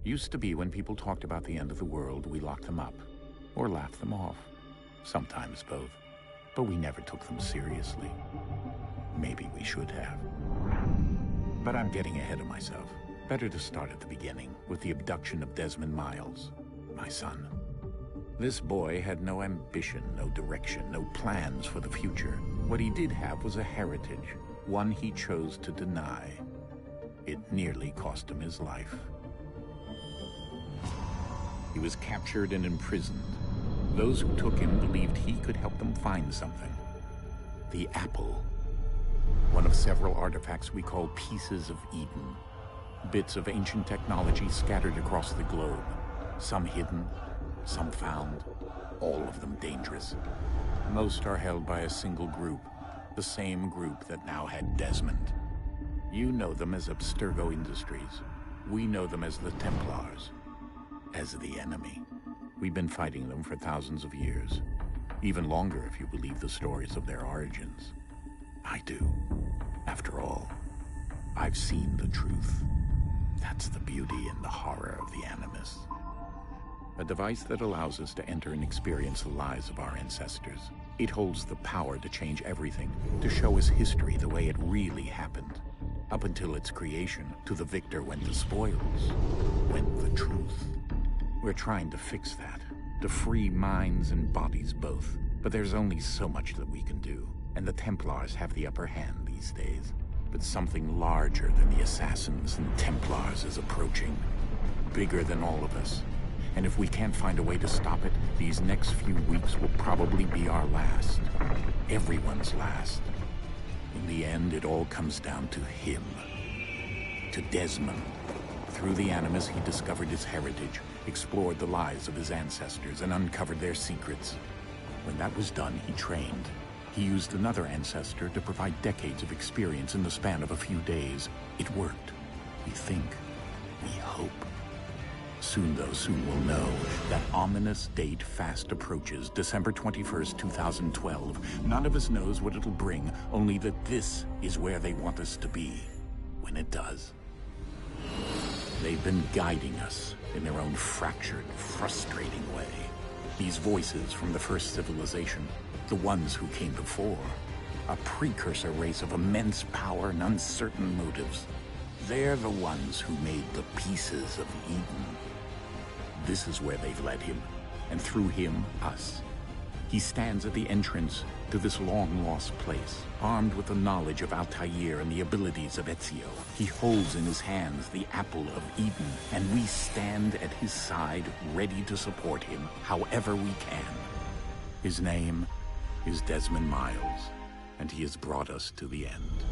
Used to be when people talked about the end of the world, we locked them up or laughed them off. Sometimes both. But we never took them seriously. Maybe we should have. But I'm getting ahead of myself. Better to start at the beginning, with the abduction of Desmond Miles, my son. This boy had no ambition, no direction, no plans for the future. What he did have was a heritage, one he chose to deny. It nearly cost him his life. He was captured and imprisoned. Those who took him believed he could help them find something. The apple. One of several artifacts we call Pieces of Eden. Bits of ancient technology scattered across the globe. Some hidden, some found, all of them dangerous. Most are held by a single group, the same group that now had Desmond. You know them as Abstergo Industries. We know them as the Templars, as the enemy. We've been fighting them for thousands of years. Even longer if you believe the stories of their origins. I do. After all, I've seen the truth. That's the beauty and the horror of the Animus. A device that allows us to enter and experience the lives of our ancestors. It holds the power to change everything, to show us history the way it really happened. Up until its creation, to the victor went the spoils, went the truth. We're trying to fix that, to free minds and bodies both. But there's only so much that we can do, and the Templars have the upper hand these days. But something larger than the Assassins and Templars is approaching, bigger than all of us. And if we can't find a way to stop it, these next few weeks will probably be our last. Everyone's last. In the end, it all comes down to him. To Desmond. Through the Animus, he discovered his heritage, explored the lives of his ancestors, and uncovered their secrets. When that was done, he trained. He used another ancestor to provide decades of experience in the span of a few days. It worked. We think. We hope. Soon, though, soon we'll know. That ominous date fast approaches, December 21st, 2012. None of us knows what it'll bring, only that this is where they want us to be, when it does. They've been guiding us in their own fractured, frustrating way. These voices from the first civilization, the ones who came before, a precursor race of immense power and uncertain motives. They're the ones who made the Pieces of Eden. This is where they've led him, and through him, us. He stands at the entrance to this long-lost place, armed with the knowledge of Altair and the abilities of Ezio. He holds in his hands the Apple of Eden, and we stand at his side, ready to support him however we can. His name is Desmond Miles, and he has brought us to the end.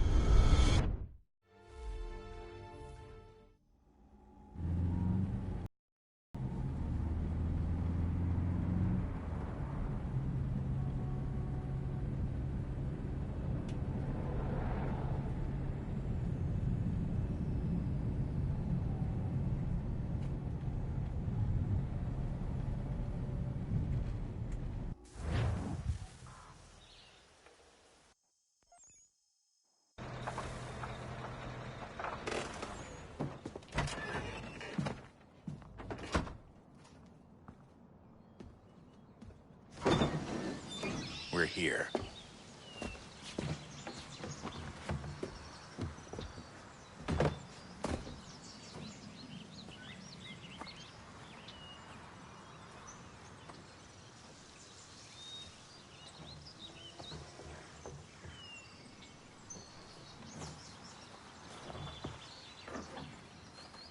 We're here.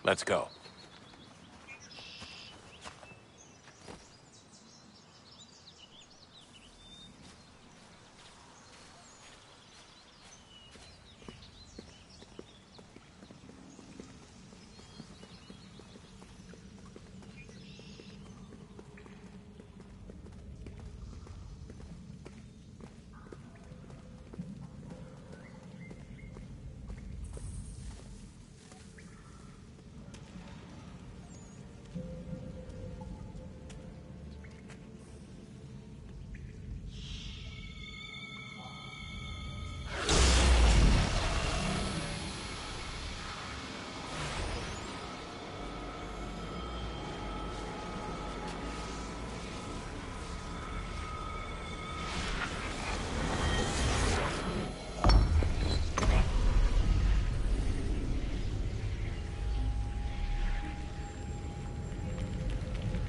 Let's go.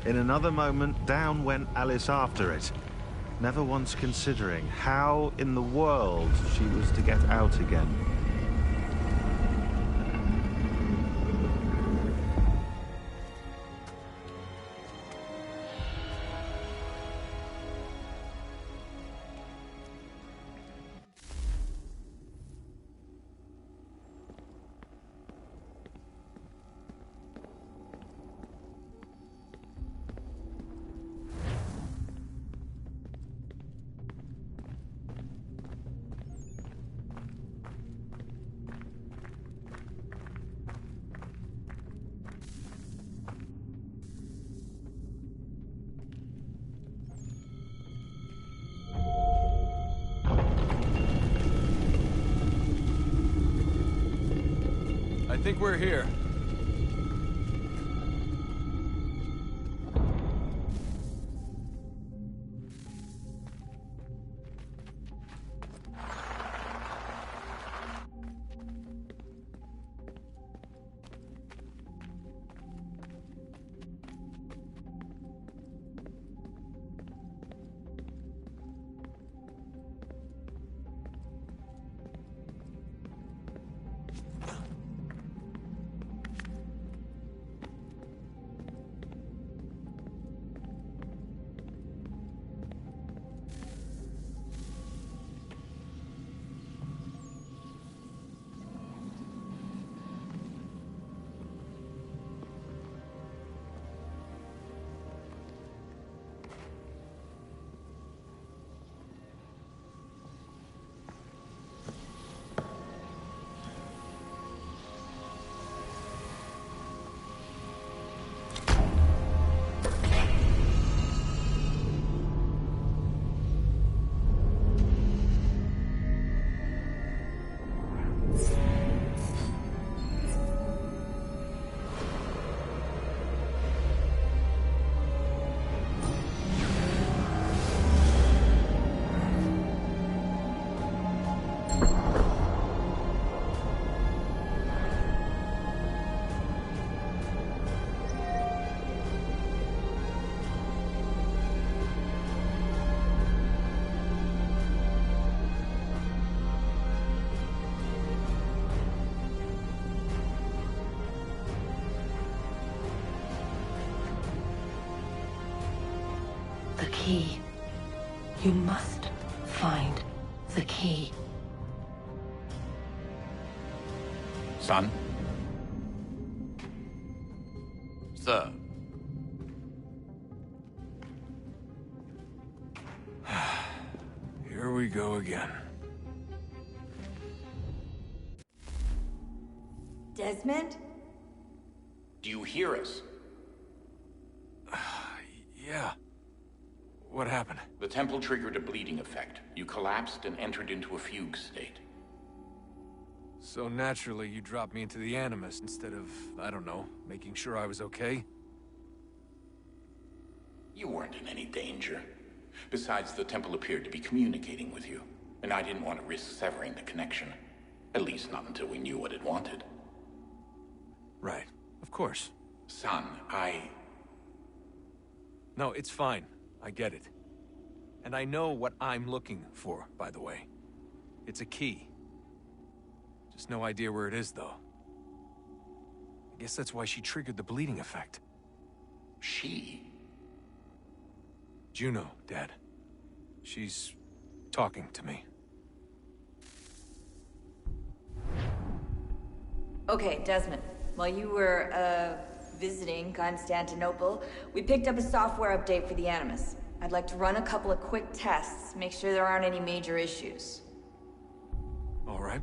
In another moment, down went Alice after it, never once considering how in the world she was to get out again. I think we're here. The key. You must find the key. Son? Sir. Here we go again. Desmond? Do you hear us? Yeah. What happened? The temple triggered a bleeding effect. You collapsed and entered into a fugue state. So naturally, you dropped me into the Animus instead of, I don't know, making sure I was okay? You weren't in any danger. Besides, the temple appeared to be communicating with you, and I didn't want to risk severing the connection. At least not until we knew what it wanted. Right. Of course. Son, No, it's fine. I get it. And I know what I'm looking for, by the way. It's a key. Just no idea where it is, though. I guess that's why she triggered the bleeding effect. She? Juno, Dad. She's talking to me. Okay, Desmond. While you were, visiting Constantinople, we picked up a software update for the Animus. I'd like to run a couple of quick tests, make sure there aren't any major issues. All right.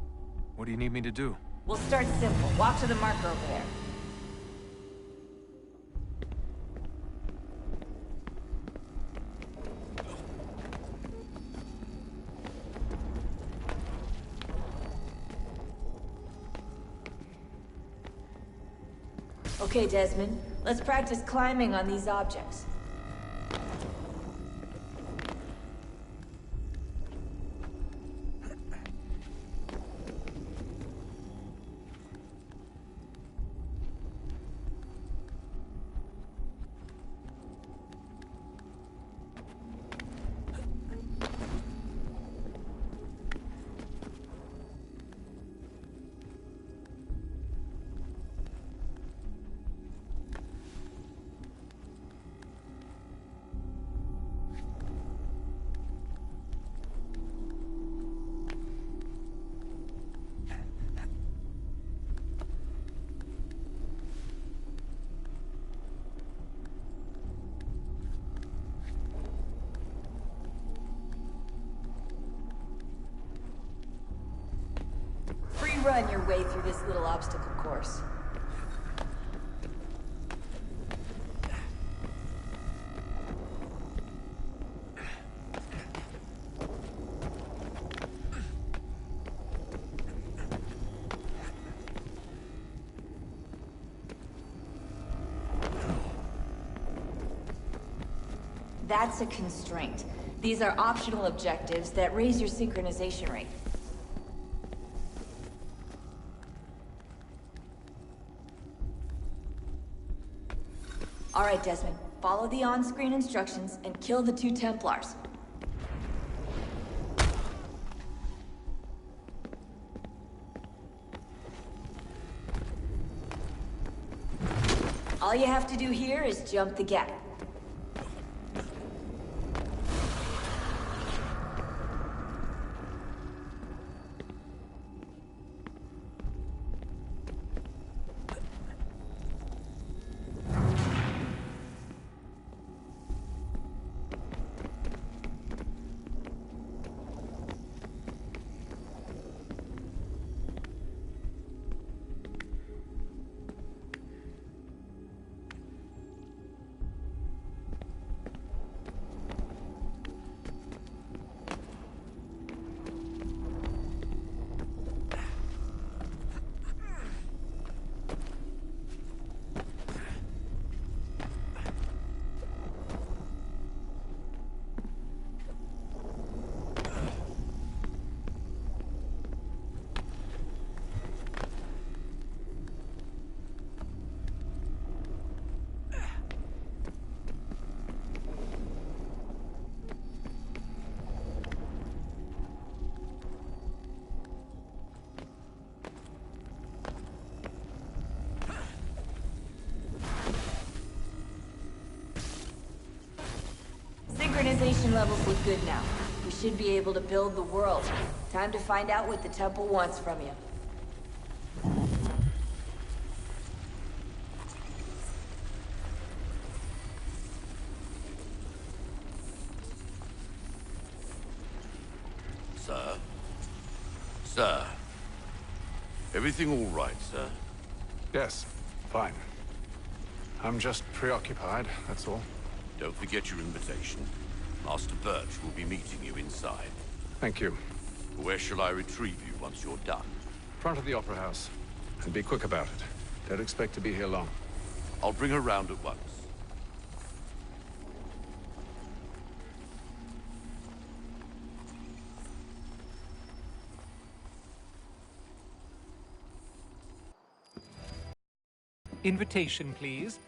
What do you need me to do? We'll start simple. Walk to the marker over there. Okay, Desmond. Let's practice climbing on these objects. run your way through this little obstacle course. That's a constraint. These are optional objectives that raise your synchronization rate. All right, Desmond. Follow the on-screen instructions and kill the 2 Templars. All you have to do here is jump the gap. Synchronization levels look good now. We should be able to build the world. Time to find out what the temple wants from you. Sir? Sir? Everything all right, sir? Yes, fine. I'm just preoccupied, that's all. Don't forget your invitation. Master Birch will be meeting you inside. Thank you. Where shall I retrieve you once you're done? Front of the Opera House. And be quick about it. Don't expect to be here long. I'll bring her round at once. Invitation, please.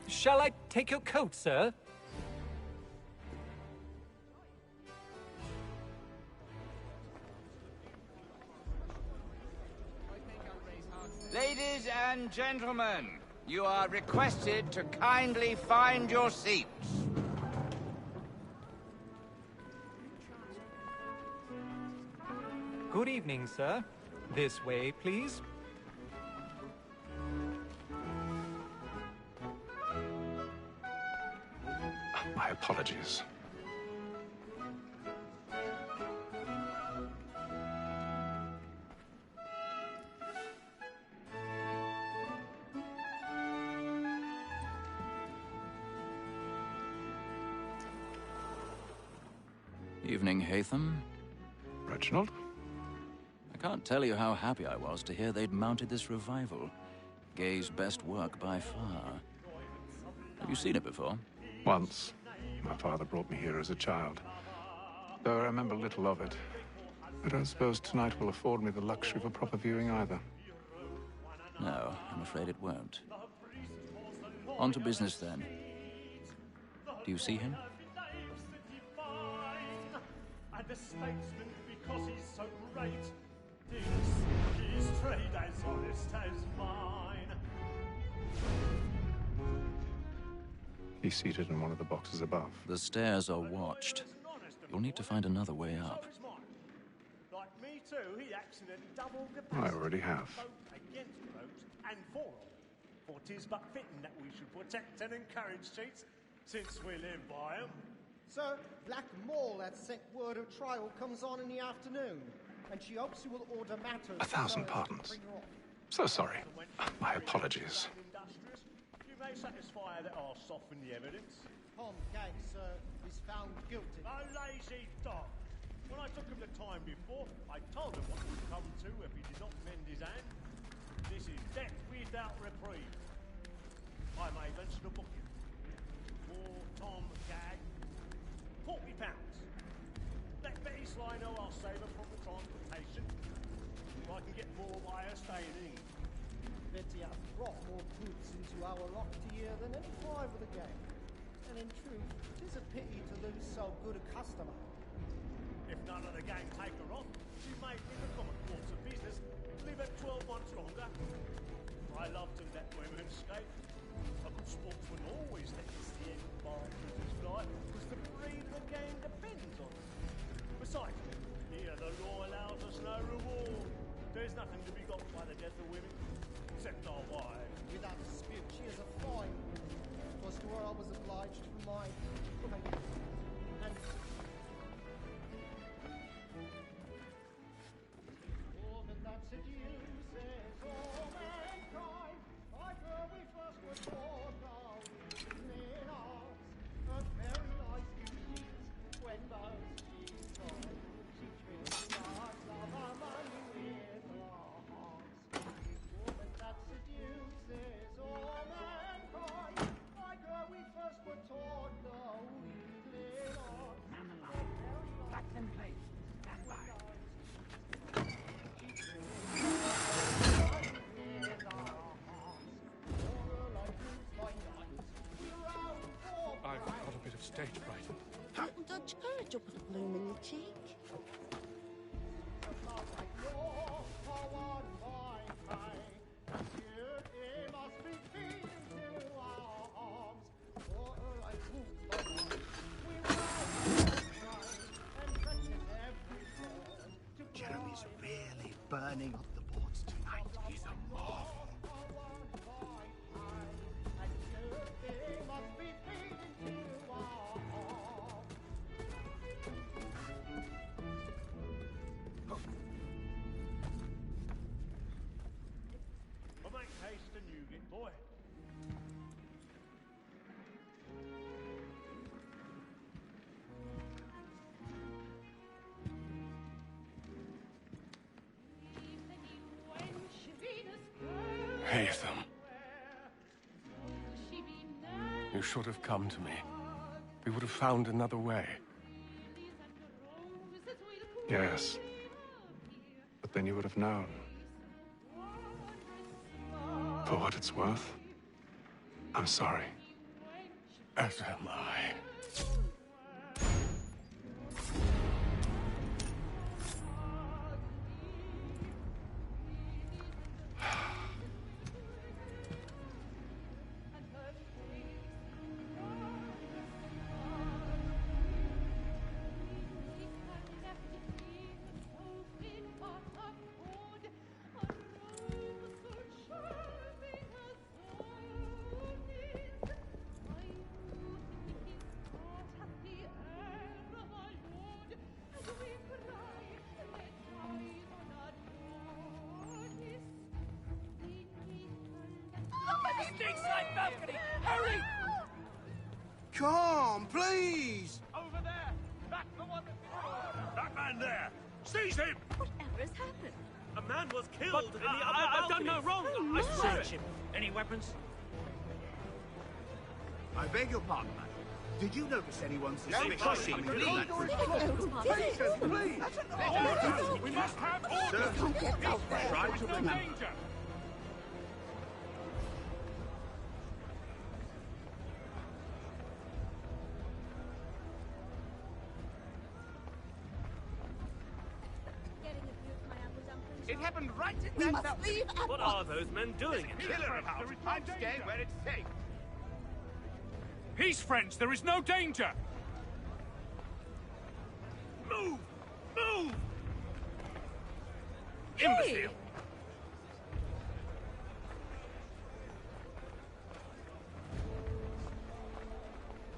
Shall I take your coat, sir? Ladies and gentlemen, you are requested to kindly find your seats. Good evening, sir. This way, please. My apologies. Evening, Haytham. Reginald? I can't tell you how happy I was to hear they'd mounted this revival. Gay's best work by far. Have you seen it before? Once. My father brought me here as a child. Though I remember little of it. I don't suppose tonight will afford me the luxury of a proper viewing either. No, I'm afraid it won't. On to business, then. Do you see him? And a statesman because he's so great. His trade as honest as mine. He's seated in one of the boxes above. The stairs are watched. You'll need to find another way up. Like me too, he acts in a double I already have. both against roads and for all. For 'tis but fitting that we should protect and encourage cheats, since we live by 'em. Sir, Black Mall had sent word of trial comes on in the afternoon. and she hopes you will order matters. 1,000 pardons. So sorry. My apologies. You may satisfy that I'll soften the evidence. Tom Gag, sir, is found guilty. A lazy dog. When I took him the time before, I told him what would come to if he did not mend his hand. This is death without reprieve. I may venture to book him. For Tom Gag, £40. Let Betty Sly know I'll save her from the transportation. If I can get more by her staying in. Betty hath brought more goods into our locked year than any five of the gang. And in truth, 'tis a pity to lose so good a customer. If none of the gang take her on, she may, in the common course of business, live at 12 months longer. I love to let women escape. A good sportsman always lets the end partridges fly, because the breed of the game depends on it. Besides, here the law allows us no reward. There's nothing to be got by the death of women, except our wives. Without dispute, she is a fine woman. 'Twas to her I was obliged for mine. And woman that seduces all mankind, like her we first were taught our in arms. A very nice beauty when those she saw. She treated us of our money with our hearts. Woman that seduces all mankind, like her we first were taught our in arms. That's in place. Stand by. I've got a bit of stage fright. Little Dutch courage will put a bloom in your cheek. Jeremy's really burning up the boards tonight. He's a marvel. Well, make haste and you get, boy. Haytham. You should have come to me. We would have found another way. Yes. But then you would have known. For what it's worth, I'm sorry. As am I. Stateside balcony! Hurry! Come, please! Over there! That's the one that's... That man there! Seize him! Whatever has happened? A man was killed in the other I've done no wrong! Oh, I no. swear it! Any weapons? I beg your pardon, madam. Did you notice anyone Don't suspicious? touch him, Please, please. That's an Order! We must have order! Sir, try to remember. It happened right in We that must balcony. leave at What once. are those men doing in here? Killer about. I'm staying where it's safe. Peace, friends! There is no danger! Move! Move! Imbecile!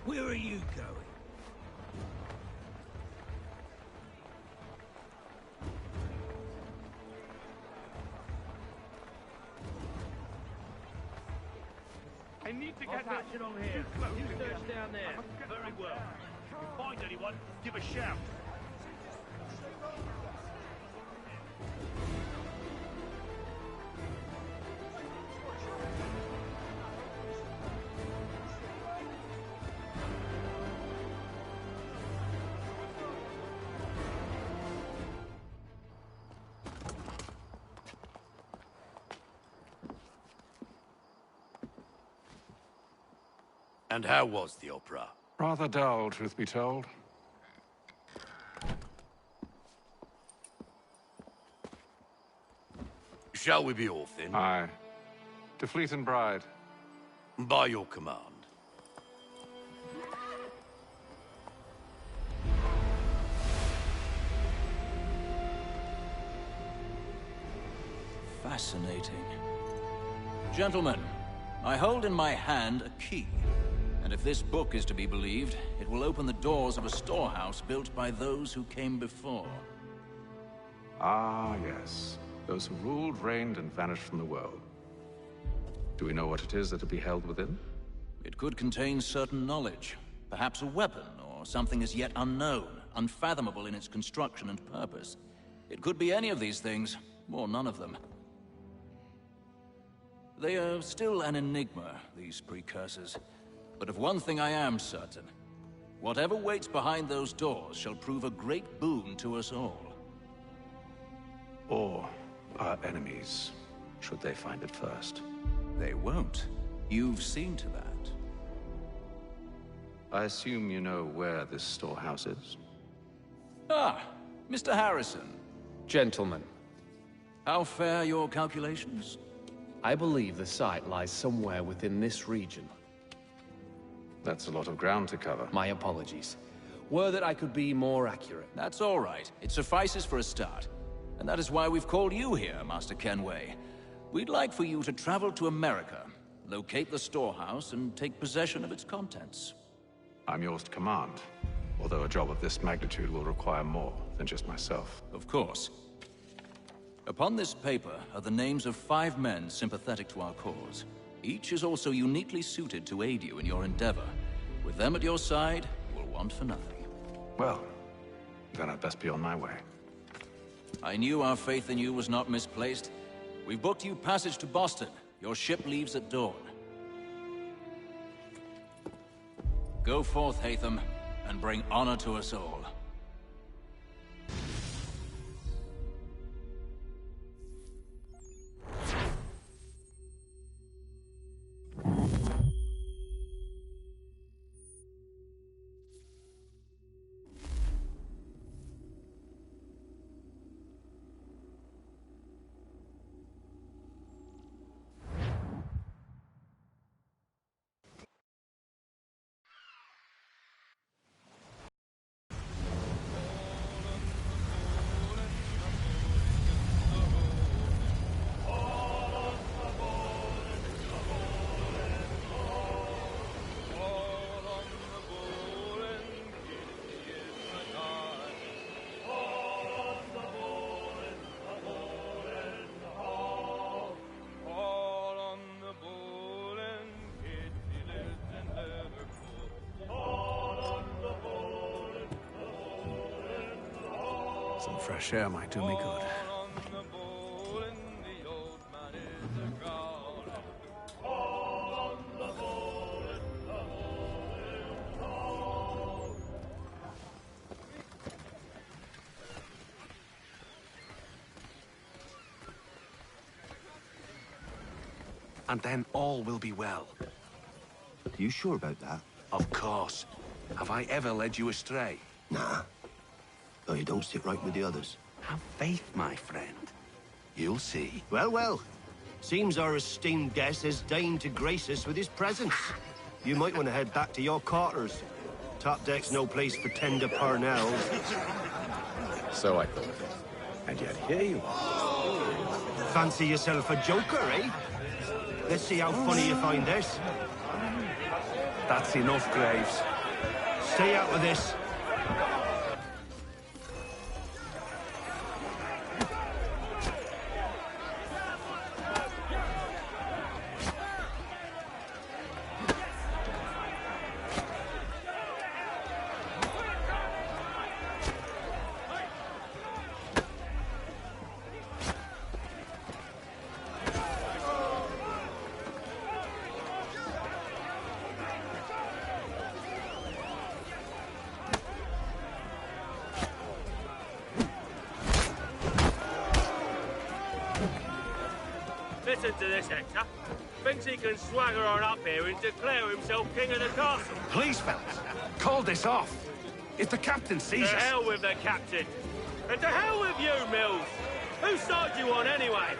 Where are you going? I need to get that on here. You search down there. Very well. If you find anyone, give a shout. And how was the opera? Rather dull, truth be told. Shall we be off then? Aye. To Fleet and Bride. By your command. Fascinating. Gentlemen, I hold in my hand a key. And if this book is to be believed, it will open the doors of a storehouse built by those who came before. Ah, yes. Those who ruled, reigned, and vanished from the world. Do we know what it is that will be held within? It could contain certain knowledge. Perhaps a weapon, or something as yet unknown, unfathomable in its construction and purpose. It could be any of these things, or none of them. They are still an enigma, these precursors. But of one thing I am certain. Whatever waits behind those doors shall prove a great boon to us all. Or our enemies, should they find it first. They won't. You've seen to that. I assume you know where this storehouse is? Ah, Mr. Harrison. Gentlemen. How fare your calculations? I believe the site lies somewhere within this region. That's a lot of ground to cover. My apologies. Were that I could be more accurate. That's all right. It suffices for a start. And that is why we've called you here, Master Kenway. We'd like for you to travel to America, locate the storehouse, and take possession of its contents. I'm yours to command, although a job of this magnitude will require more than just myself. Of course. Upon this paper are the names of 5 men sympathetic to our cause. Each is also uniquely suited to aid you in your endeavor. With them at your side, you will want for nothing. Well, then I'd best be on my way. I knew our faith in you was not misplaced. We've booked you passage to Boston. Your ship leaves at dawn. Go forth, Hatham, and bring honor to us all. Some fresh air might do me good. And then all will be well. Are you sure about that? Of course. Have I ever led you astray? Nah. Though you don't sit right with the others. Have faith, my friend. You'll see. Well, well. Seems our esteemed guest has deigned to grace us with his presence. You might want to head back to your quarters. Top deck's no place for tender Parnells. So I thought. And yet here you are. Fancy yourself a joker, eh? Let's see how funny you find this. That's enough, Graves. Stay out of this. Listen to this, Hector. Thinks he can swagger on up here and declare himself king of the castle. Please, fellas, call this off. If the captain sees To us... hell with the captain. And to hell with you, Mills. Whose side you on, anyway?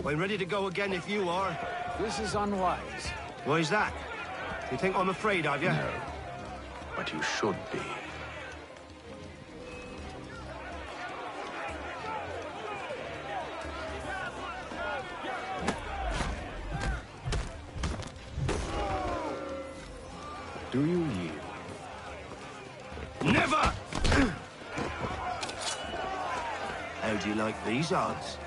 I'm ready to go again if you are. This is unwise. Why's that? You think I'm afraid of you? No, but you should be. Do you yield? Never! How do you like these odds?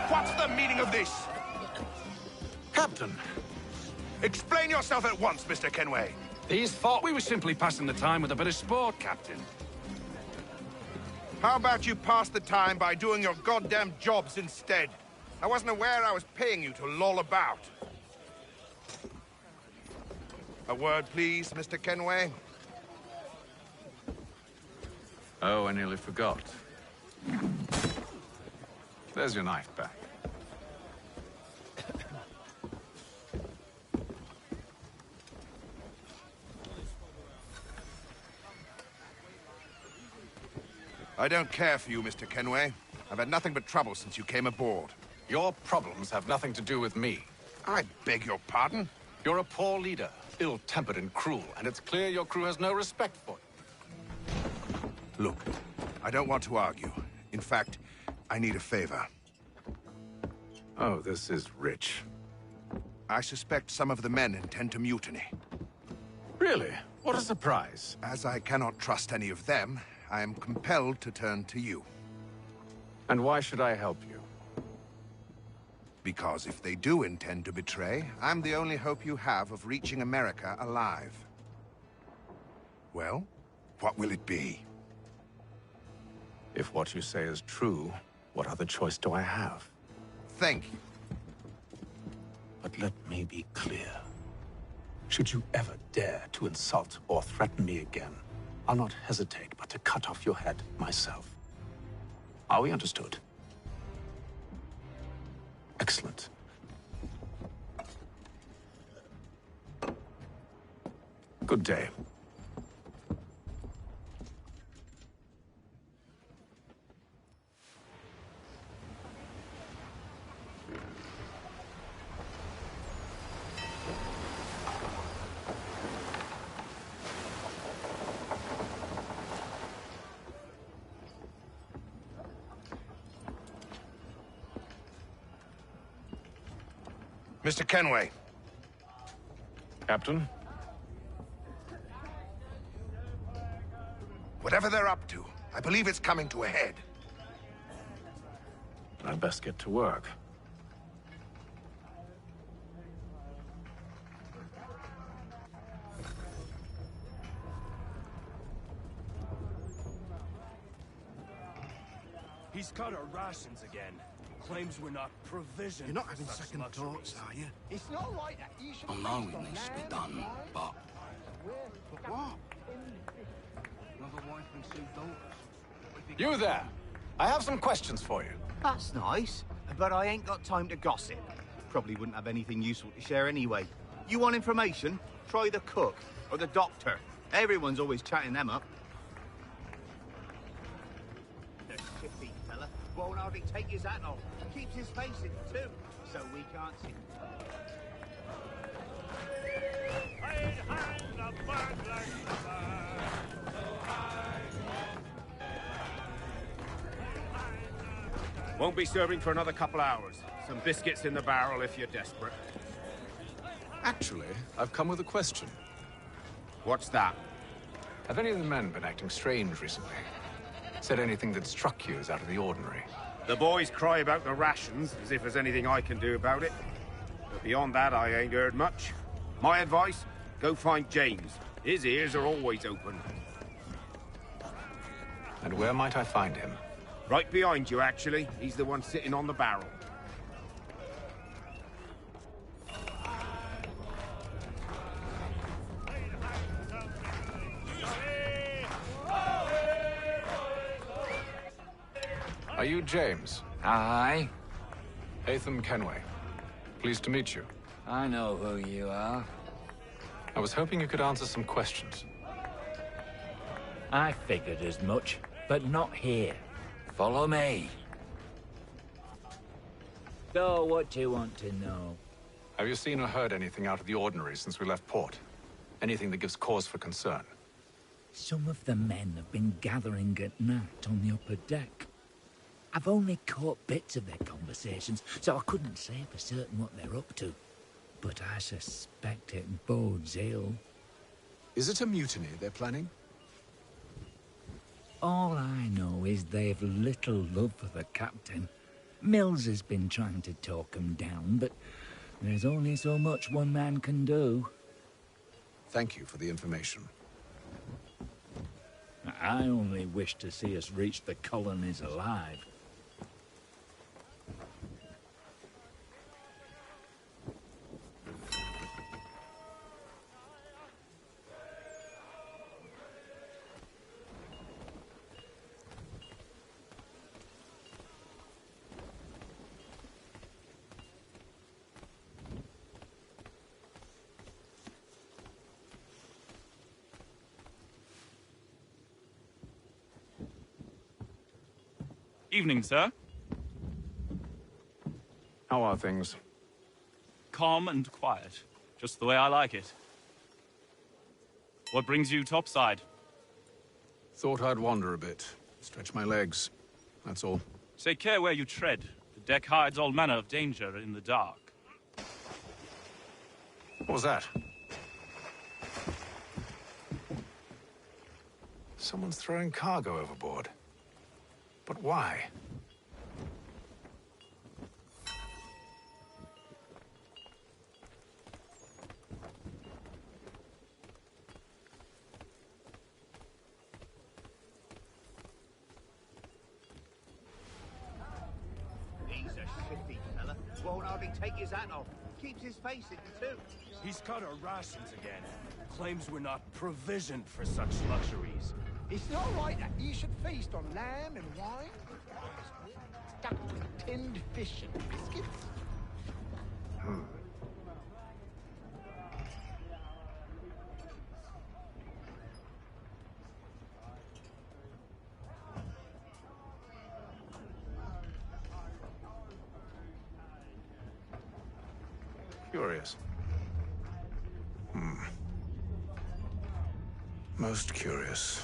What's the meaning of this? Captain, Explain yourself at once, Mr. Kenway. these thought we were simply passing the time with a bit of sport, Captain. How about you pass the time by doing your goddamn jobs instead? I wasn't aware I was paying you to loll about. A word, please, Mr. Kenway. Oh, I nearly forgot. There's your knife back. I don't care for you, Mr. Kenway. I've had nothing but trouble since you came aboard. Your problems have nothing to do with me. I beg your pardon? You're a poor leader, ill-tempered and cruel, and it's clear your crew has no respect for you. Look, I don't want to argue. In fact, I need a favor. Oh, this is rich. I suspect some of the men intend to mutiny. Really? What a surprise. As I cannot trust any of them, I am compelled to turn to you. And why should I help you? Because if they do intend to betray, I'm the only hope you have of reaching America alive. Well, what will it be? If what you say is true, what other choice do I have? Thank you. But let me be clear. Should you ever dare to insult or threaten me again, I'll not hesitate but to cut off your head myself. Are we understood? Excellent. Good day. Mr. Kenway. Captain? Whatever they're up to, I believe it's coming to a head. I'd best get to work. He's cut our rations again. Claims we're not provisioned. You're not for having such second luxuries. thoughts, are you? It's not like that. You should I know it needs to be done, but... But what? Another wife and two daughters. You there! I have some questions for you. That's nice, but I ain't got time to gossip. Probably wouldn't have anything useful to share anyway. You want information? Try the cook or the doctor. Everyone's always chatting them up. The chippy fella won't hardly take his hat off. Keeps his face in too, so we can't see. Won't be serving for another couple hours. Some biscuits in the barrel if you're desperate. Actually, I've come with a question. What's that? Have any of the men been acting strange recently? Said anything that struck you as out of the ordinary? The boys cry about the rations, as if there's anything I can do about it. But beyond that, I ain't heard much. My advice, go find James. His ears are always open. And where might I find him? Right behind you, actually. He's the one sitting on the barrel. Are you James? Aye. Atham Kenway. Pleased to meet you. I know who you are. I was hoping you could answer some questions. I figured as much, but not here. Follow me. So, what do you want to know? Have you seen or heard anything out of the ordinary since we left port? Anything that gives cause for concern? Some of the men have been gathering at night on the upper deck. I've only caught bits of their conversations, so I couldn't say for certain what they're up to. But I suspect it bodes ill. Is it a mutiny they're planning? All I know is they've little love for the captain. Mills has been trying to talk him down, but there's only so much one man can do. Thank you for the information. I only wish to see us reach the colonies alive. Evening, sir. How are things? Calm and quiet. Just the way I like it. What brings you topside? Thought I'd wander a bit. Stretch my legs. That's all. Take care where you tread. The deck hides all manner of danger in the dark. What was that? Someone's throwing cargo overboard. But why? He's a shifty fella. Won't hardly take his hat off. Keeps his face hidden too. He's cut our rations again. Claims we're not provisioned for such luxuries. Is it all right that you should feast on lamb and wine? Stuffed with tinned fish and biscuits? Curious. Most curious.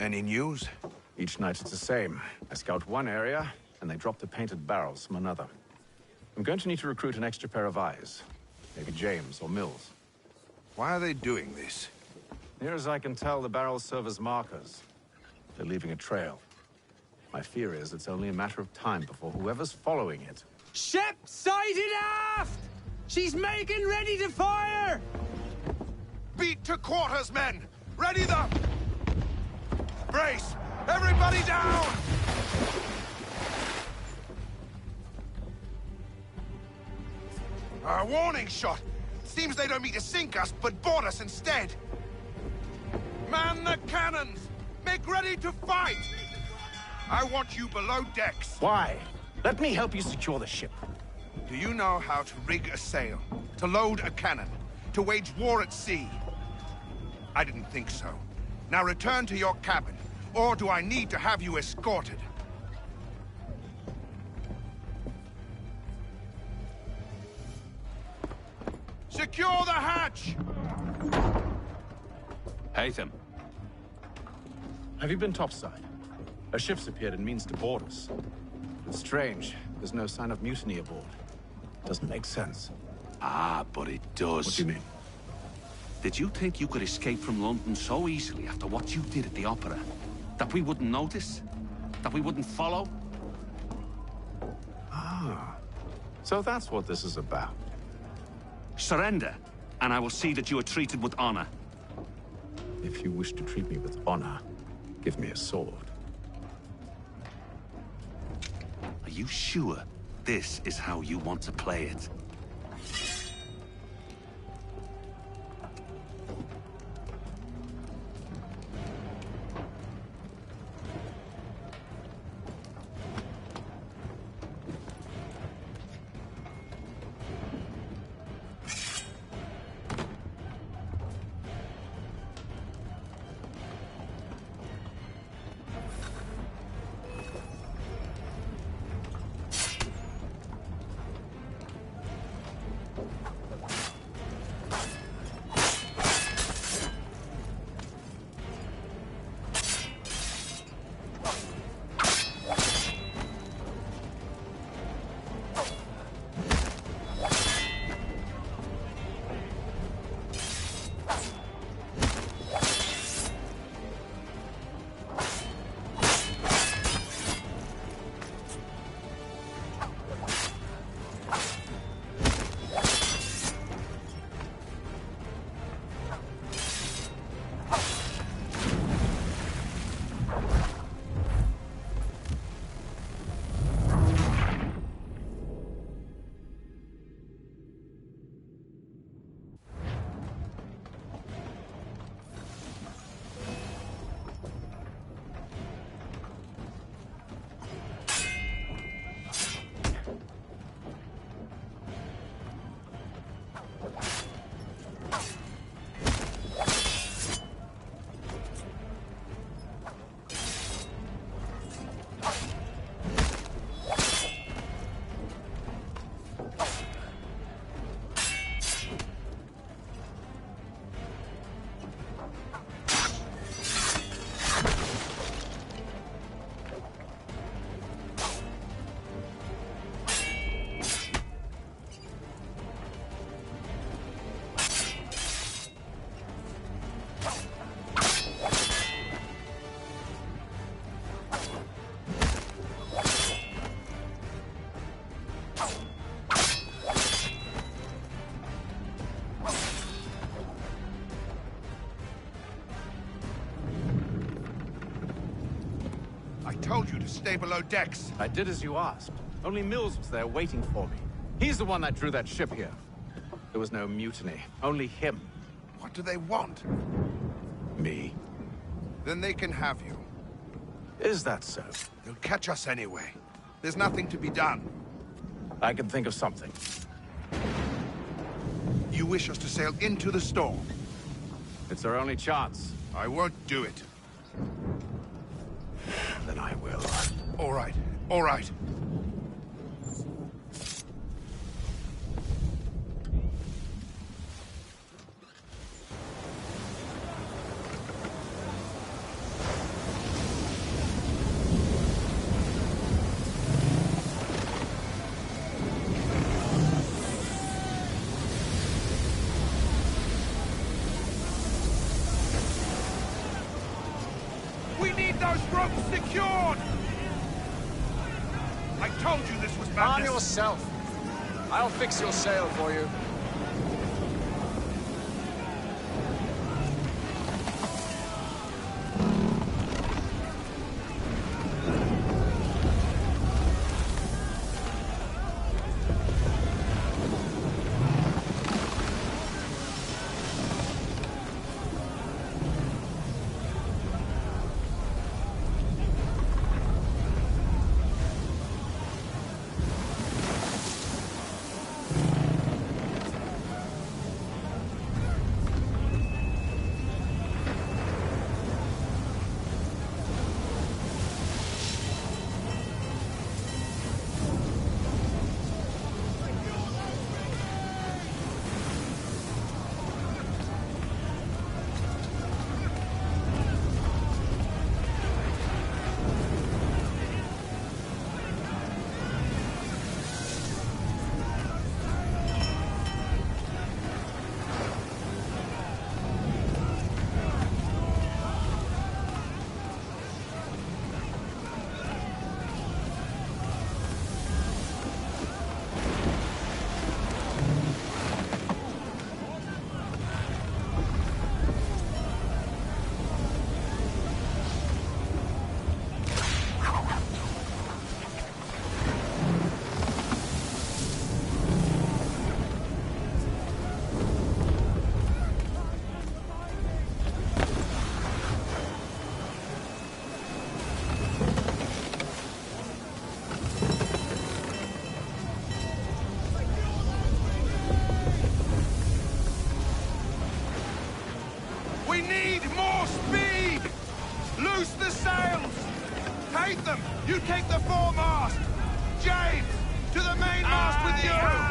Any news? Each night it's the same. I scout one area, and they drop the painted barrels from another. I'm going to need to recruit an extra pair of eyes. Maybe James or Mills. Why are they doing this? Near as I can tell, the barrels serve as markers. They're leaving a trail. My fear is it's only a matter of time before whoever's following it... Ship sighted aft! She's making ready to fire! Beat to quarters, men! Ready the... Brace! Everybody down! A warning shot! Seems they don't mean to sink us, but board us instead! Man the cannons! Make ready to fight! I want you below decks. Why? Let me help you secure the ship. Do you know how to rig a sail? To load a cannon? To wage war at sea? I didn't think so. Now return to your cabin, or do I need to have you escorted? Secure the hatch! Haytham. Have you been topside? A ship's appeared and means to board us. It's strange. There's no sign of mutiny aboard. Doesn't make sense. Ah, but it does. What do you mean? Did you think you could escape from London so easily after what you did at the Opera? That we wouldn't notice? That we wouldn't follow? Ah. So that's what this is about. Surrender, and I will see that you are treated with honor. If you wish to treat me with honor, give me a sword. Are you sure this is how you want to play it? Told you to stay below decks. I did as you asked. Only Mills was there waiting for me. He's the one that drew that ship here. There was no mutiny, only him. What do they want? Me. Then they can have you. Is that so? They'll catch us anyway. There's nothing to be done. I can think of something. You wish us to sail into the storm? It's our only chance. I won't do it. Then I will. All right. All right. We need those ropes secured! I told you this was madness. Arm yourself. I'll fix your sail for you. sails! Take them! You take the foremast! James! To the mainmast with you!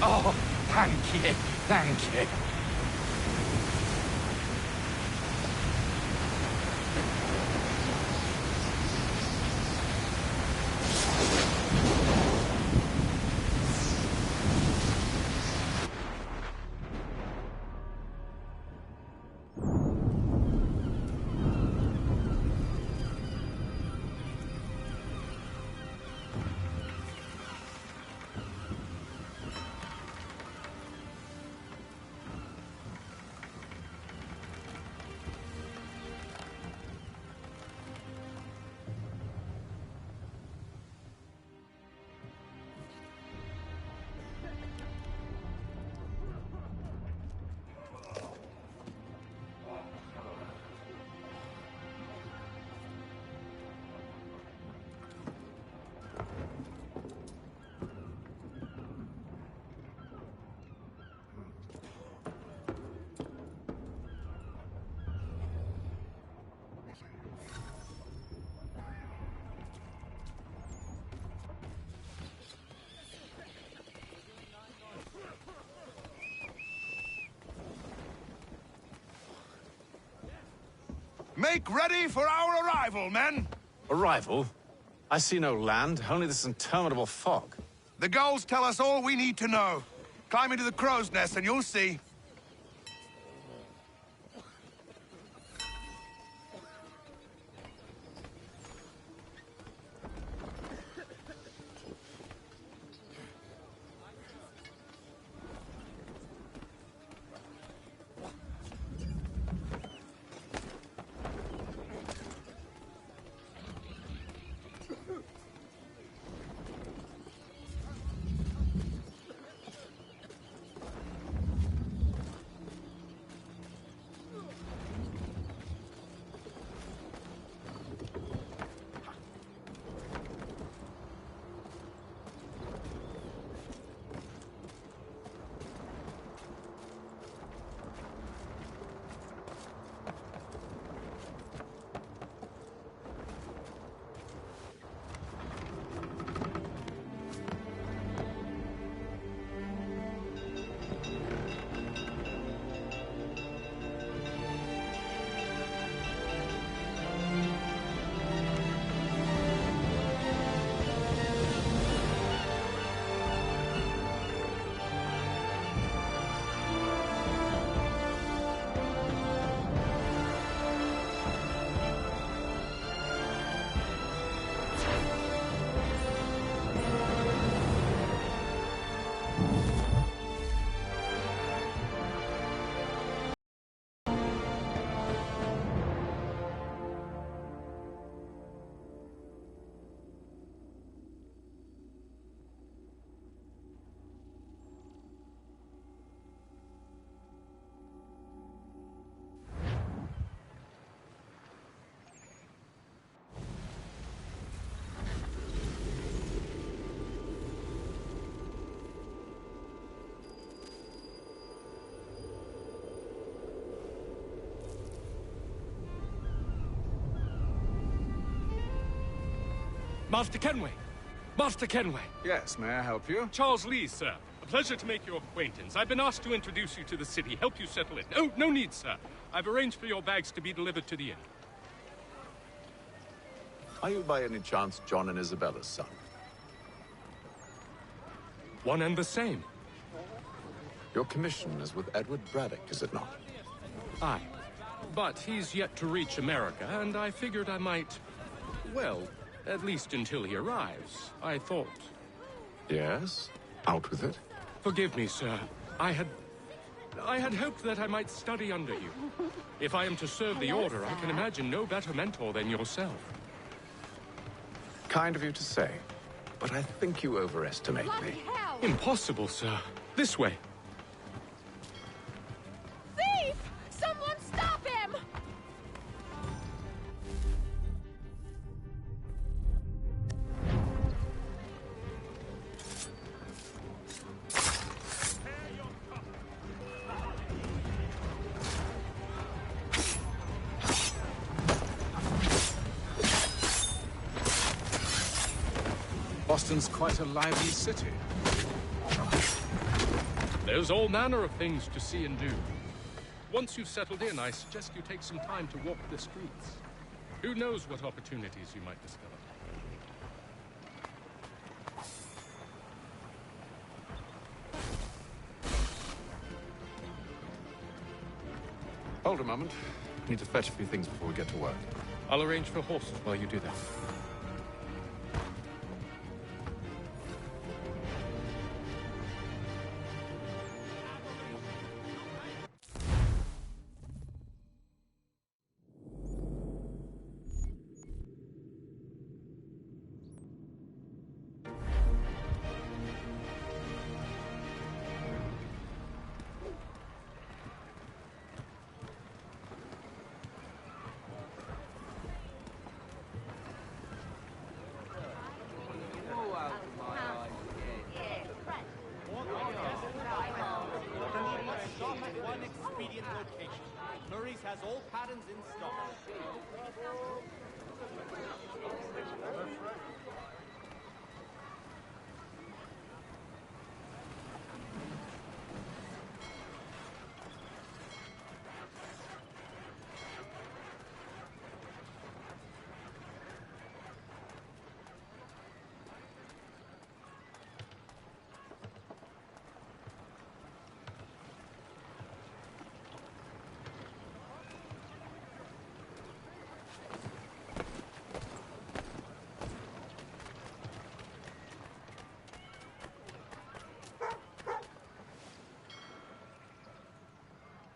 Oh, thank you, thank you. Make ready for our arrival, men! Arrival? I see no land, only this interminable fog. The gulls tell us all we need to know. Climb into the crow's nest and you'll see. Master Kenway! Master Kenway! Yes, may I help you? Charles Lee, sir. A pleasure to make your acquaintance. I've been asked to introduce you to the city, help you settle in. Oh, no need, sir. I've arranged for your bags to be delivered to the inn. Are you by any chance John and Isabella's son? One and the same. Your commission is with Edward Braddock, is it not? Aye. But he's yet to reach America, and I figured I might... well, at least until he arrives, I thought. Yes? Out with it. Forgive me, sir. I had hoped that I might study under you. If I am to serve the Order, I can imagine no better mentor than yourself. Kind of you to say, but I think you overestimate me. Impossible, sir. This way. Thief! Someone stop him! Boston's quite a lively city. There's all manner of things to see and do. Once you've settled in, I suggest you take some time to walk the streets. Who knows what opportunities you might discover. Hold a moment. I need to fetch a few things before we get to work. I'll arrange for horses while you do that.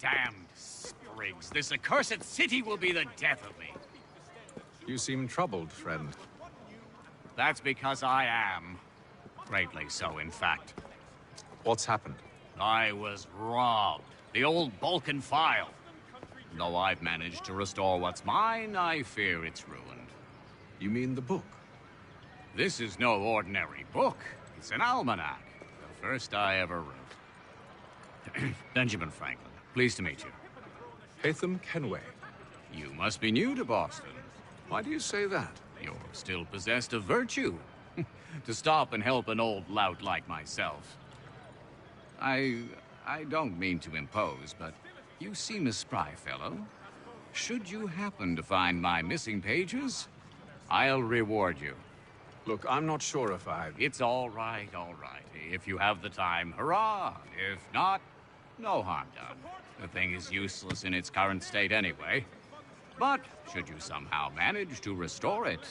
Damned sprigs. This accursed city will be the death of me. You seem troubled, friend. That's because I am. Greatly so, in fact. What's happened? I was robbed. The old Balkan file. Though I've managed to restore what's mine, I fear it's ruined. You mean the book? This is no ordinary book. It's an almanac. The first I ever wrote. Benjamin Franklin. Pleased to meet you. Haytham Kenway. You must be new to Boston. Why do you say that? You're still possessed of virtue. To stop and help an old lout like myself. I don't mean to impose, but you seem a spry fellow. Should you happen to find my missing pages, I'll reward you. Look, I'm not sure if It's all right, all right. If you have the time, hurrah! If not, no harm done. The thing is useless in its current state anyway. But should you somehow manage to restore it,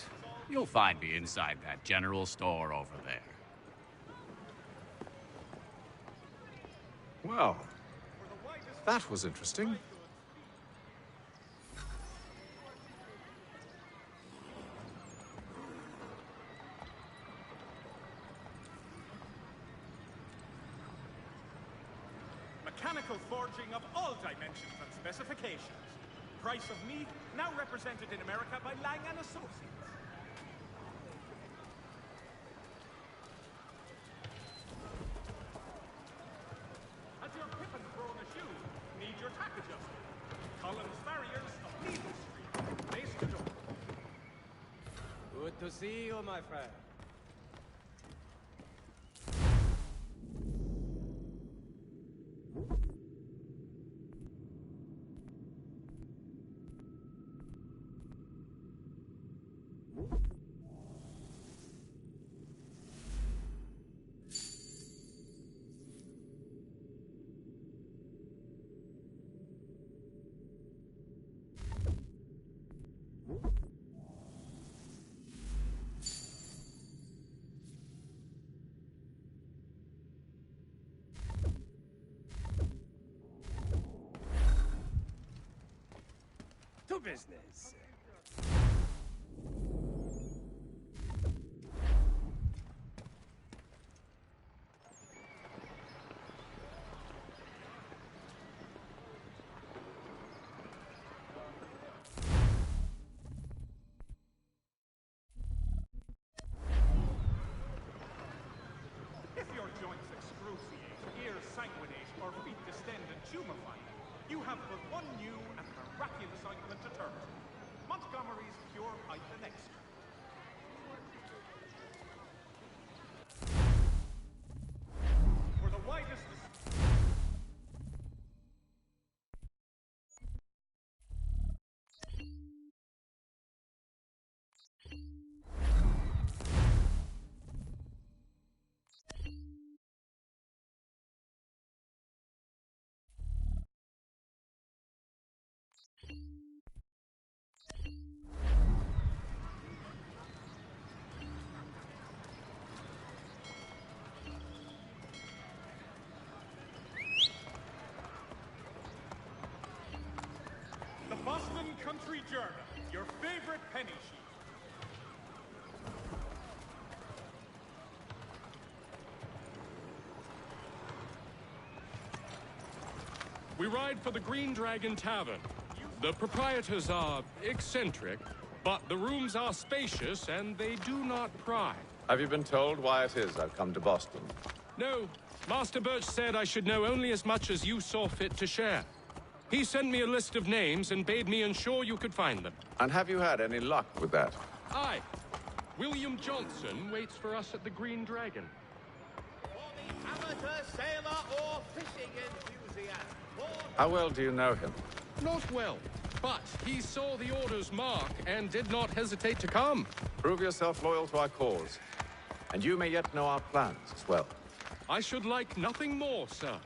you'll find me inside that general store over there. Well, that was interesting. Mechanical forging of all dimensions and specifications. Price of meat, now represented in America by Lang & Associates. Has your pippin thrown a shoe? Need your tack adjusted? Collins Farriers of Needle Street. Face the door. Good to see you, my friend. To business. If your joints excruciate, ears sanguinate, or feet distend and tumefy, you have but one new and miraculous ointment to turn to. Montgomery's Pure Pipe Elixir. For the widest... The Boston Country Journal, your favorite penny sheet. We ride for the Green Dragon Tavern. The proprietors are eccentric, but the rooms are spacious and they do not pry. Have you been told why it is I've come to Boston? No, Master Birch said I should know only as much as you saw fit to share. He sent me a list of names and bade me ensure you could find them. And have you had any luck with that? Aye. William Johnson waits for us at the Green Dragon. Amateur sailor or fishing enthusiast. How well do you know him? Not well, but he saw the order's mark and did not hesitate to come. Prove yourself loyal to our cause, and you may yet know our plans as well. I should like nothing more, sir.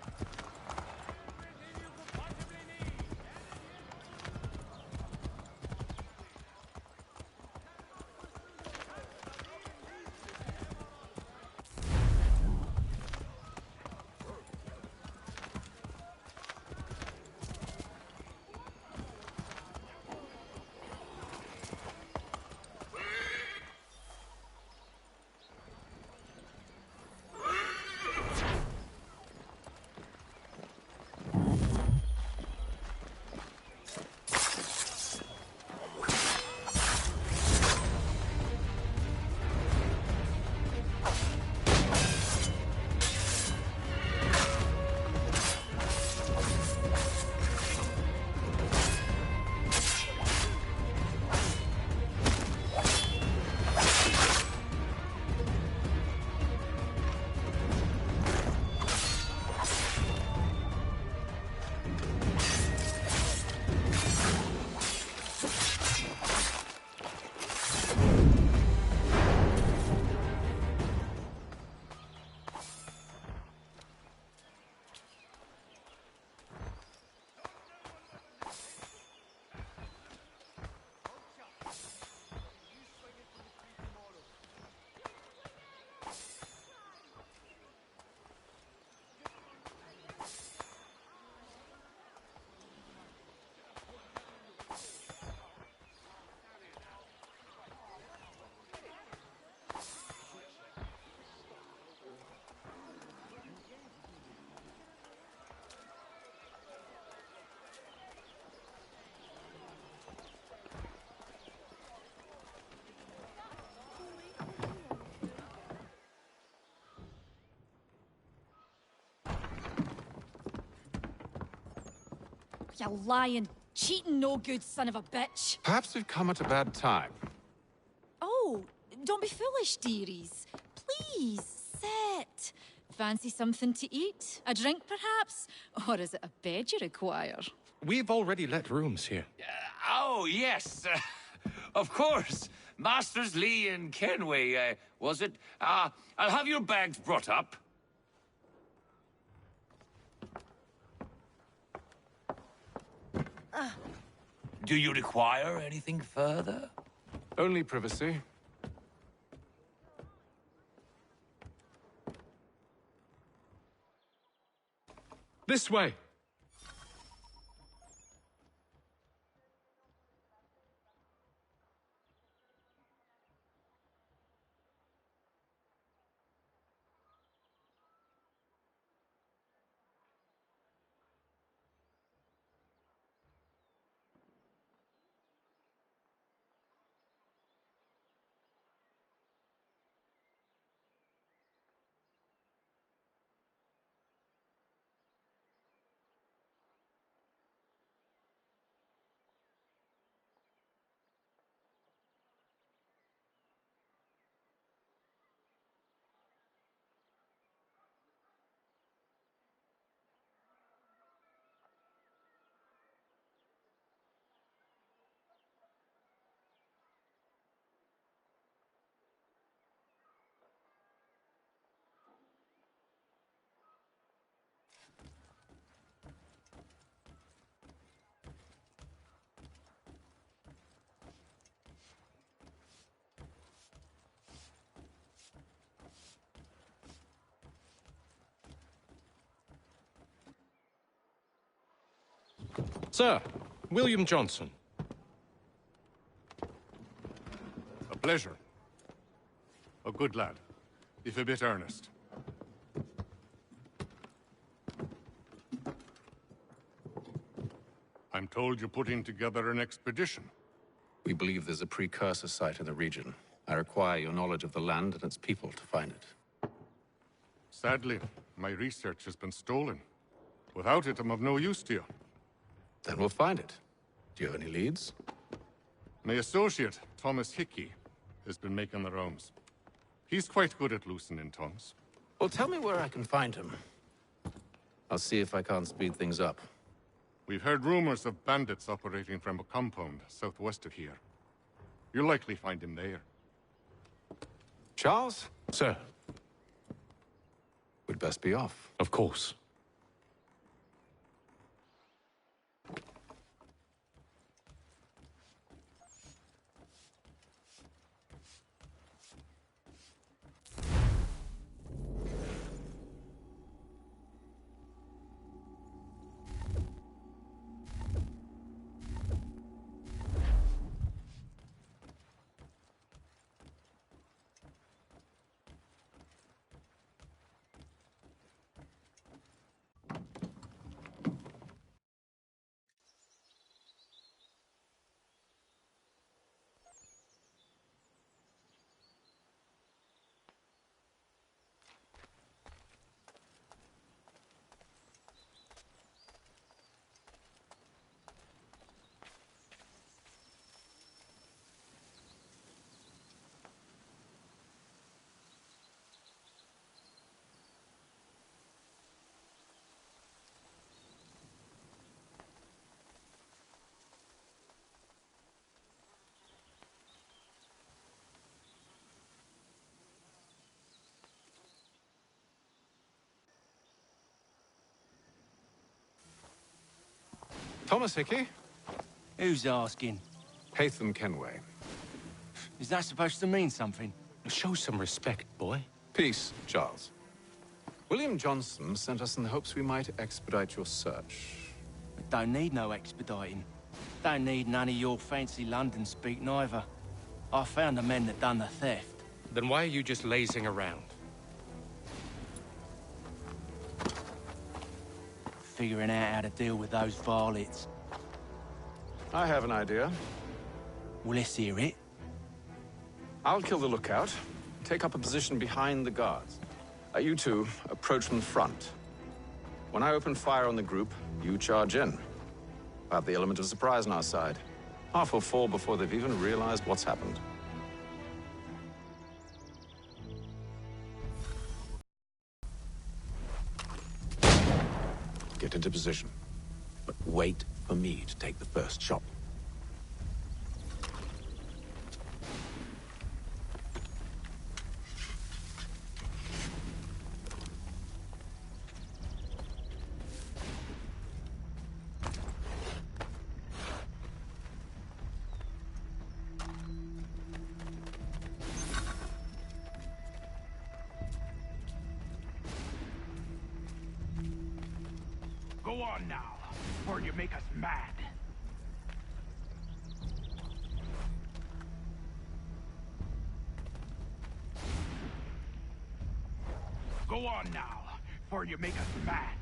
You lying, cheating, no good son of a bitch. Perhaps we've come at a bad time. Oh, Don't be foolish, dearies. Please, sit. Fancy something to eat? A drink, perhaps? Or is it a bed you require? We've already let rooms here. Oh, yes. Of course. Masters Lee and Kenway, was it? I'll have your bags brought up. Do you require anything further? Only privacy. This way. Sir, William Johnson. A pleasure. A good lad, if a bit earnest. I'm told you're putting together an expedition. We believe there's a precursor site in the region. I require your knowledge of the land and its people to find it. Sadly, my research has been stolen. Without it, I'm of no use to you. Then we'll find it. Do you have any leads? My associate, Thomas Hickey, has been making the rounds. He's quite good at loosening tongues. Well, tell me where I can find him. I'll see if I can't speed things up. We've heard rumors of bandits operating from a compound southwest of here. You'll likely find him there. Charles? Sir. We'd best be off. Of course. Thomas Hickey? Who's asking? Haytham Kenway. Is that supposed to mean something? Show some respect, boy. Peace, Charles. William Johnson sent us in the hopes we might expedite your search. Don't need no expediting. Don't need none of your fancy London speak neither. I found the men that done the theft. Then why are you just lazing around? Figuring out how to deal with those varlets. I have an idea. Well, let's hear it. I'll kill the lookout, take up a position behind the guards. You two approach from the front. When I open fire on the group, you charge in. We'll have the element of surprise on our side. Half will fall before they've even realized what's happened. Get into position. But wait for me to take the first shot. Go on now, before you make us mad. Go on now, before you make us mad.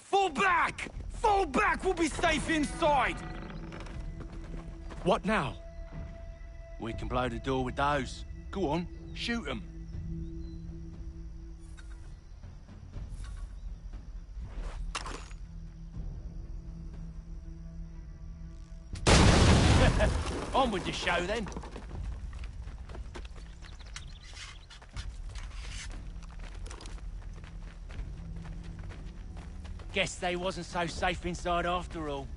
Fall back! Fall back! We'll be safe inside! What now? We can blow the door with those. Go on, shoot them. On with the show, then. Guess they wasn't so safe inside after all.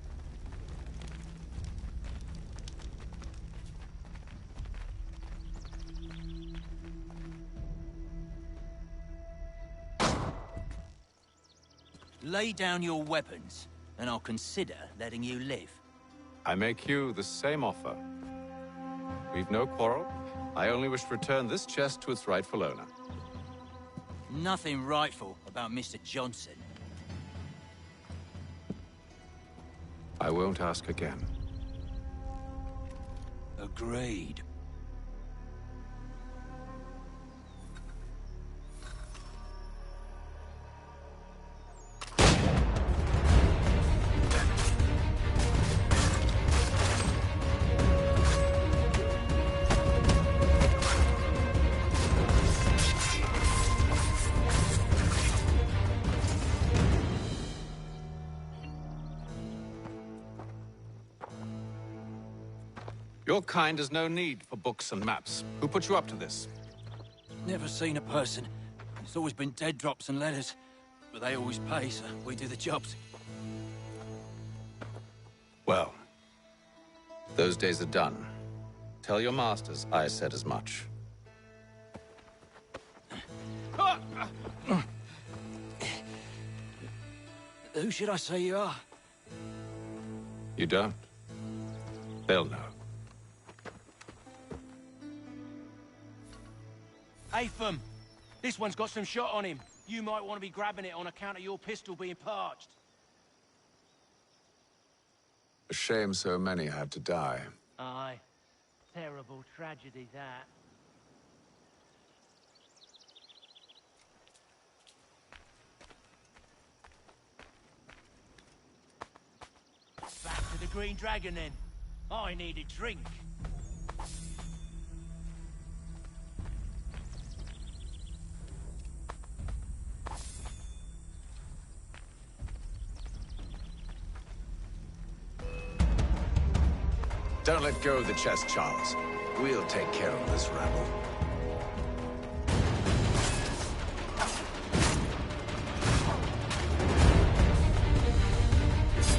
Lay down your weapons, and I'll consider letting you live. I make you the same offer. We've no quarrel. I only wish to return this chest to its rightful owner. Nothing rightful about Mr. Johnson. I won't ask again. Agreed. Your kind has no need for books and maps. Who put you up to this? Never seen a person. It's always been dead drops and letters. But they always pay, so we do the jobs. Well, those days are done. Tell your masters I said as much. Who should I say you are? You don't? They'll know. Atham, this one's got some shot on him. You might want to be grabbing it on account of your pistol being parched. A shame so many had to die. Aye. Terrible tragedy, that. Back to the Green Dragon, then. I need a drink. Don't let go of the chest, Charles. We'll take care of this rabble.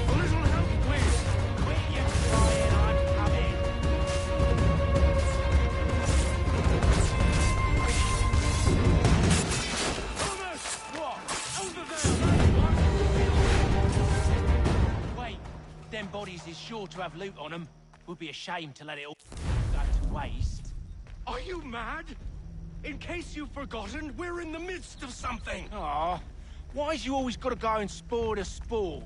A little help, please. Quit your crying, I'm coming. Thomas! What? Over there! Wait, them bodies is sure to have loot on them. Would be a shame to let it all go to waste. Are you mad? In case you've forgotten, we're in the midst of something. Aw, why's you always gotta go and spoil the sport?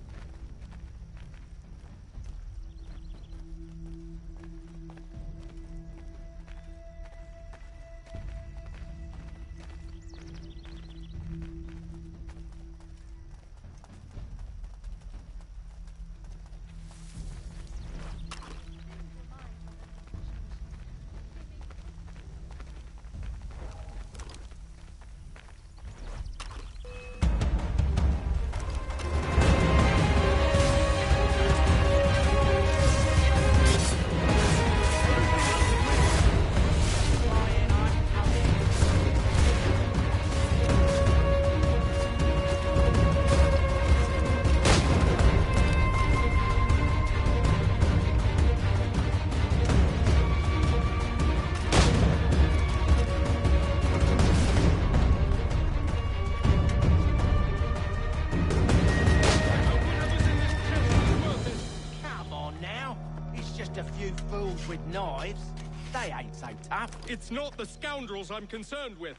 With knives, they ain't so tough. It's not the scoundrels I'm concerned with.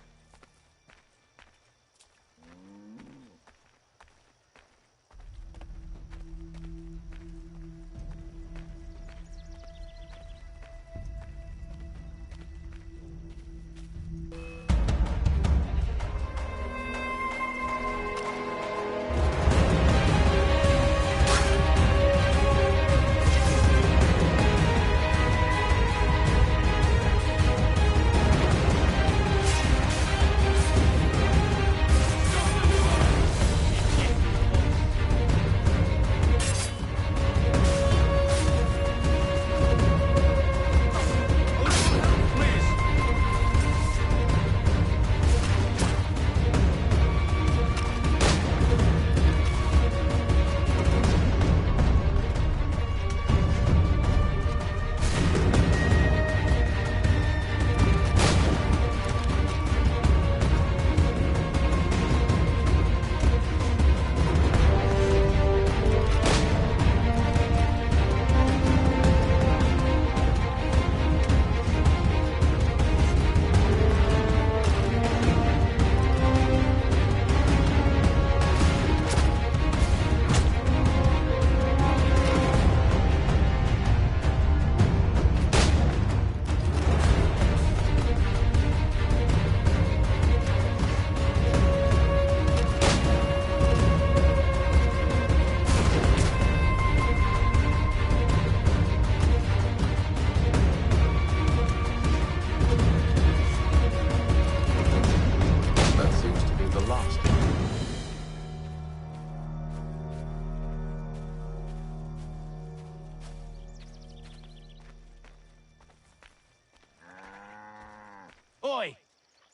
Oi!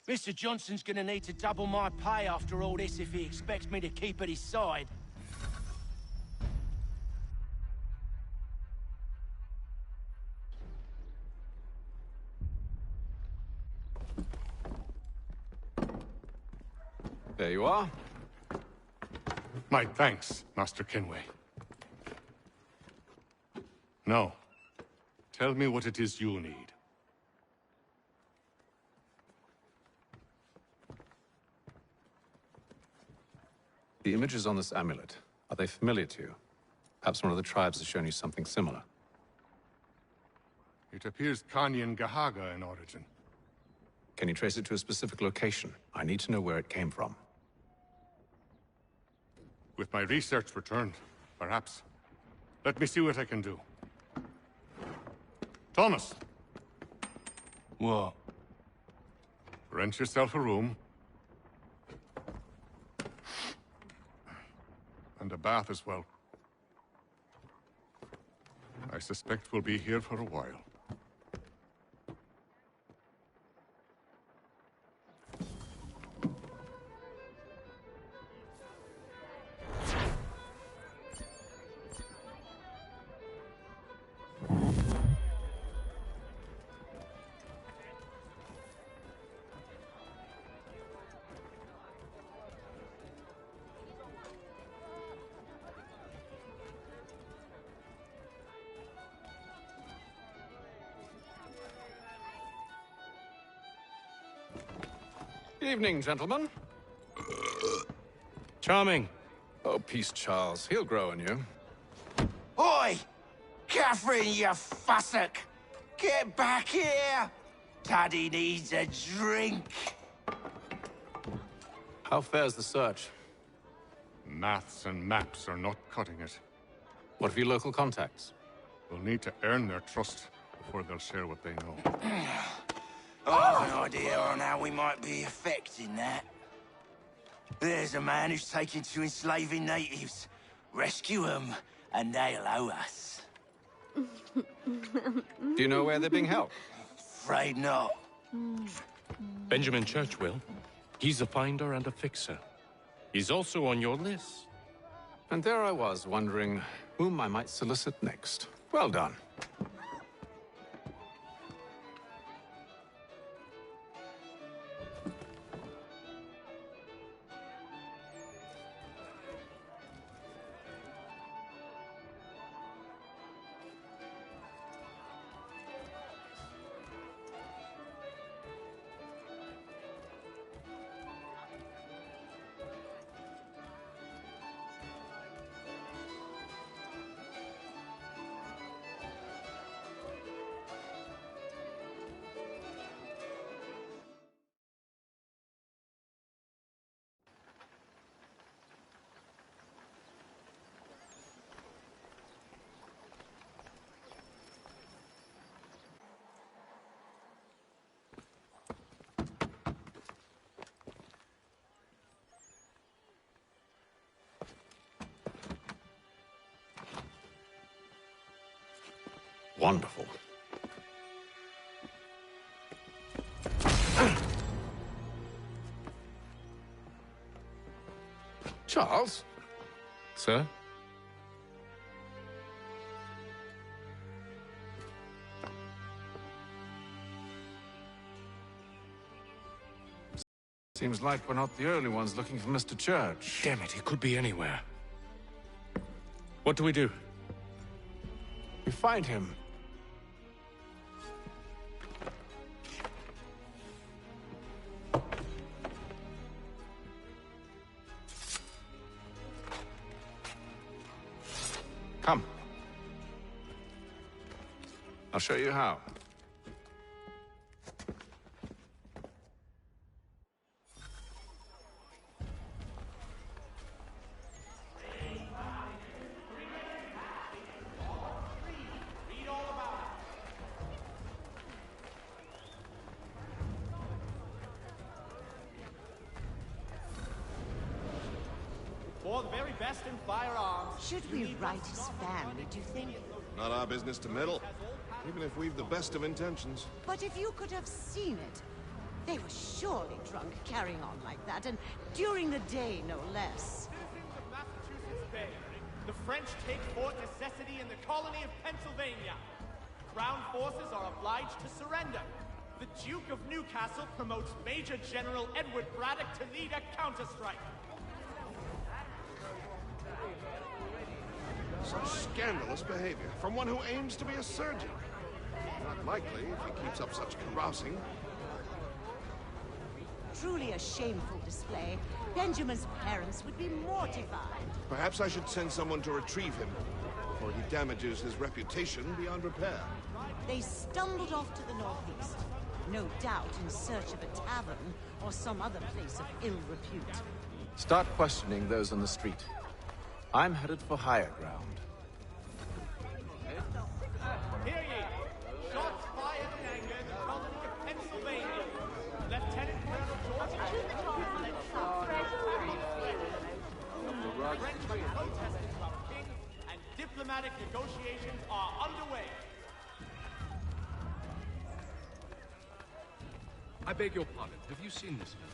Mr. Johnson's gonna need to double my pay after all this if he expects me to keep at his side. There you are. My thanks, Master Kenway. Now, tell me what it is you need. The images on this amulet, are they familiar to you? Perhaps one of the tribes has shown you something similar. It appears Kanyan Gahaga in origin. Can you trace it to a specific location? I need to know where it came from. With my research returned, perhaps. Let me see what I can do. Thomas! What? Rent yourself a room. And a bath as well. I suspect we'll be here for a while. Evening, gentlemen. Charming. Oh, peace, Charles. He'll grow on you. Oi! Catherine, you fussock! Get back here! Daddy needs a drink. How fares the search? Maths and maps are not cutting it. What of your local contacts? We'll need to earn their trust before they'll share what they know. I have an idea on how we might be affecting that. There's a man who's taken to enslaving natives. Rescue them, and they'll owe us. Do you know where they're being held? Afraid not. Benjamin Church will. He's a finder and a fixer. He's also on your list. And there I was, wondering whom I might solicit next. Well done. Wonderful. Charles? Sir? Seems like we're not the only ones looking for Mr. Church. Damn it, he could be anywhere. What do we do? We find him. Come. I'll show you how. For the very best in firearms. Should we write his family, do you think? Not our business to meddle, even if we've the best of intentions. But if you could have seen it, they were surely drunk carrying on like that, and during the day, no less. Citizens of Massachusetts Bay, the French take Fort Necessity in the colony of Pennsylvania. Crown forces are obliged to surrender. The Duke of Newcastle promotes Major General Edward Braddock to lead a counterstrike. Such scandalous behavior from one who aims to be a surgeon. Not likely if he keeps up such carousing. Truly a shameful display. Benjamin's parents would be mortified. Perhaps I should send someone to retrieve him before he damages his reputation beyond repair. They stumbled off to the northeast, no doubt in search of a tavern or some other place of ill repute. Start questioning those on the street. I'm headed for higher ground. Hear ye! Shots fired in anger in the colony of Pennsylvania. Lieutenant Colonel George the French have protested to our king, and diplomatic negotiations are underway. I beg your pardon. Have you seen this man?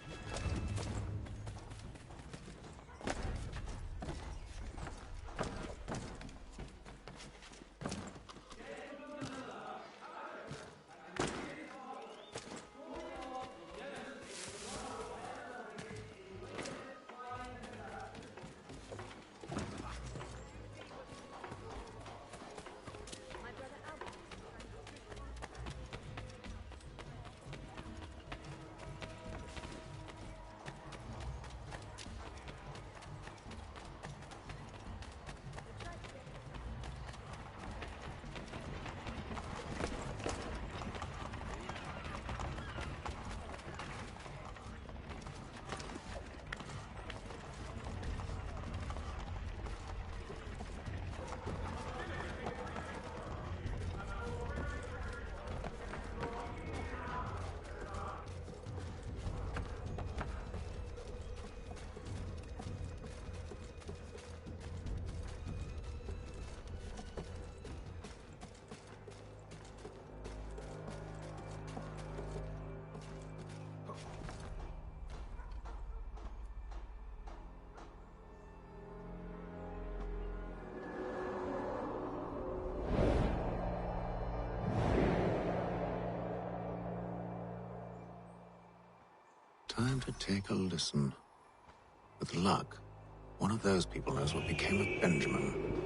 Time to take a listen. With luck, one of those people knows what became of Benjamin.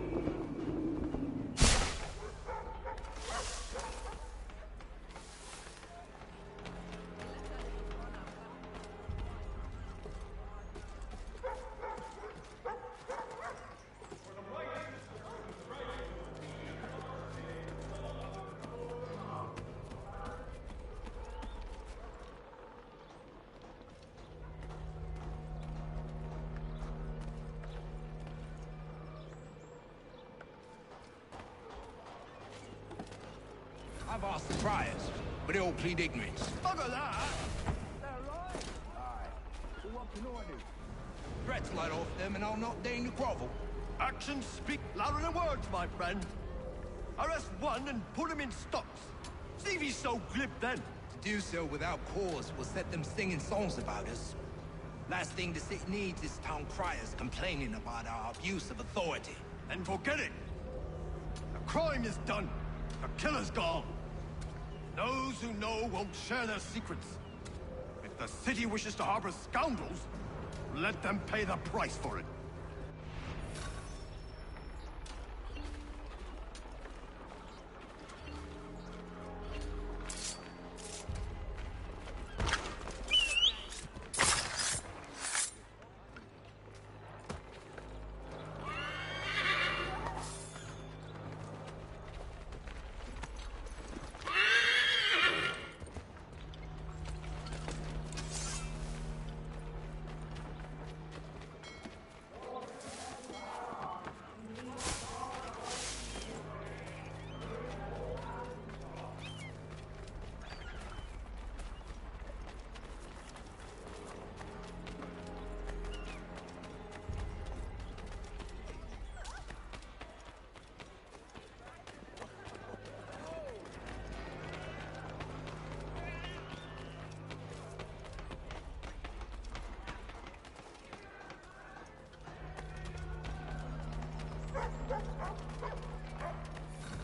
I've asked the friars, but they all plead ignorance. Bugger that! Aye. So what can I do? Threats light off them and I'll not deign to grovel. Actions speak louder than words, my friend. Arrest one and put him in stocks. See if he's so glib then. To do so without cause will set them singing songs about us. Last thing the city needs is town criers complaining about our abuse of authority. And forget it. The crime is done. The killer's gone. Those who know won't share their secrets. If the city wishes to harbor scoundrels, let them pay the price for it.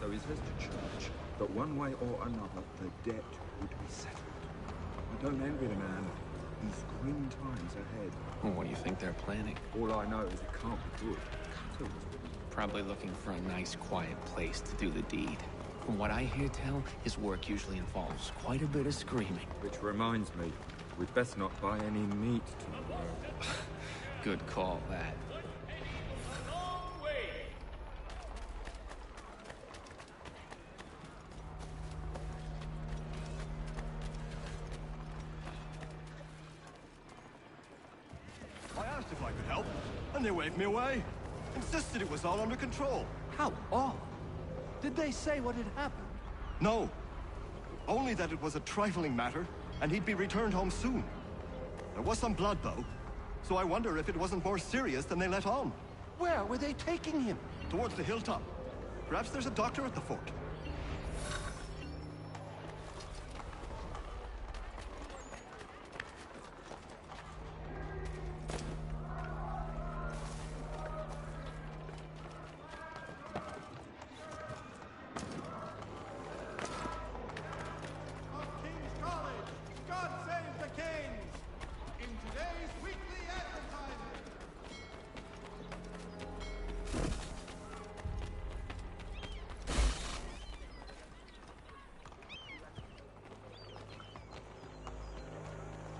So he says to church that one way or another the debt would be settled. I don't envy the man. He's grim times ahead. Well, what do you think they're planning? All I know is it can't be good. Probably looking for a nice, quiet place to do the deed. From what I hear tell, his work usually involves quite a bit of screaming. Which reminds me, we'd best not buy any meat tomorrow. Good call, that. I asked if I could help, and they waved me away. Insisted it was all under control. How odd. Did they say what had happened? No. Only that it was a trifling matter, and he'd be returned home soon. There was some blood, though, so I wonder if it wasn't more serious than they let on. Where were they taking him? Towards the hilltop. Perhaps there's a doctor at the fort.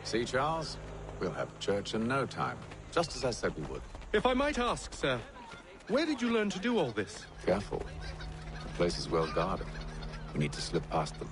See, Charles? We'll have church in no time, just as I said we would. If I might ask, sir, where did you learn to do all this? Careful. The place is well guarded. We need to slip past them.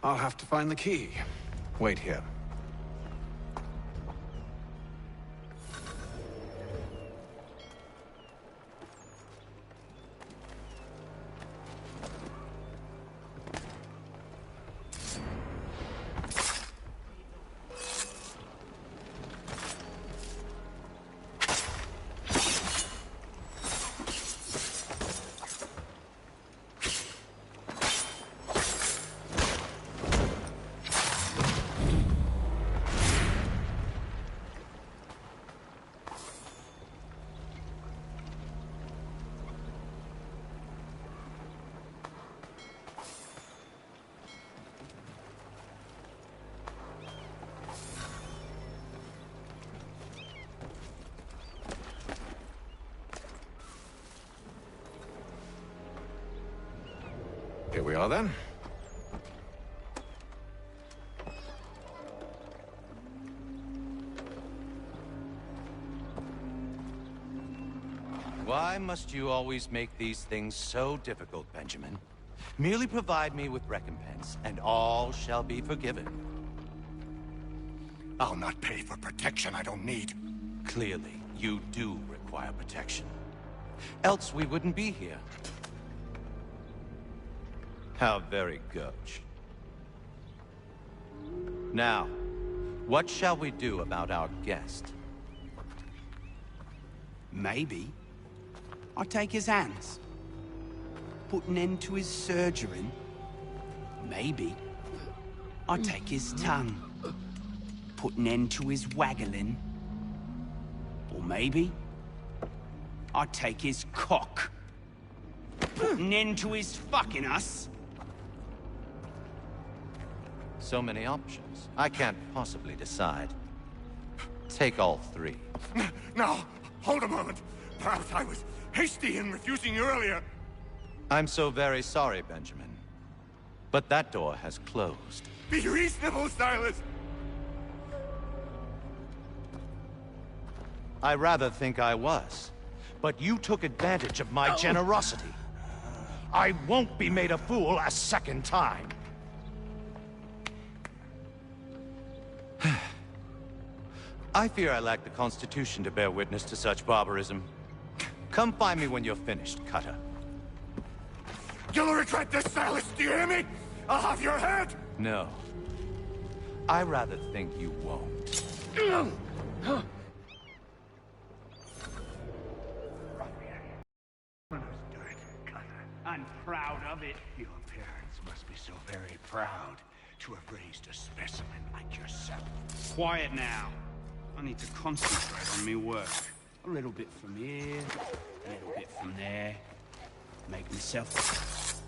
I'll have to find the key. Wait here. Here we are, then. Why must you always make these things so difficult, Benjamin? Merely provide me with recompense, and all shall be forgiven. I'll not pay for protection I don't need. Clearly, you do require protection. Else we wouldn't be here. How very gauche. Now, what shall we do about our guest? Maybe I'll take his hands. Put an end to his surgering. Maybe I'll take his tongue. Put an end to his waggling. Or maybe I'll take his cock. Put an end to his fucking us. So many options. I can't possibly decide. Take all three. Now, hold a moment. Perhaps I was hasty in refusing you earlier. I'm so very sorry, Benjamin. But that door has closed. Be reasonable, Silas. I rather think I was. But you took advantage of my generosity. I won't be made a fool a second time. I fear I lack the constitution to bear witness to such barbarism. Come find me when you're finished, Cutter. You'll regret this, Silas, do you hear me? I'll have your head! No. I rather think you won't. I'm proud of it. Your parents must be so very proud to have raised a specimen like yourself. Quiet now. I need to concentrate on me work. A little bit from here, a little bit from there. Make myself...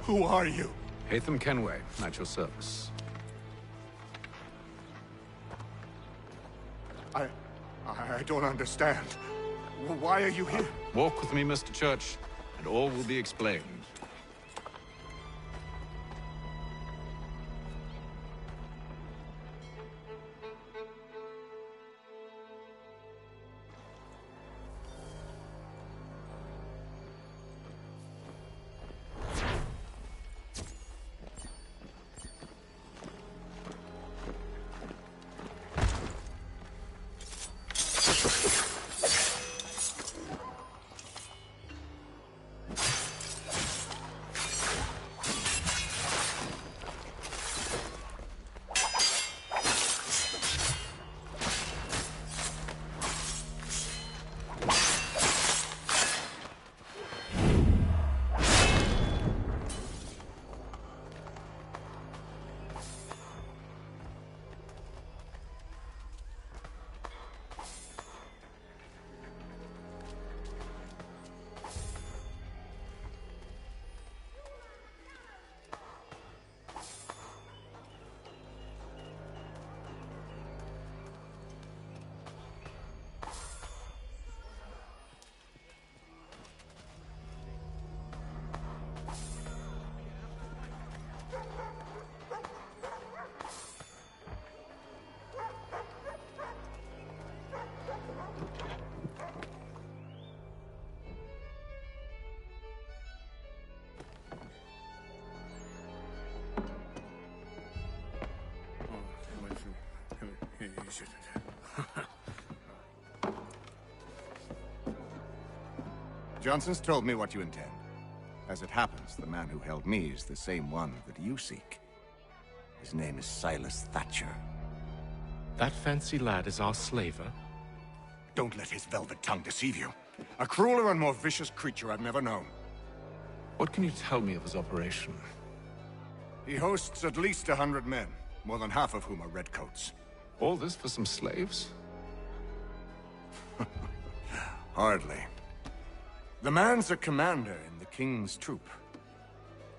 Who are you? Haytham Kenway, at your service. I don't understand. Why are you here? Walk with me, Mr. Church, and all will be explained. Johnson's told me what you intend. As it happens, the man who held me is the same one that you seek. His name is Silas Thatcher. That fancy lad is our slaver? Don't let his velvet tongue deceive you. A crueler and more vicious creature I've never known. What can you tell me of his operation? He hosts at least 100 men, more than half of whom are redcoats. All this for some slaves? Hardly. The man's a commander in the King's troop,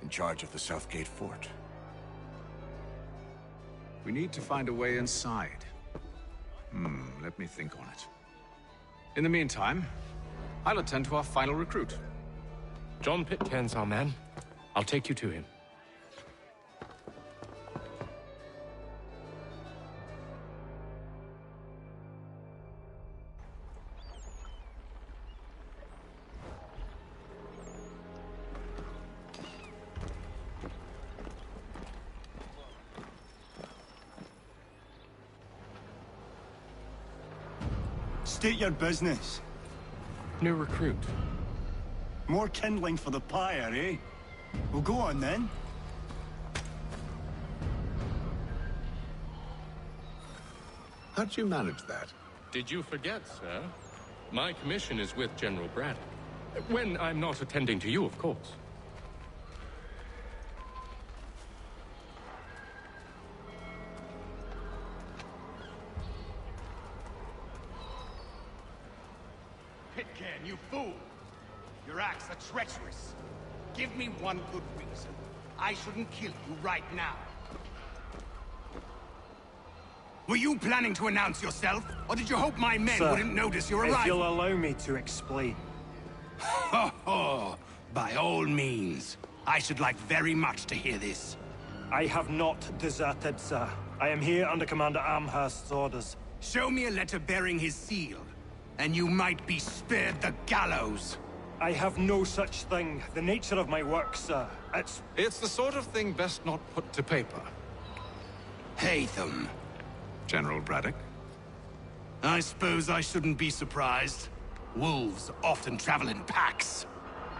in charge of the Southgate Fort. We need to find a way inside. Let me think on it. In the meantime, I'll attend to our final recruit. John Pitcairn's our man. I'll take you to him. State your business. New recruit. More kindling for the pyre, eh? Well, go on then. How did you manage that? Did you forget, sir? My commission is with General Braddock. When I'm not attending to you, of course. Pitcairn, you fool! Your acts are treacherous. Give me one good reason. I shouldn't kill you right now. Were you planning to announce yourself, or did you hope my men wouldn't notice your arrival? If you'll allow me to explain. Oh, by all means. I should like very much to hear this. I have not deserted, sir. I am here under Commander Amherst's orders. Show me a letter bearing his seal, and you might be spared the gallows. I have no such thing. The nature of my work, sir, It's the sort of thing best not put to paper. Haytham. General Braddock? I suppose I shouldn't be surprised. Wolves often travel in packs.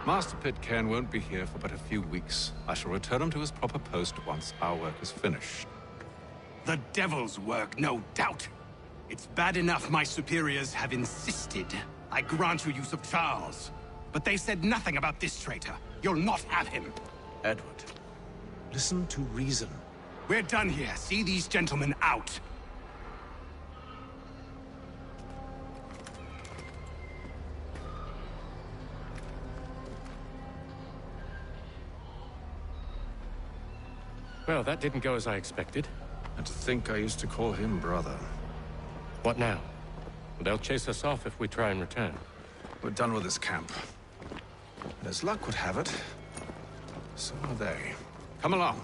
Master Pitcairn won't be here for but a few weeks. I shall return him to his proper post once our work is finished. The devil's work, no doubt. It's bad enough my superiors have insisted I grant you use of Charles. But they said nothing about this traitor. You'll not have him. Edward, listen to reason. We're done here. See these gentlemen out. Well, that didn't go as I expected. And to think I used to call him brother. What now? They'll chase us off if we try and return. We're done with this camp. And as luck would have it, so are they. Come along.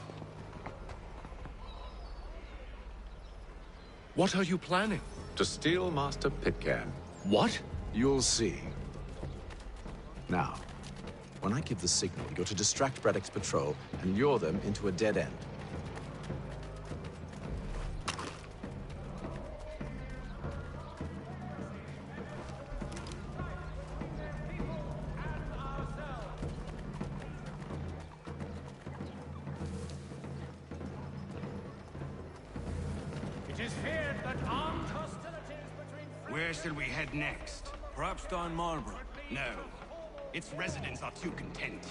What are you planning? To steal Master Pitcairn. What? You'll see. Now, when I give the signal, you're to distract Braddock's patrol and lure them into a dead end. Where shall we head next? Perhaps down Marlborough. No. Its residents are too content.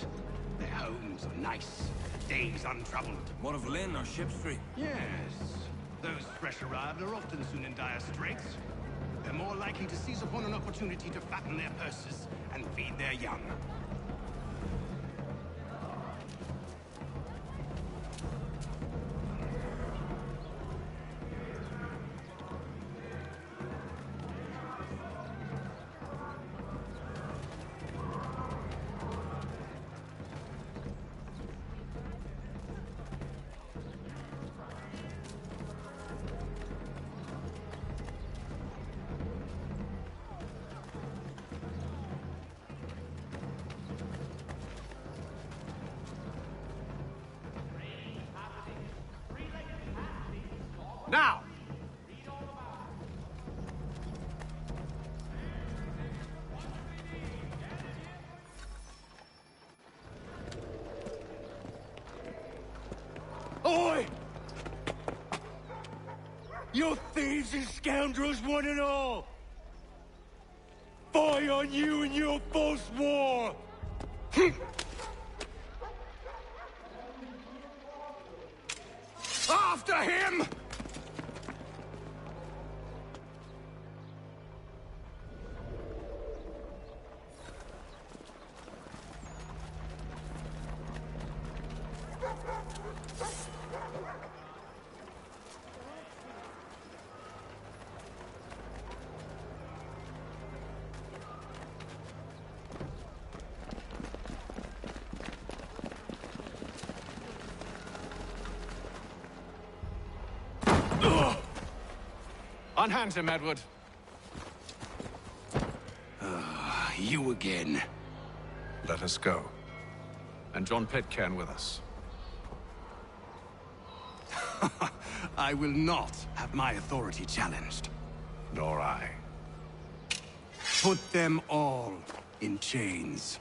Their homes are nice, days untroubled. What of Lynn or Ship Street? Yes. Those fresh arrived are often soon in dire straits. They're more likely to seize upon an opportunity to fatten their purses and feed their young. Now! You're thieves and scoundrels, one and all! Fie on you and your false war! After him! Unhand him, Edward. You again. Let us go. And John Pitcairn with us. I will not have my authority challenged. Nor I. Put them all in chains.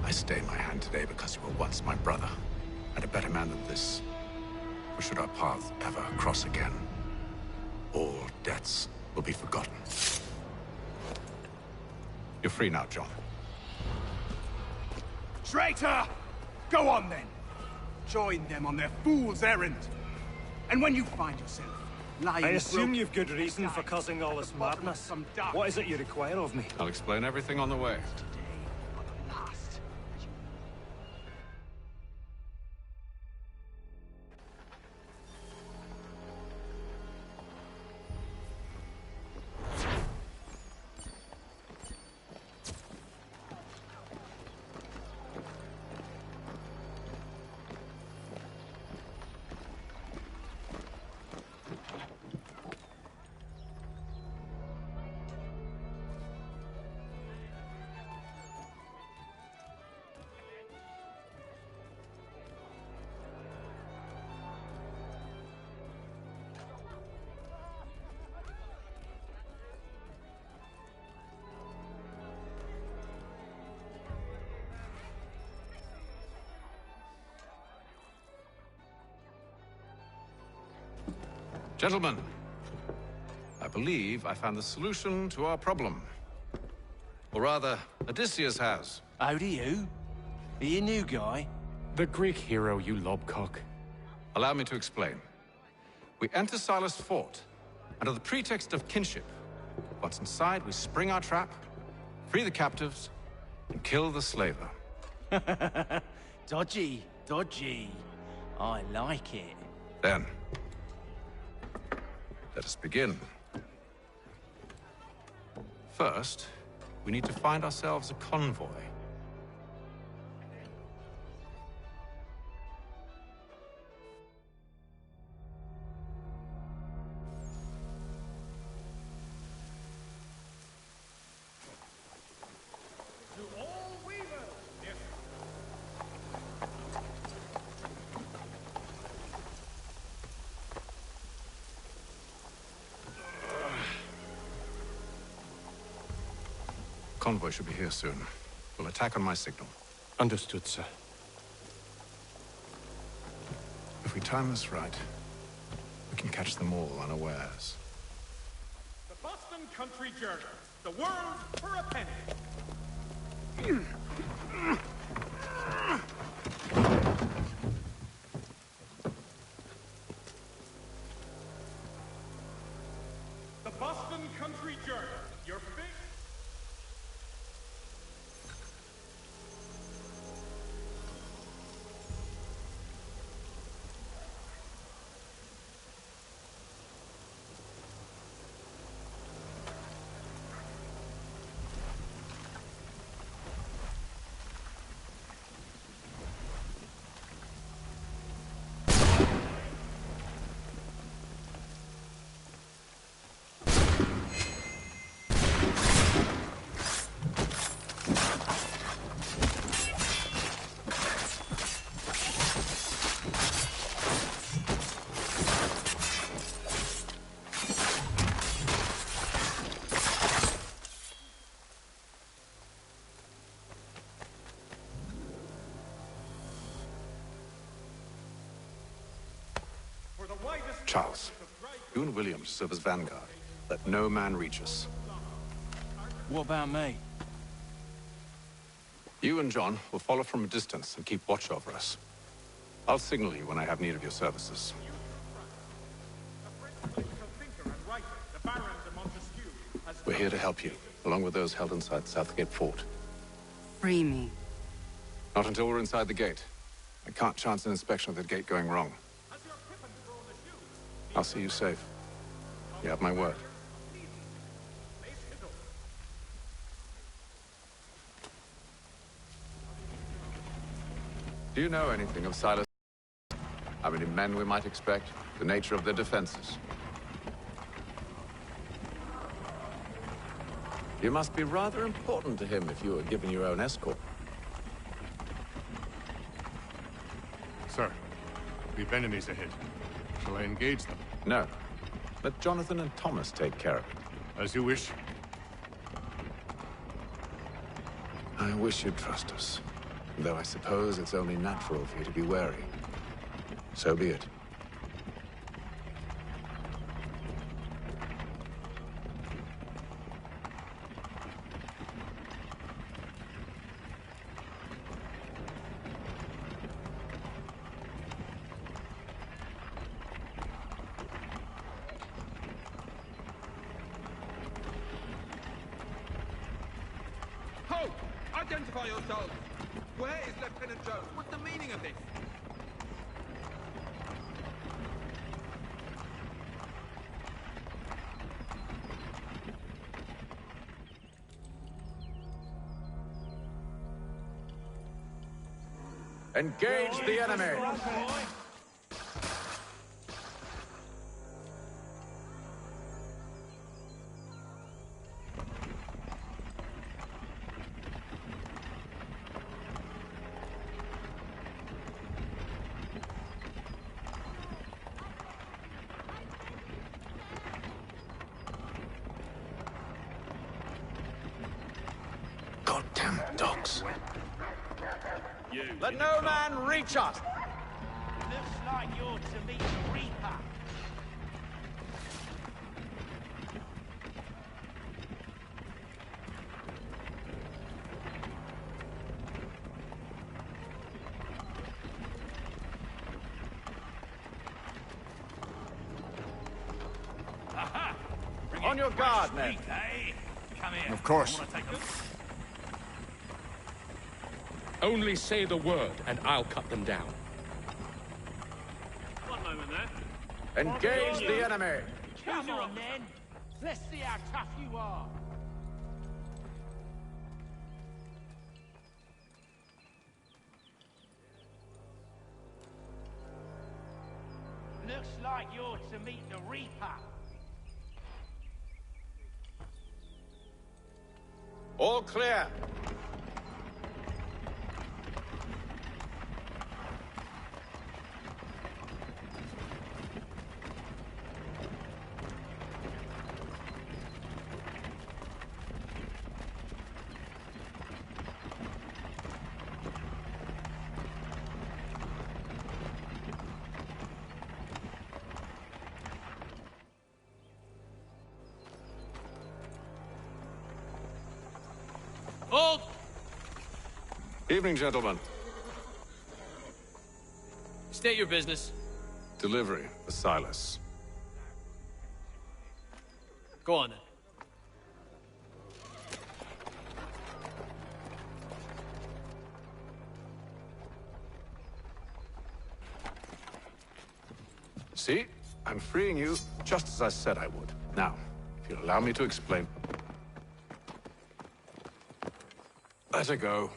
I stay my hand today because you were once my brother, and a better man than this. For should our paths ever cross again, all debts will be forgotten. You're free now, John. Traitor! Go on then. Join them on their fool's errand. And when you find yourself lying... I assume you've good reason for causing all this madness. What is it you require of me? I'll explain everything on the way. Gentlemen, I believe I found the solution to our problem. Or rather, Odysseus has. How do you? Are you a new guy? The Greek hero, you lobcock. Allow me to explain. We enter Silas' fort, under the pretext of kinship. Once inside, we spring our trap, free the captives, and kill the slaver. Dodgy, dodgy. I like it. Then, let us begin. First, we need to find ourselves a convoy. Convoy should be here soon. We'll attack on my signal. Understood, sir. If we time this right, we can catch them all unawares. The Boston Country Journal. The world for a penny. The Boston Country Journal. Your big... Charles, you and William serve as vanguard. Let no man reach us. What about me? You and John will follow from a distance and keep watch over us. I'll signal you when I have need of your services. We're here to help you, along with those held inside Southgate Fort. Free me. Not until we're inside the gate. I can't chance an inspection of the gate going wrong. I'll see you safe. You have my word. Do you know anything of Silas? How many men we might expect? The nature of their defenses? You must be rather important to him if you were given your own escort. Sir, we've enemies ahead. Shall I engage them? No. Let Jonathan and Thomas take care of it. As you wish. I wish you'd trust us. Though I suppose it's only natural for you to be wary. So be it. Halt! Identify yourselves! Where is Lieutenant Jones? What's the meaning of this? Engage the enemy! Goddamn dogs. Let no man reach us! Looks like you're to meet the Reaper. Aha! On your guard, men. Come here. Of course. Only say the word, and I'll cut them down. One moment there. Engage the enemy! Come on, then. Let's see how tough you are. Looks like you're to meet the Reaper. All clear. Hold! Evening, gentlemen. State your business. Delivery for Silas. Go on then. See? I'm freeing you just as I said I would. Now, if you'll allow me to explain. Let her go.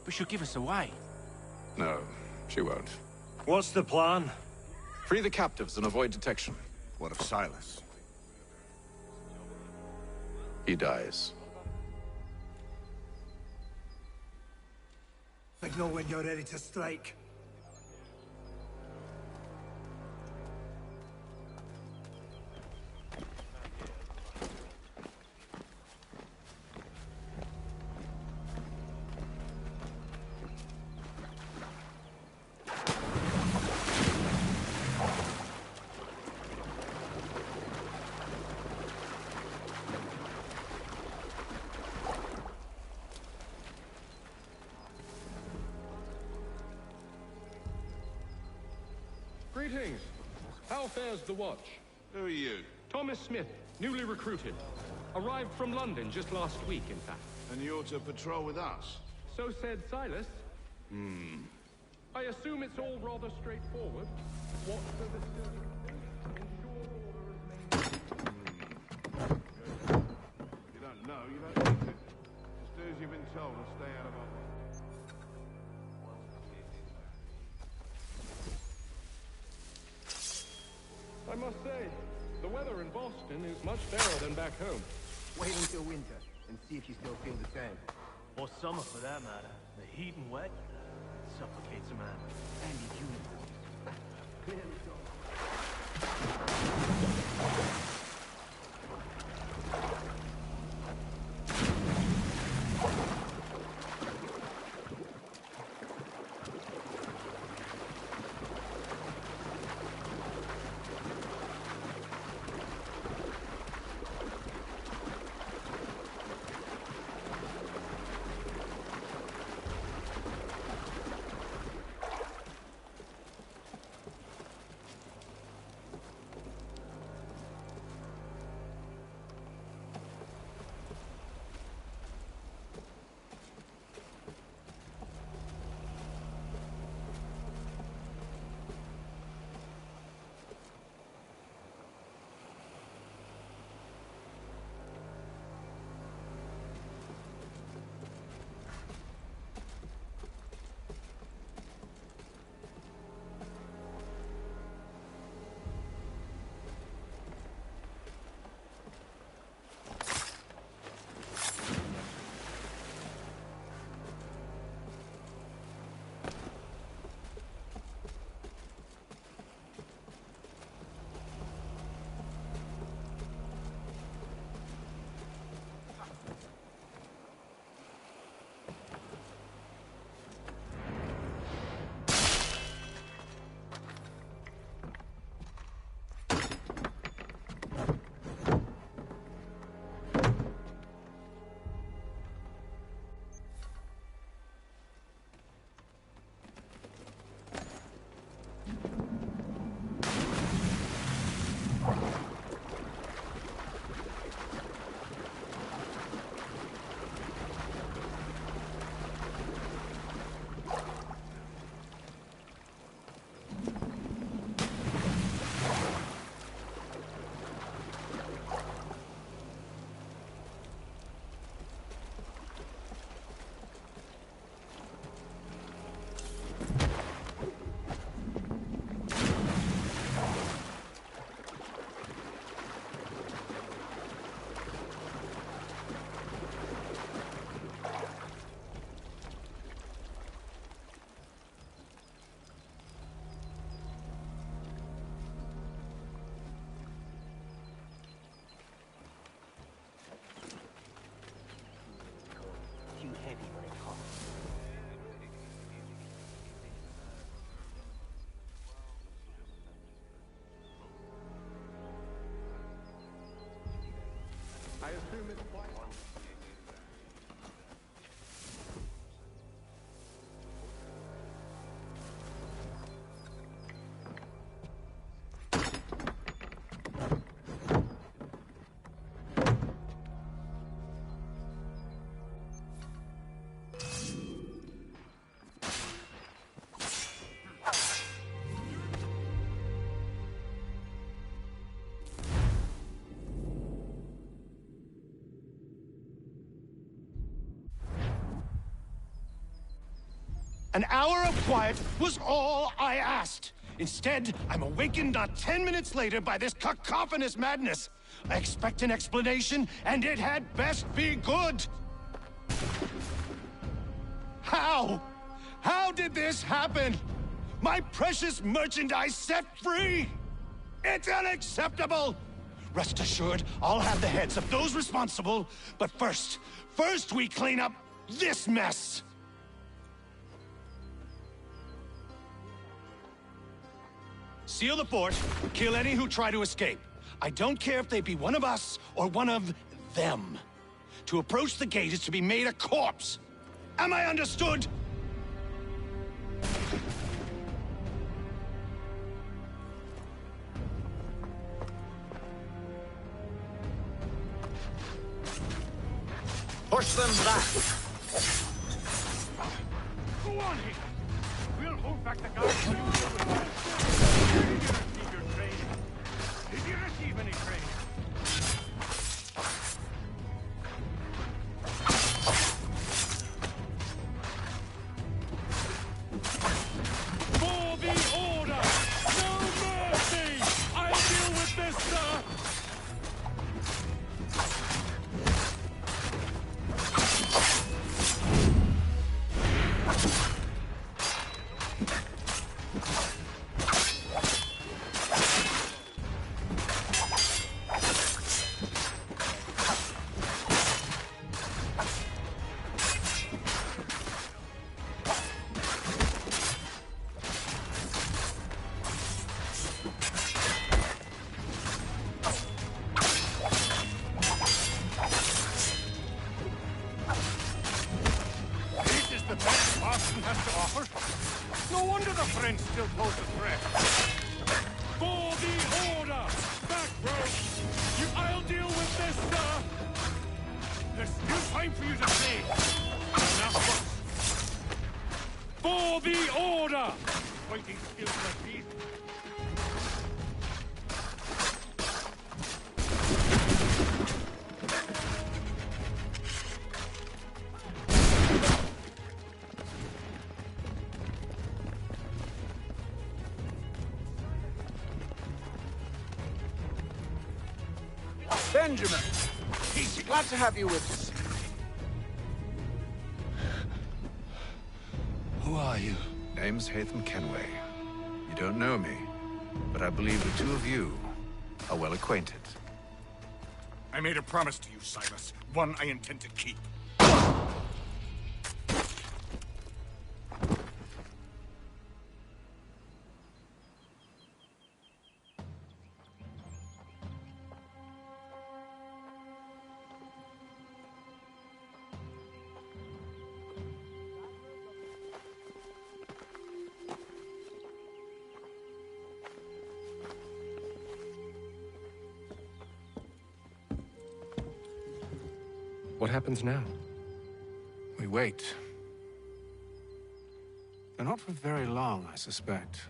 But she'll give us away. No, she won't. What's the plan? Free the captives and avoid detection. What of Silas? He dies. Signal when you're ready to strike. Greetings. How fares the watch? Who are you? Thomas Smith, newly recruited. Arrived from London just last week, in fact. And you're to patrol with us? So said Silas. I assume it's all rather straightforward. Watch for the You don't know, you don't need to. Just do as you've been told and stay out of our way. I must say, the weather in Boston is much fairer than back home. Wait until winter and see if you still feel the same. Or summer, for that matter. The heat and wet suffocates a man. And he's human. Clearly so. I assume it's quite... An hour of quiet was all I asked. Instead, I'm awakened not 10 minutes later by this cacophonous madness. I expect an explanation, and it had best be good. How? How did this happen? My precious merchandise set free! It's unacceptable! Rest assured, I'll have the heads of those responsible, but first we clean up this mess! Seal the fort, kill any who try to escape. I don't care if they be one of us or one of them. To approach the gate is to be made a corpse. Am I understood? Push them back. Go on here. We'll hold back the guards. Did you receive your training? Did you receive any training? For the order! No mercy! I'll deal with this, sir! No wonder the French still pose a threat. For the order! Back, bro! I'll deal with this, sir! There's still time for you to say. Now, for the order! Fighting skills like these. Benjamin! Peachy, glad to have you with us. Who are you? Name's Haytham Kenway. You don't know me, but I believe the two of you are well acquainted. I made a promise to you, Silas. One I intend to keep. What happens now? We wait. But not for very long, I suspect.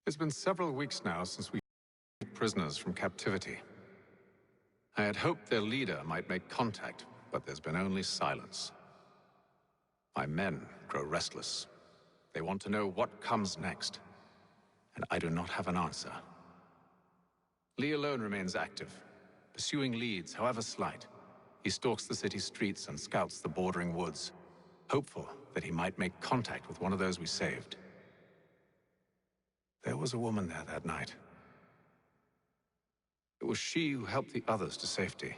It's been several weeks now since we freed prisoners from captivity. I had hoped their leader might make contact, but there's been only silence. My men grow restless. They want to know what comes next, and I do not have an answer. Lee alone remains active, pursuing leads, however slight. He stalks the city streets and scouts the bordering woods, hopeful that he might make contact with one of those we saved. There was a woman there that night. It was she who helped the others to safety.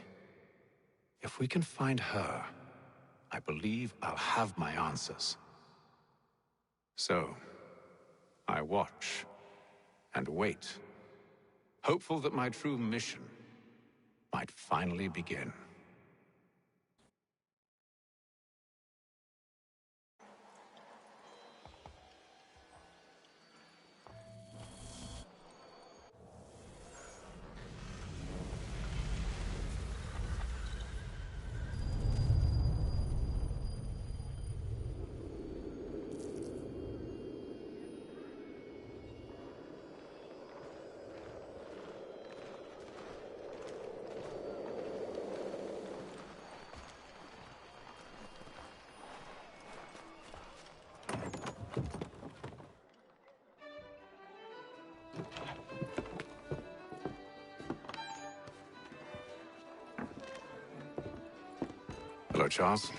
If we can find her, I believe I'll have my answers. So, I watch and wait, hopeful that my true mission might finally begin. Hello, Charles.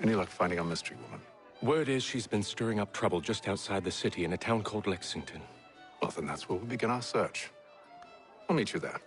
Any luck finding our mystery woman? Word is she's been stirring up trouble just outside the city in a town called Lexington. Well, then that's where we'll begin our search. I'll meet you there.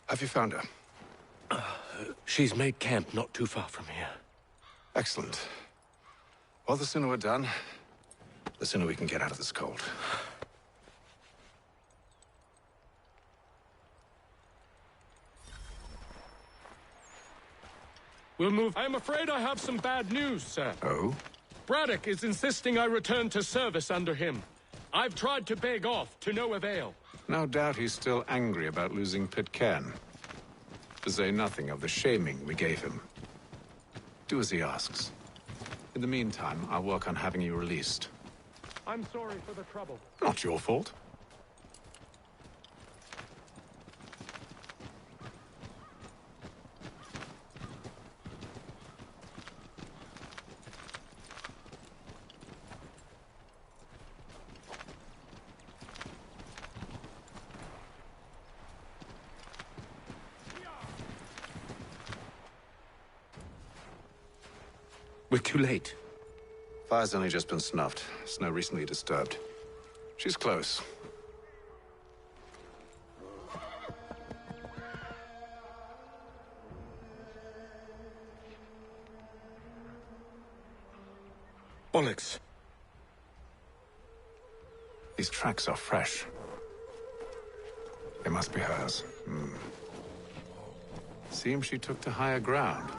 Have you found her? She's made camp not too far from here. Excellent. Well, the sooner we're done, the sooner we can get out of this cold. We'll move. I'm afraid I have some bad news, sir. Oh? Braddock is insisting I return to service under him. I've tried to beg off, to no avail. No doubt he's still angry about losing Pitcairn. To say nothing of the shaming we gave him. Do as he asks. In the meantime, I'll work on having you released. I'm sorry for the trouble. Not your fault. We're too late. Fire's only just been snuffed. Snow recently disturbed. She's close. Bollocks. These tracks are fresh. They must be hers. Seems she took to higher ground.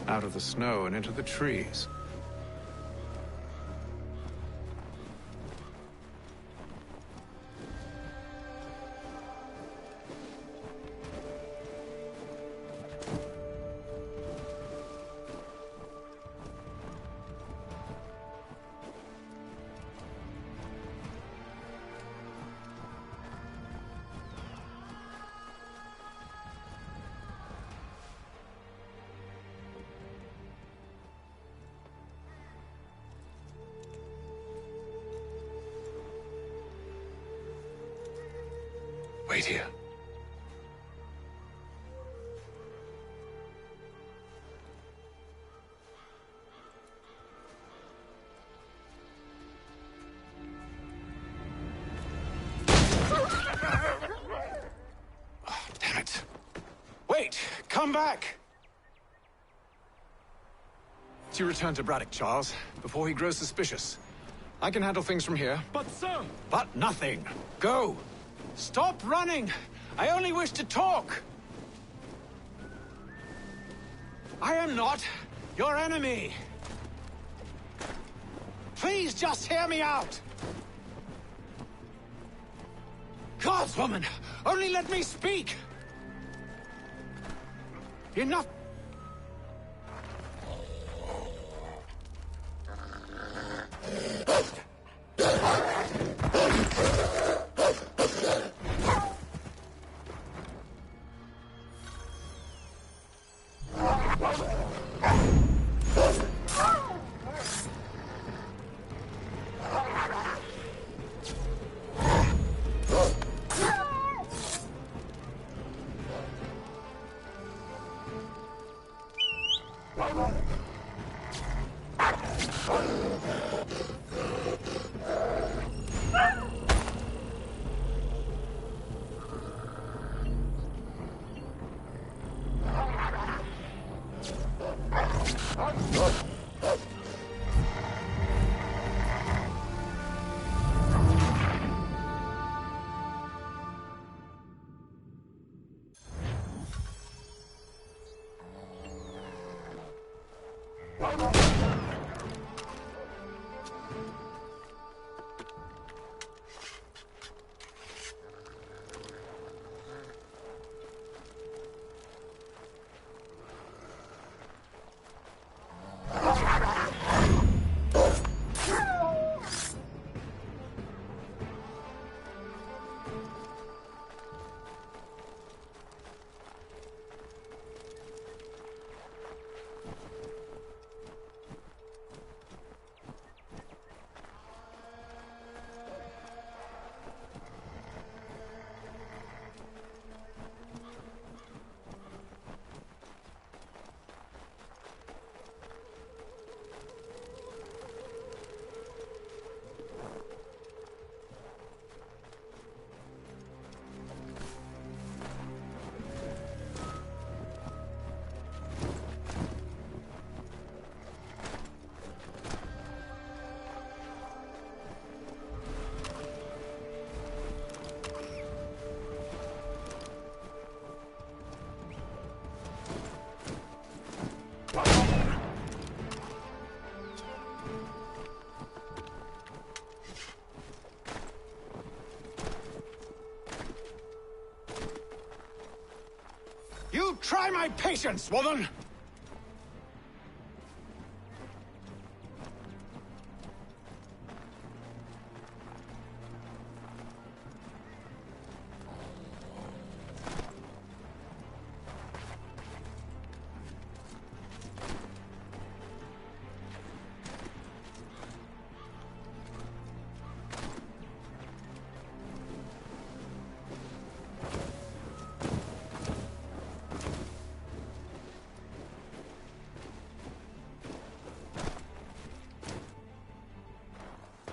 Out of the snow and into the trees. Wait here. Oh, damn it. Wait! Come back! You return to Braddock, Charles, before he grows suspicious. I can handle things from here. But, sir! But nothing. Go! Stop running! I only wish to talk! I am not your enemy! Please just hear me out! Gods, woman! Only let me speak! Enough! Don't try my patience, woman!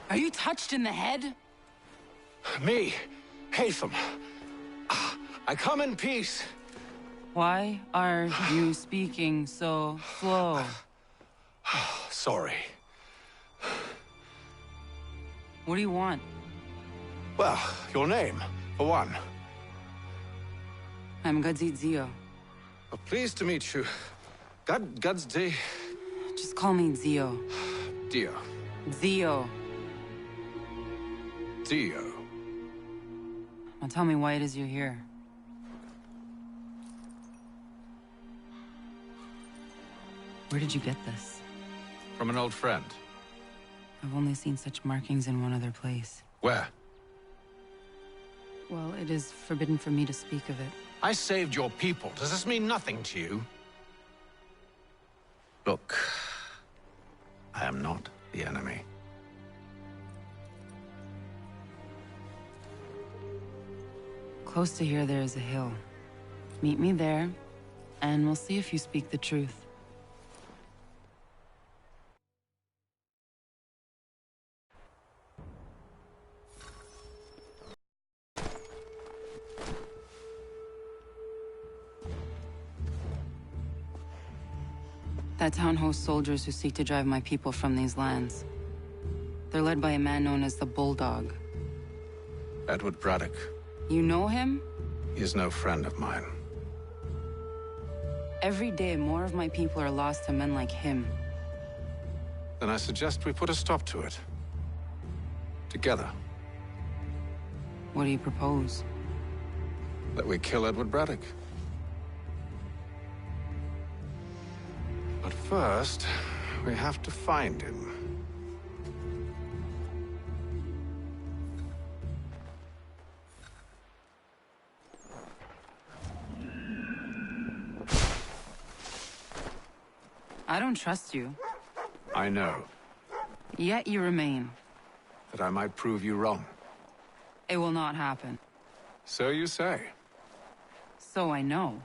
Are you touched in the head? Me, Haytham. I come in peace. Why are you speaking so slow? Sorry. What do you want? Well, your name, for one. I'm Gadzit Zio. Well, pleased to meet you. Gadzde. Just call me Zio. Dio. Zio. Dio. Now tell me why it is you're here. Where did you get this? From an old friend. I've only seen such markings in one other place. Where? Well, it is forbidden for me to speak of it. I saved your people. Does this mean nothing to you? Look, I am not the enemy. Close to here, there is a hill. Meet me there, and we'll see if you speak the truth. That town hosts soldiers who seek to drive my people from these lands. They're led by a man known as the Bulldog. Edward Braddock. You know him? He is no friend of mine. Every day, more of my people are lost to men like him. Then I suggest we put a stop to it. Together. What do you propose? That we kill Edward Braddock. But first, we have to find him. I don't trust you. I know. Yet you remain. That I might prove you wrong. It will not happen. So you say. So I know.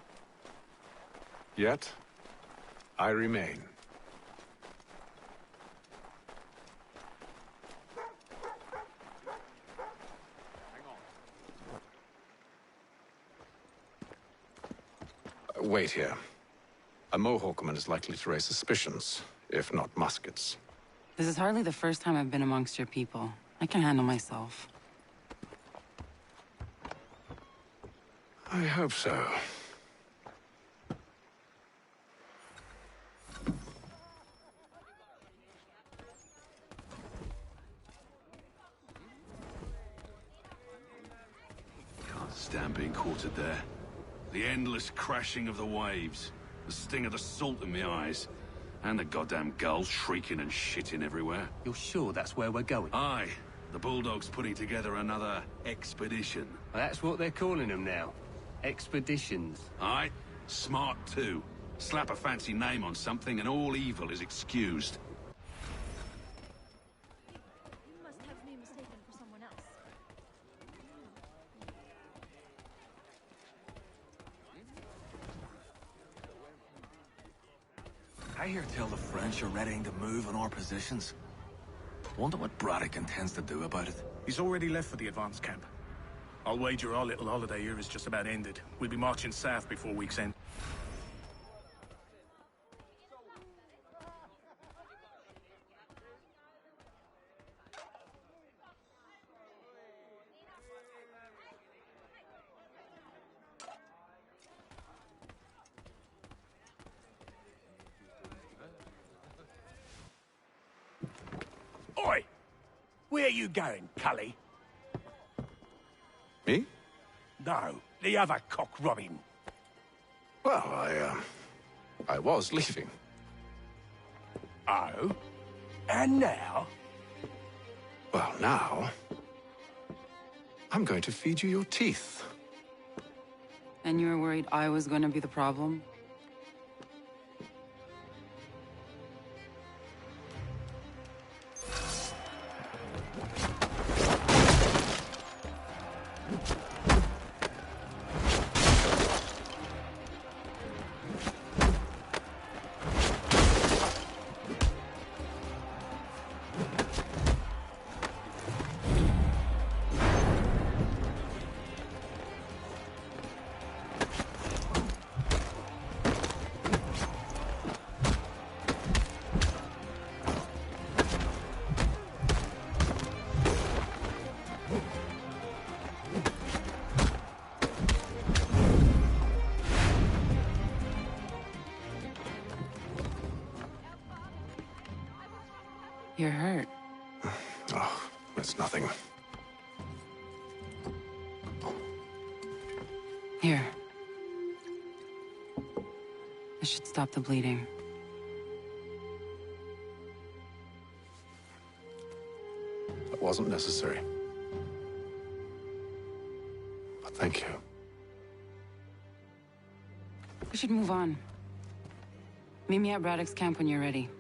Yet, I remain. Wait here. A Mohawkman is likely to raise suspicions, if not muskets. This is hardly the first time I've been amongst your people. I can handle myself. I hope so. Can't stand being quartered there. The endless crashing of the waves. The sting of the salt in my eyes. And the goddamn gulls shrieking and shitting everywhere. You're sure that's where we're going? Aye. The Bulldog's putting together another expedition. Well, that's what they're calling them now. Expeditions. Aye. Smart too. Slap a fancy name on something and all evil is excused. You must have me mistaken for someone else. I hear tell the French are readying to move on our positions. Wonder what Braddock intends to do about it. He's already left for the advance camp. I'll wager our little holiday here is just about ended. We'll be marching south before week's end. Oi! Where you going, Cully? Me? No, the other cock Robin. Well, I was leaving. Oh? And now? Well, now... I'm going to feed you your teeth. And you were worried I was going to be the problem? You're hurt. Oh, it's nothing. Here. This should stop the bleeding. That wasn't necessary. But thank you. We should move on. Meet me at Braddock's camp when you're ready.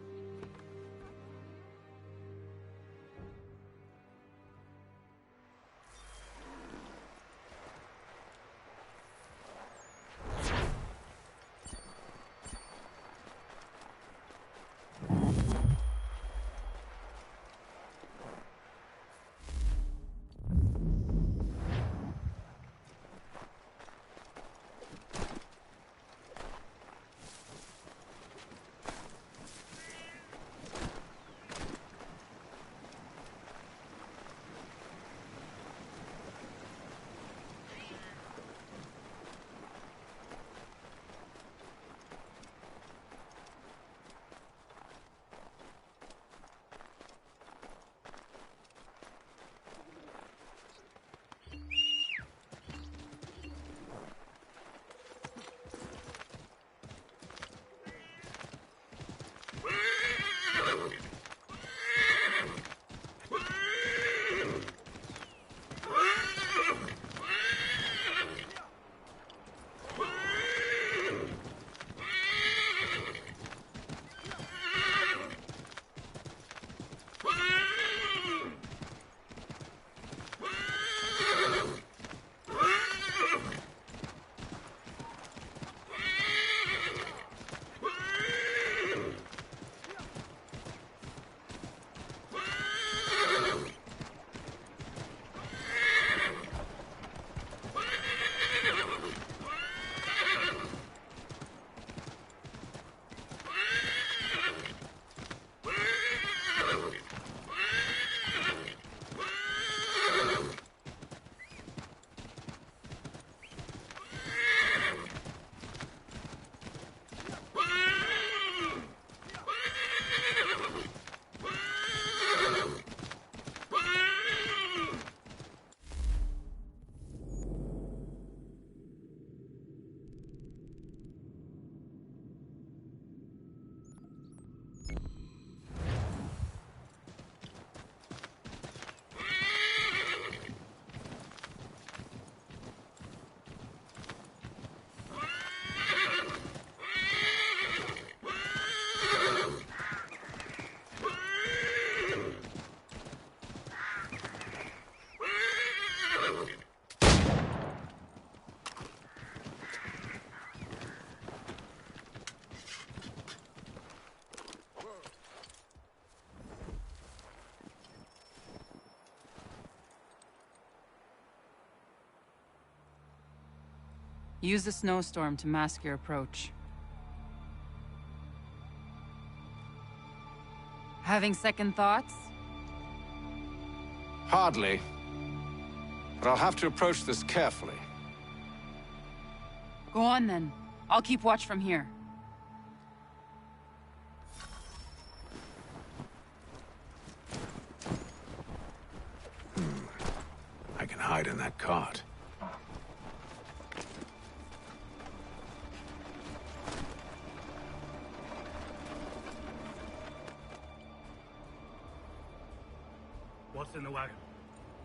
Use the snowstorm to mask your approach. Having second thoughts? Hardly. But I'll have to approach this carefully. Go on then. I'll keep watch from here. I can hide in that cart. What's in the wagon?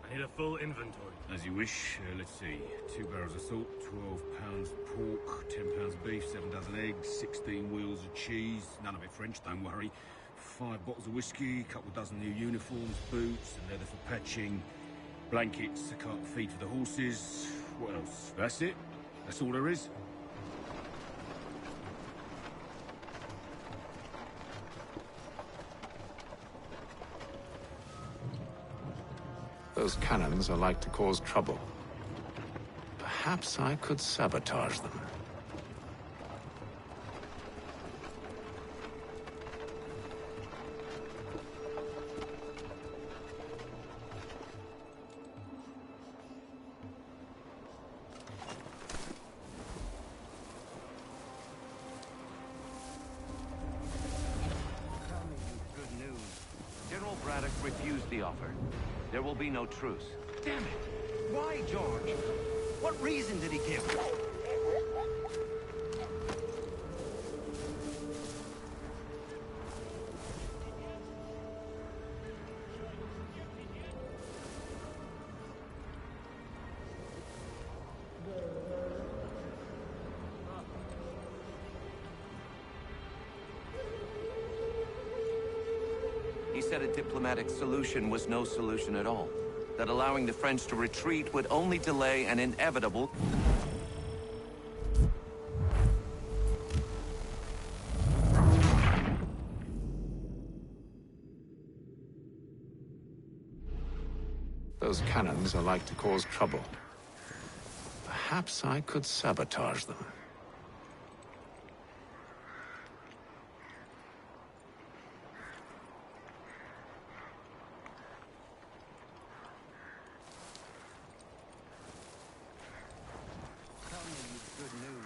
I need a full inventory. As you wish. Let's see. 2 barrels of salt, 12 pounds of pork, 10 pounds of beef, 7 dozen eggs, 16 wheels of cheese. None of it French, don't worry. 5 bottles of whiskey, couple dozen new uniforms, boots, and leather for patching, blankets, a cart feed for the horses. What else? That's it. That's all there is. Those cannons are like to cause trouble. Perhaps I could sabotage them. Good news. General Braddock refused the offer. There will be no truce. Damn it! Why, George? What reason did he give? He said a diplomatic solution was no solution at all. That allowing the French to retreat would only delay an inevitable... Those cannons are like to cause trouble. Perhaps I could sabotage them. Good news.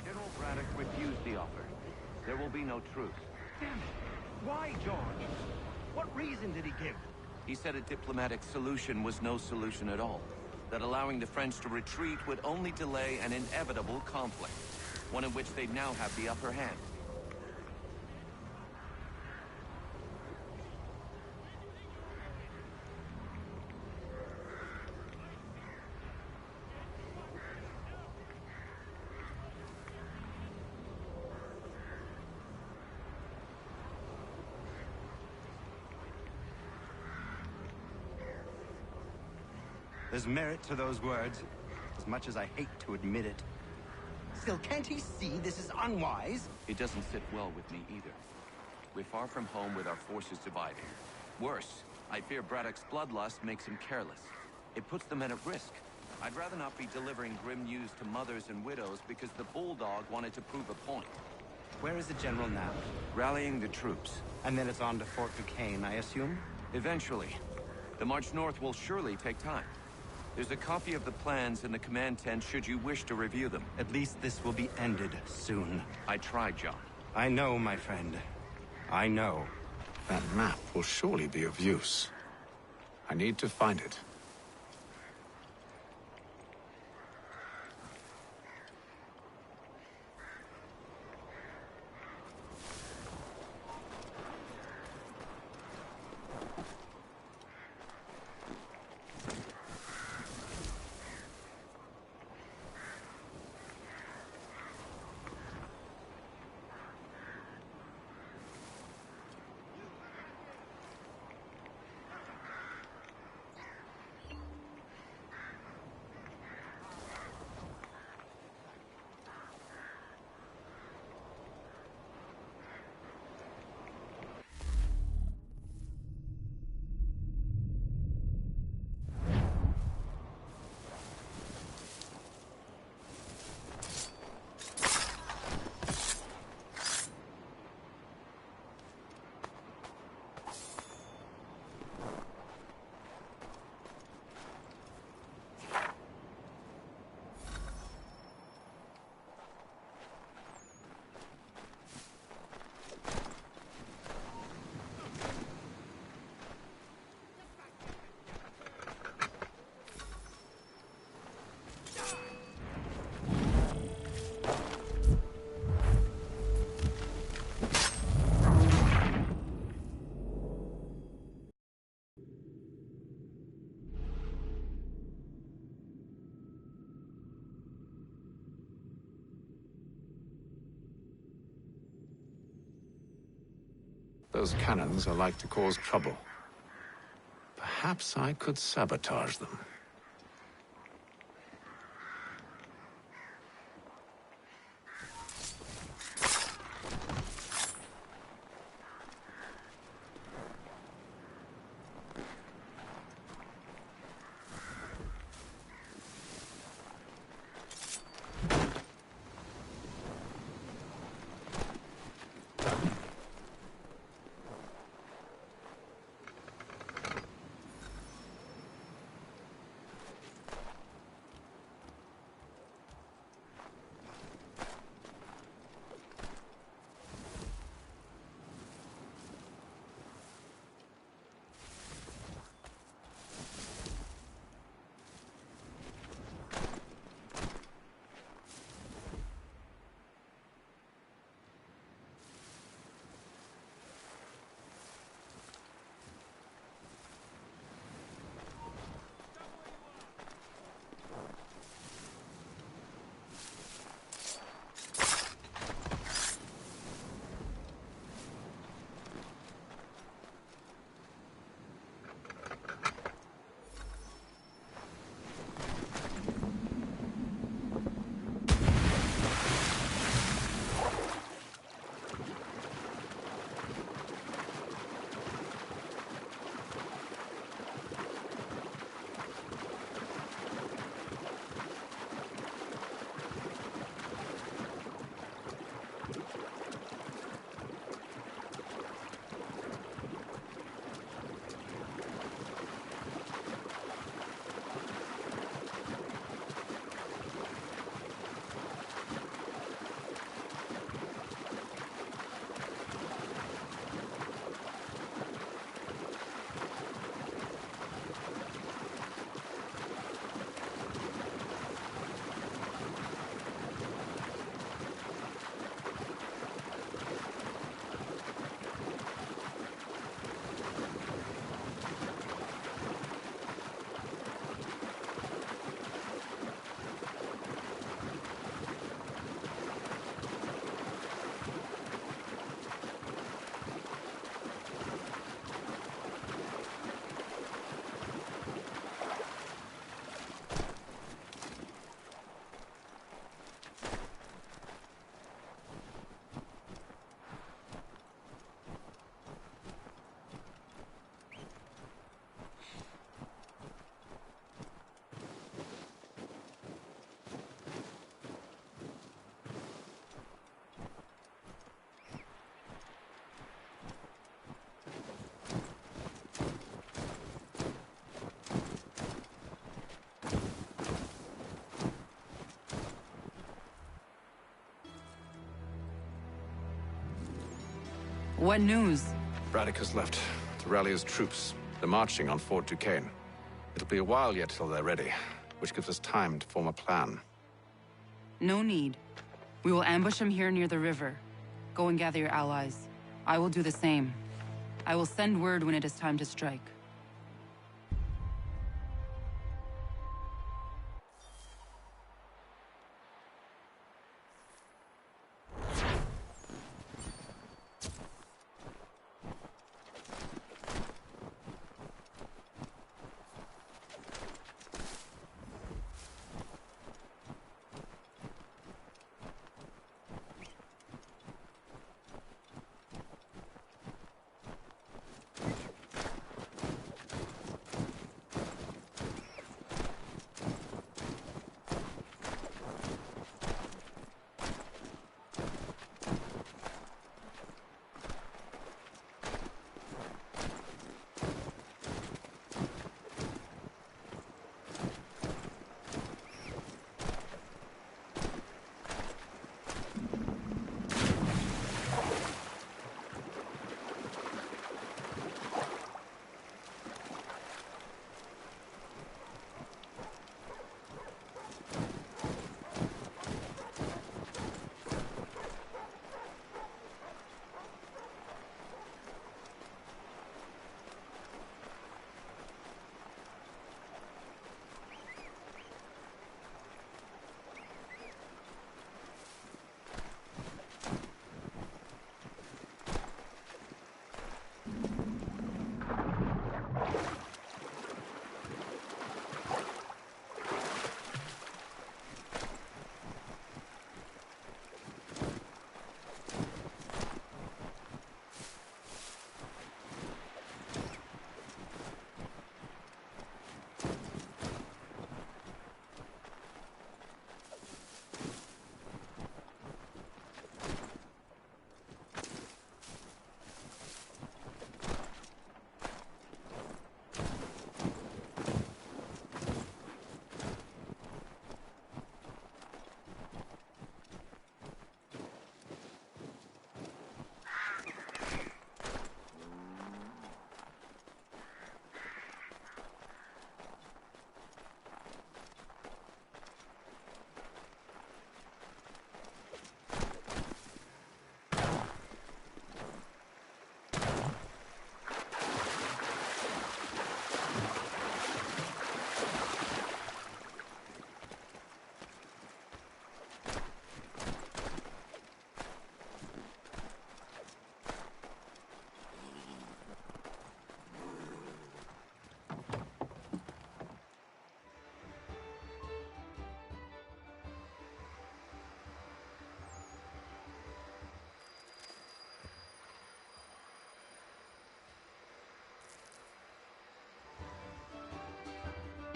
General Braddock refused the offer. There will be no truce. Damn it! Why, George? What reason did he give? He said a diplomatic solution was no solution at all. That allowing the French to retreat would only delay an inevitable conflict. One in which they'd now have the upper hand. There's merit to those words, as much as I hate to admit it. Still, can't he see this is unwise? It doesn't sit well with me either. We're far from home with our forces divided. Worse, I fear Braddock's bloodlust makes him careless. It puts the men at risk. I'd rather not be delivering grim news to mothers and widows because the Bulldog wanted to prove a point. Where is the general now? Rallying the troops. And then it's on to Fort Duquesne, I assume? Eventually. The march north will surely take time. There's a copy of the plans in the command tent should you wish to review them. At least this will be ended soon. I tried, John. I know, my friend. I know. That map will surely be of use. I need to find it. Those cannons are like to cause trouble. Perhaps I could sabotage them. What news? Braddock has left to rally his troops. They're marching on Fort Duquesne. It'll be a while yet till they're ready, which gives us time to form a plan. No need. We will ambush him here near the river. Go and gather your allies. I will do the same. I will send word when it is time to strike.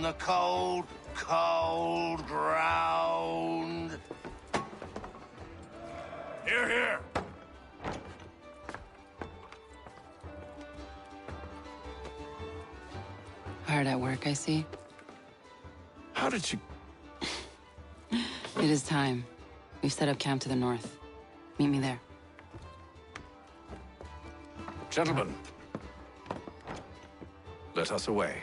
on the cold, cold ground. Here, here. Hard at work, I see. How did you... It is time. We've set up camp to the north. Meet me there. Gentlemen, let us away.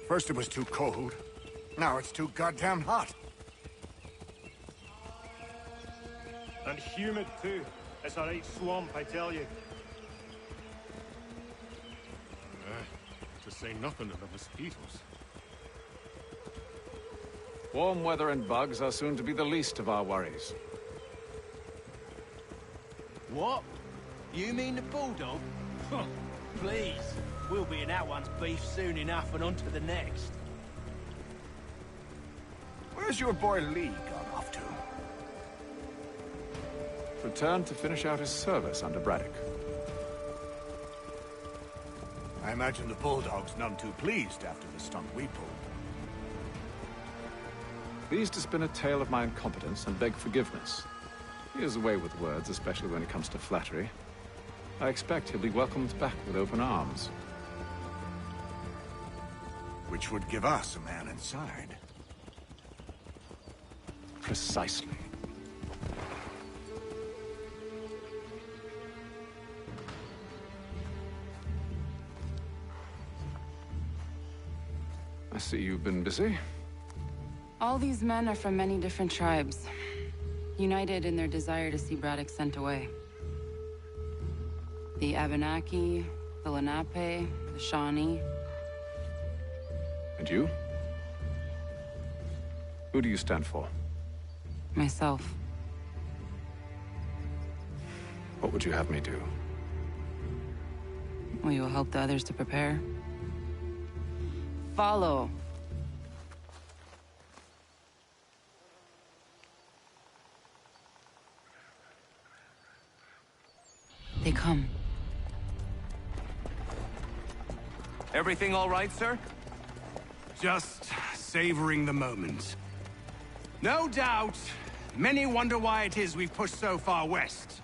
First it was too cold. Now it's too goddamn hot. And humid, too. It's a right swamp, I tell you. To say nothing of the mosquitoes. Warm weather and bugs are soon to be the least of our worries. What? You mean the bulldog? Huh, please. We'll be in that one's beef soon enough and on to the next. Where's your boy Lee gone off to? Returned to finish out his service under Braddock. I imagine the Bulldog's none too pleased after the stunt we pulled. Pleased to spin a tale of my incompetence and beg forgiveness. He is away with words, especially when it comes to flattery. I expect he'll be welcomed back with open arms. Which would give us a man inside. Precisely. I see you've been busy. All these men are from many different tribes, united in their desire to see Braddock sent away. The Abenaki, the Lenape, the Shawnee. And you? Who do you stand for? Myself. What would you have me do? Will you help the others to prepare? Follow. They come. Everything all right, sir? Just savoring the moment. No doubt, many wonder why it is we've pushed so far west.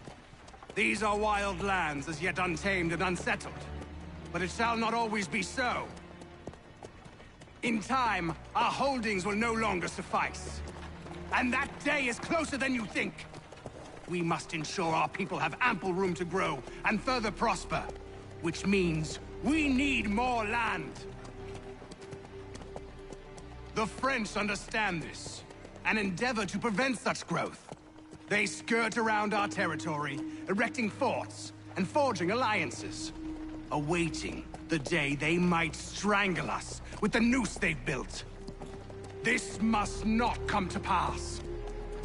These are wild lands as yet untamed and unsettled. But it shall not always be so. In time, our holdings will no longer suffice. And that day is closer than you think. We must ensure our people have ample room to grow and further prosper. Which means we need more land. The French understand this, and endeavor to prevent such growth. They skirt around our territory, erecting forts and forging alliances, awaiting the day they might strangle us with the noose they've built. This must not come to pass.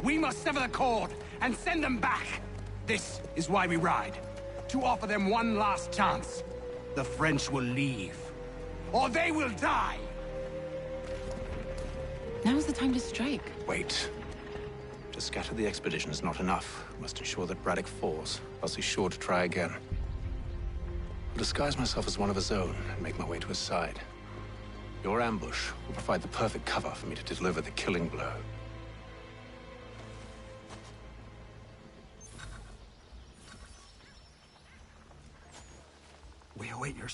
We must sever the cord and send them back. This is why we ride, to offer them one last chance. The French will leave, or they will die. Now's the time to strike. Wait. To scatter the expedition is not enough. We must ensure that Braddock falls, else he's sure to try again. I'll disguise myself as one of his own and make my way to his side. Your ambush will provide the perfect cover for me to deliver the killing blow. We await your...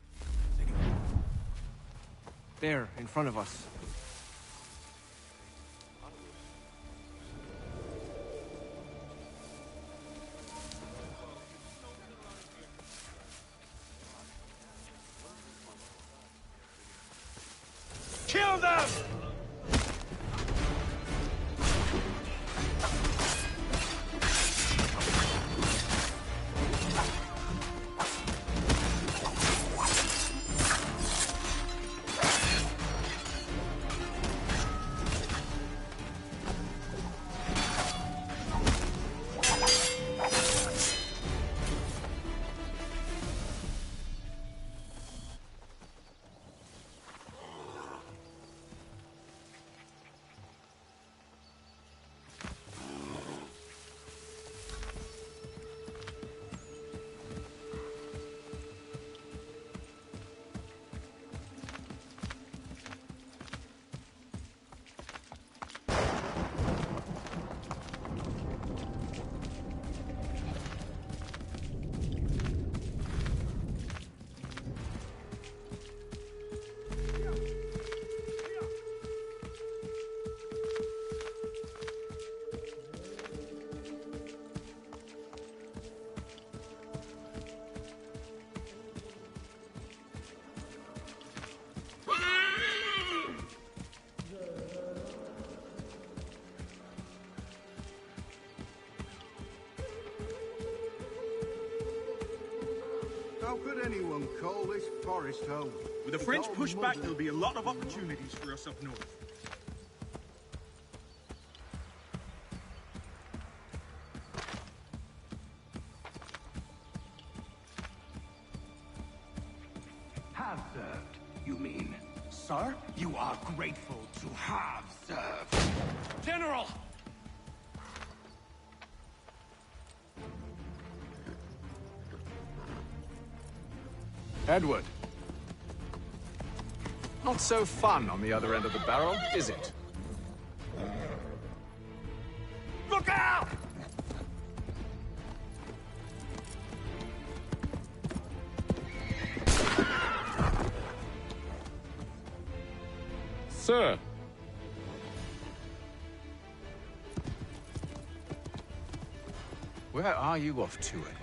There, in front of us. Kill them! How could anyone call this forest home? With the It's French all pushback, mud. there'll be a lot of opportunities for us up north. Have served, you mean? Sir, you are grateful to have served. General! Edward. Not so fun on the other end of the barrel, is it? Look out! Sir. Where are you off to, Edward?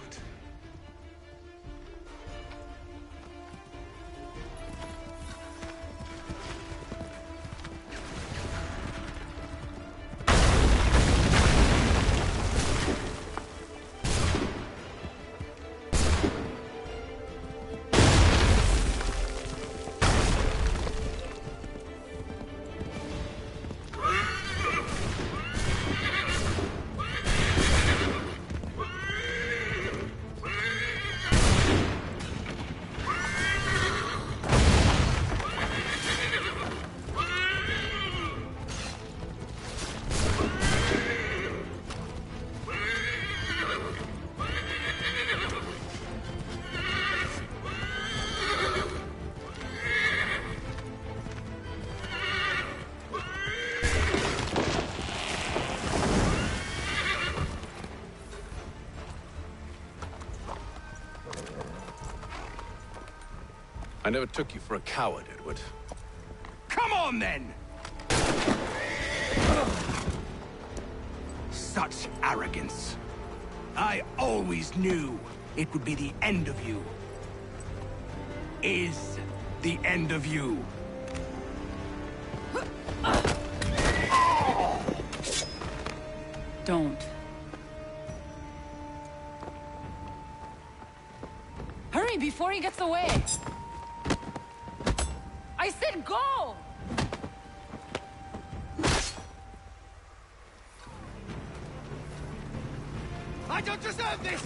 I never took you for a coward, Edward. Come on, then! Such arrogance. I always knew it would be the end of you. Is the end of you. Don't. Hurry before he gets away! I said go! I don't deserve this!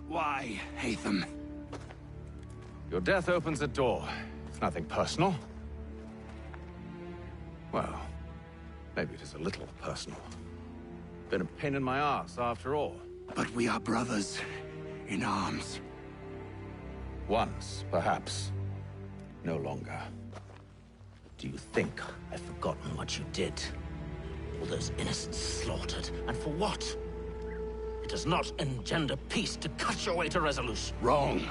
Why, Hatham? Your death opens a door. It's nothing personal. Well, maybe it is a little personal. Been a pain in my ass, after all. But we are brothers in arms. Once, perhaps. No longer. Do you think I've forgotten what you did? All those innocents slaughtered, and for what? It does not engender peace to cut your way to resolution. Wrong.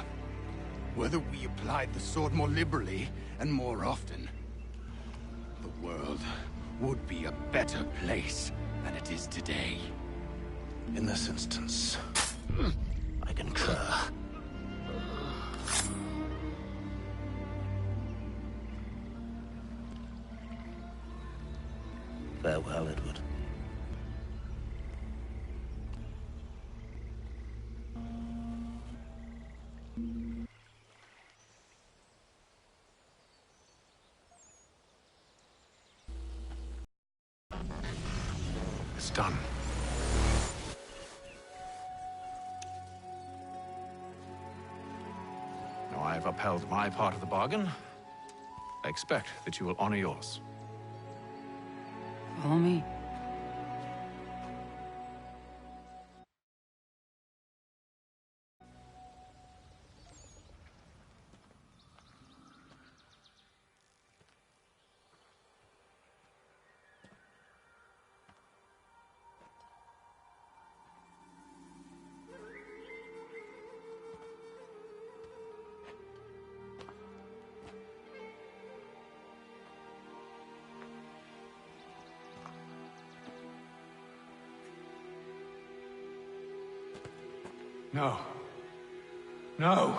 Whether we applied the sword more liberally and more often, the world would be a better place than it is today. In this instance, I concur. Farewell, Edward. It's done. Now I have upheld my part of the bargain. I expect that you will honor yours. Follow me. No. No!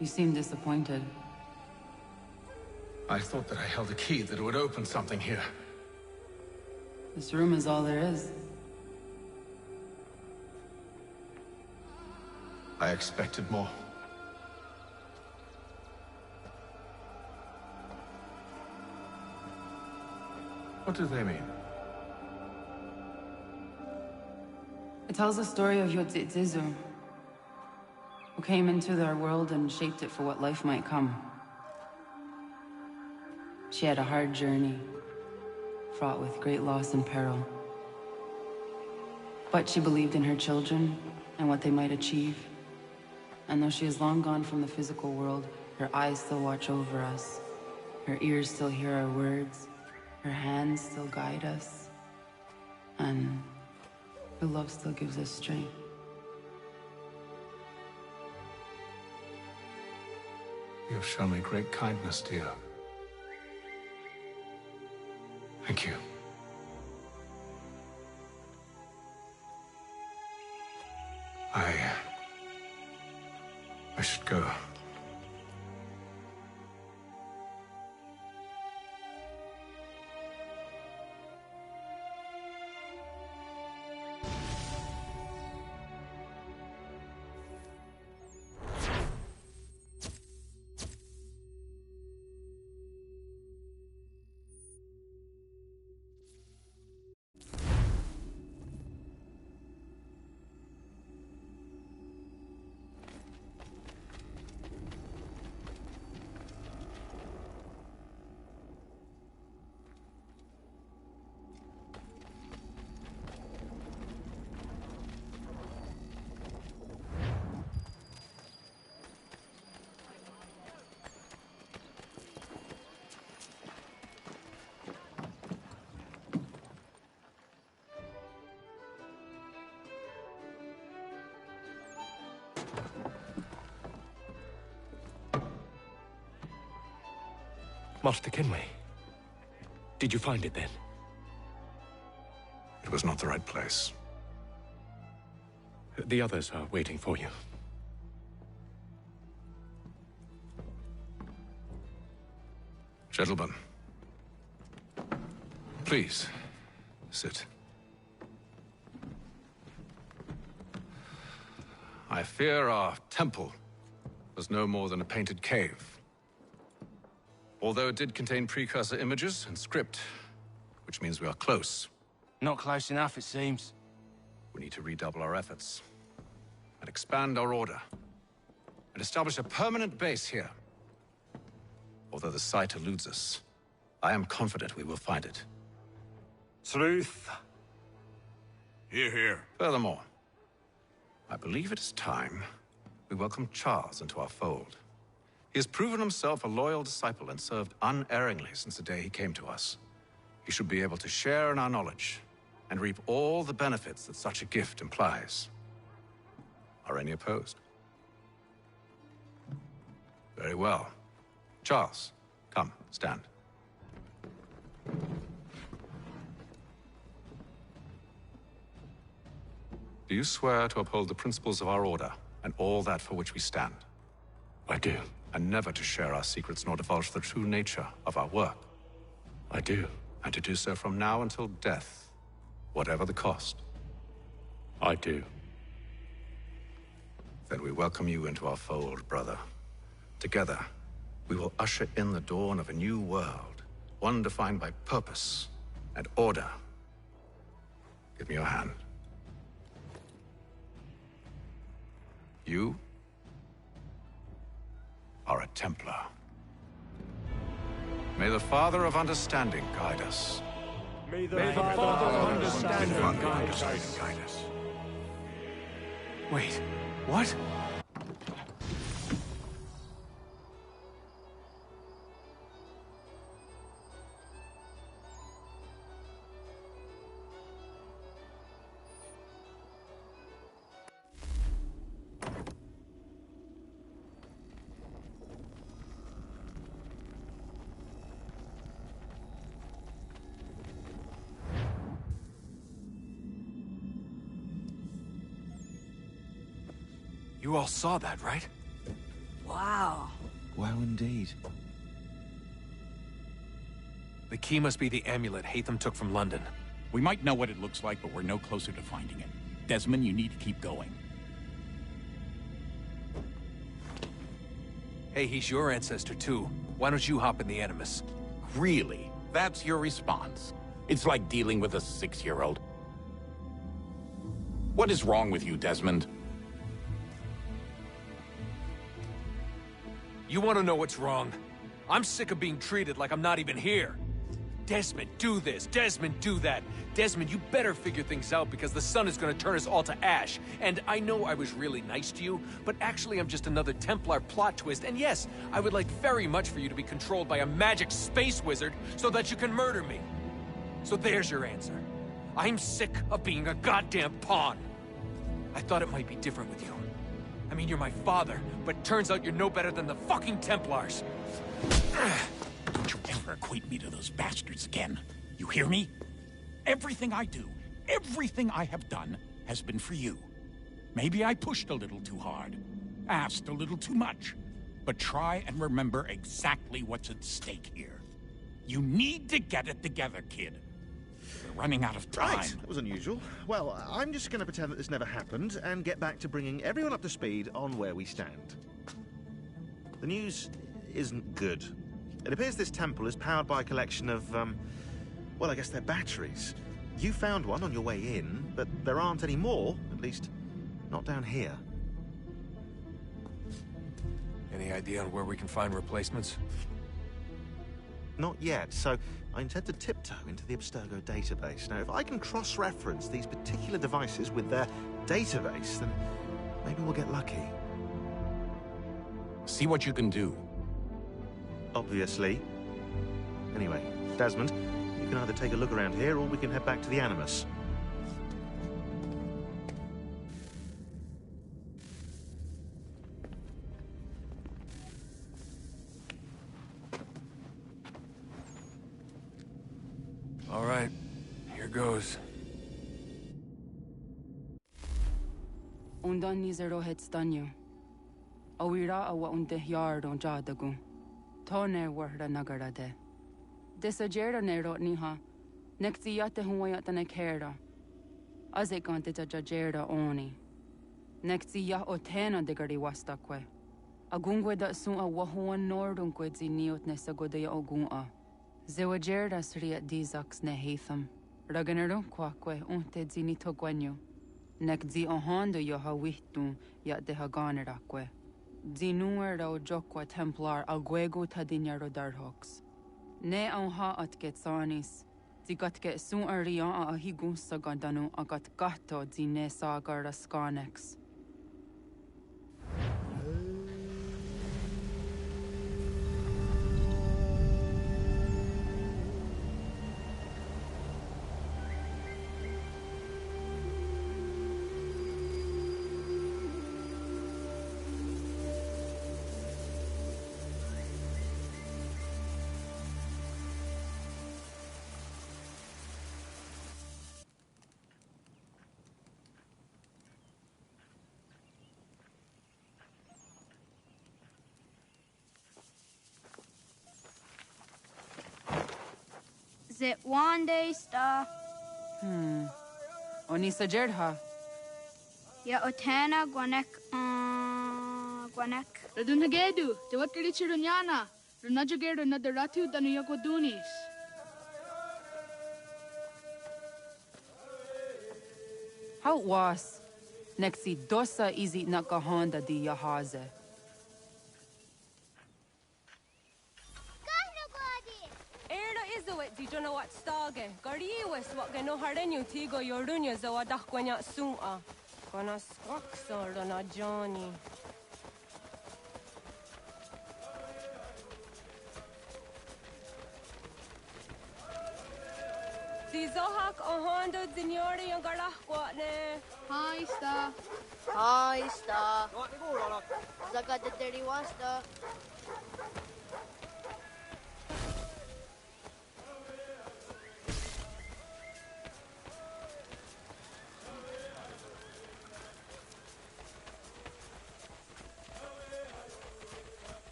You seem disappointed. I thought that I held a key that would open something here. This room is all there is. I expected more. What do they mean? It tells the story of Yotzitzizu, who came into our world and shaped it for what life might come. She had a hard journey, fraught with great loss and peril. But she believed in her children and what they might achieve. And though she is long gone from the physical world, her eyes still watch over us. Her ears still hear our words. Her hands still guide us. And her love still gives us strength. You have shown me great kindness, dear. Thank you. I should go. Master Kenway, did you find it then? It was not the right place. The others are waiting for you. Gentlemen, please, sit. I fear our temple was no more than a painted cave. Although it did contain precursor images and script, which means we are close. Not close enough, it seems. We need to redouble our efforts and expand our order and establish a permanent base here. Although the site eludes us, I am confident we will find it. Truth. Hear, hear. Furthermore, I believe it is time we welcome Charles into our fold. He has proven himself a loyal disciple and served unerringly since the day he came to us. He should be able to share in our knowledge and reap all the benefits that such a gift implies. Are any opposed? Very well. Charles, come, stand. Do you swear to uphold the principles of our order and all that for which we stand? I do. And never to share our secrets nor divulge the true nature of our work? I do. And to do so from now until death, whatever the cost? I do. Then we welcome you into our fold, brother. Together, we will usher in the dawn of a new world, one defined by purpose and order. Give me your hand. You are a Templar. May the Father of Understanding guide us. May the Father of Understanding guide us. Wait, what? You all saw that, right? What? Wow. Wow, indeed. The key must be the amulet Hatham took from London. We might know what it looks like, but we're no closer to finding it. Desmond, you need to keep going. Hey, he's your ancestor too. Why don't you hop in the Animus? Really? That's your response? It's like dealing with a 6-year-old. What is wrong with you, Desmond? You want to know what's wrong? I'm sick of being treated like I'm not even here. Desmond, do this. Desmond, do that. Desmond, you better figure things out because the sun is going to turn us all to ash. And I know I was really nice to you, but actually I'm just another Templar plot twist. And yes, I would like very much for you to be controlled by a magic space wizard so that you can murder me. So there's your answer. I'm sick of being a goddamn pawn. I thought it might be different with you. I mean, you're my father, but turns out you're no better than the fucking Templars. Don't you ever equate me to those bastards again. You hear me? Everything I do, everything I have done, has been for you. Maybe I pushed a little too hard, asked a little too much, but try and remember exactly what's at stake here. You need to get it together, kid. We're running out of time. Right, that was unusual. Well, I'm just going to pretend that this never happened and get back to bringing everyone up to speed on where we stand. The news isn't good. It appears this temple is powered by a collection of, well, I guess they're batteries. You found one on your way in, but there aren't any more, at least not down here. Any idea on where we can find replacements? Not yet, so I intend to tiptoe into the Abstergo database. Now, if I can cross-reference these particular devices with their database, then maybe we'll get lucky. See what you can do. Obviously. Anyway, Desmond, you can either take a look around here or we can head back to the Animus. All right, here goes. Undan nizero het stanyo. Awira awa unde yard on jadagu. Tone warda nagara de. Desajera nero niha. Nektiyate huwayata nekera. Azekante jajera oni. Nektiya otena de gari wastakwe. Agungwe da sun a wahuan nordunque ziniot nesagodea ogun'a. Zewajerda sriat dizax ne Hatham. Raganero quaque unte zinito guanyo. Nek zi ohondo yo hawihtun yat de haganeraque. Zinuero jokwa Templar aguego tadinyaro darhox. Ne onha at getsanis. Zigatke sun arian a higunsa gandanu agat gato zine sagar skanex. Zit one day sta. Onisa Jerdha. Ya otana gwanek gwanek. Radun hagedu, te wat kali chirunyana. Runajageru na daratu danu yakodunis. How was? Nexi dosa izi nakahonda di yahaze. Di jono wat stage. Gariwes wat geno hardenyu tigo yorunya zawadah kwanya sun'a. Kona skaksa rana Johnny. Zizohak ohando zinyori yung galah kwatne. Hi, sta. Hi, sta. Zaga de deri wasta.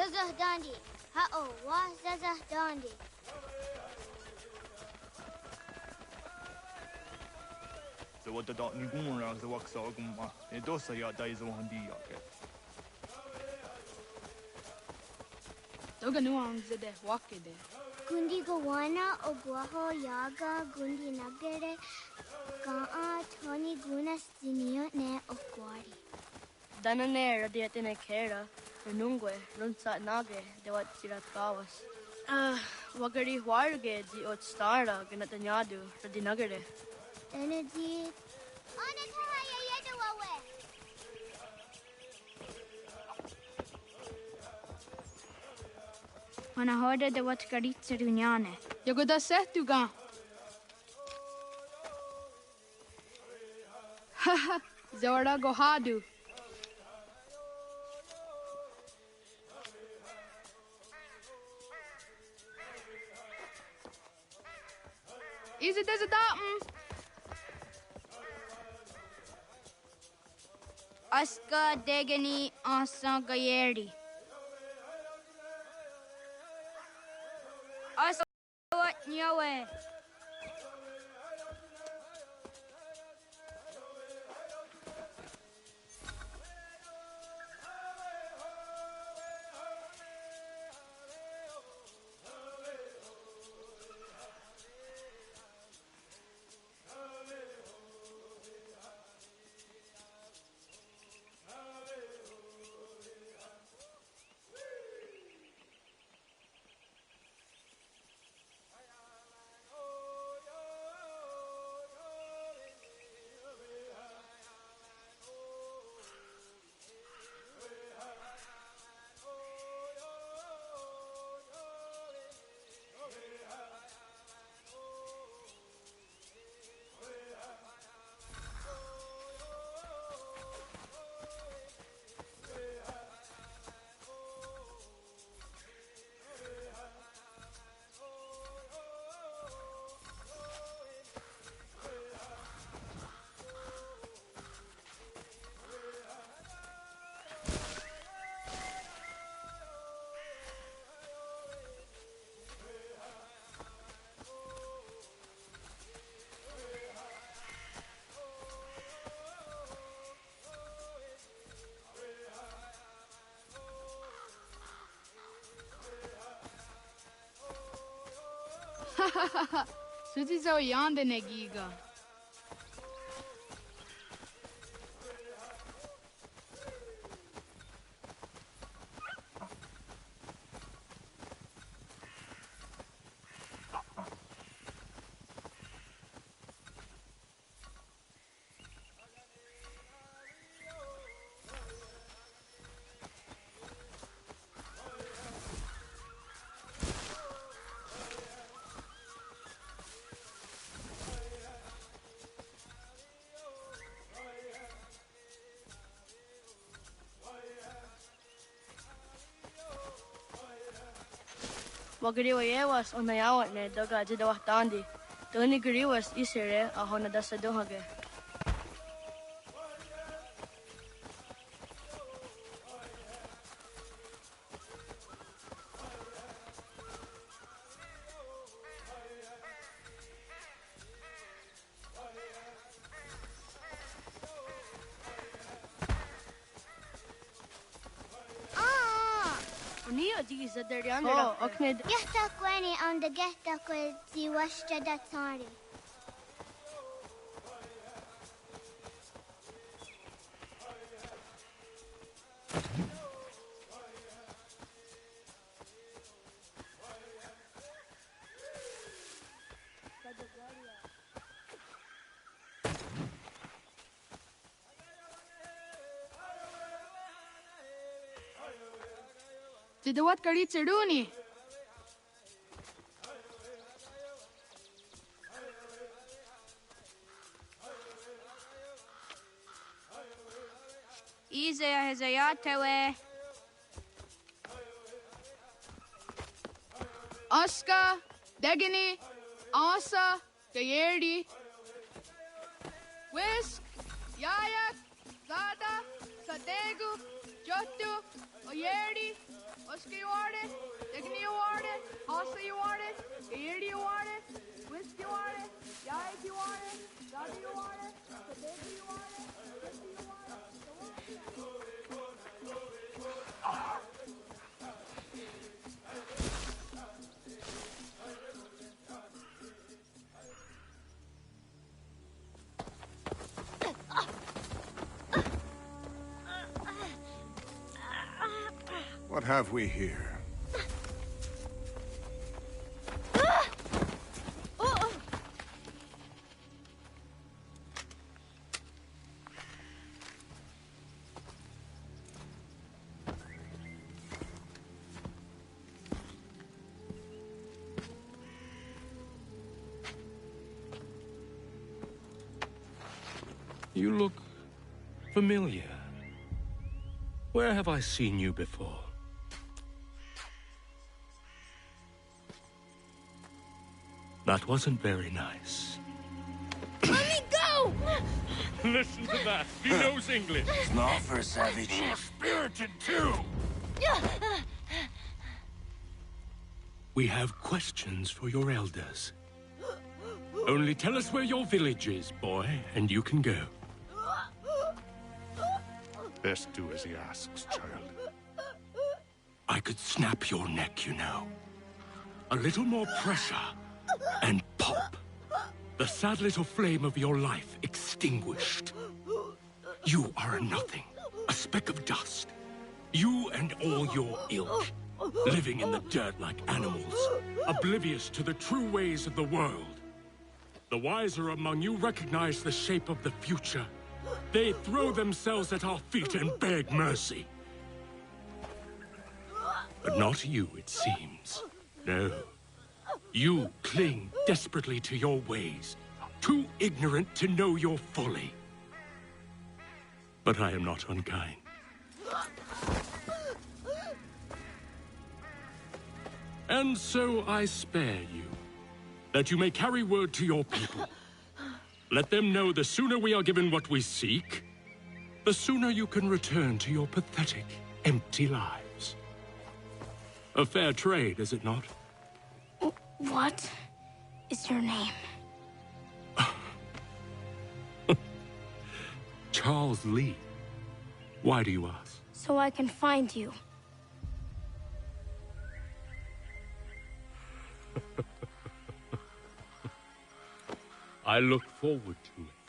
Zazah Dondi. Ha-oh, wa Zazah Dondi. The what the dot ni gun the wax all gumma. It does say ya days one di ya. Doga nuang zede wakide. Gundi Gawana Oguaho Yaga Gundi Nagere Gaa Tony Gunas Dinio Ne Oguari. Danane radiatine kera, renungue, runsat nage, de wat sirat kawas. Wagari warge di ot stara ganatanyadu, radinagere. Energy. Wana hoda de wat garitse dunyane. Yogo da sehtuga. Haha, Zora Gohadu. Is it as a datum? Aska Degani Asa Gayeri. Aska what nyawe. Suzi zo yande negiga. Wagariwayewas on nayawat ne doga jidawah tandi. Doni gariwas isere ahona dasa dohage. Oh, okay. Gehta kweni on the gehta kwe si washta datsari. Jidawat karit serduni. Ize hezayatewe. Aska, Degani, Asa, Gayerdi. Whisk, Yayak, Zada, Sadegu, Jotu, Oyerdi, Oscar you artist, Digny you artist, Hossa you artist, Eardy you artist, Whisk you artist, Yike you artist, Doggy you artist, Baby you artist, Christy you What have we here? You look familiar. Where have I seen you before? That wasn't very nice. Let me go! Listen to that. He knows English. Small for a savage. Spirited too. We have questions for your elders. Only tell us where your village is, boy, and you can go. Best do as he asks, child. I could snap your neck, you know. A little more pressure, and pop. The sad little flame of your life extinguished. You are a nothing, a speck of dust. You and all your ilk, living in the dirt like animals, oblivious to the true ways of the world. The wiser among you recognize the shape of the future. They throw themselves at our feet and beg mercy. But not you, it seems. No. You cling desperately to your ways, too ignorant to know your folly. But I am not unkind. And so I spare you, that you may carry word to your people. Let them know the sooner we are given what we seek, the sooner you can return to your pathetic, empty lives. A fair trade, is it not? What is your name? Charles Lee. Why do you ask? So I can find you. I look forward to it.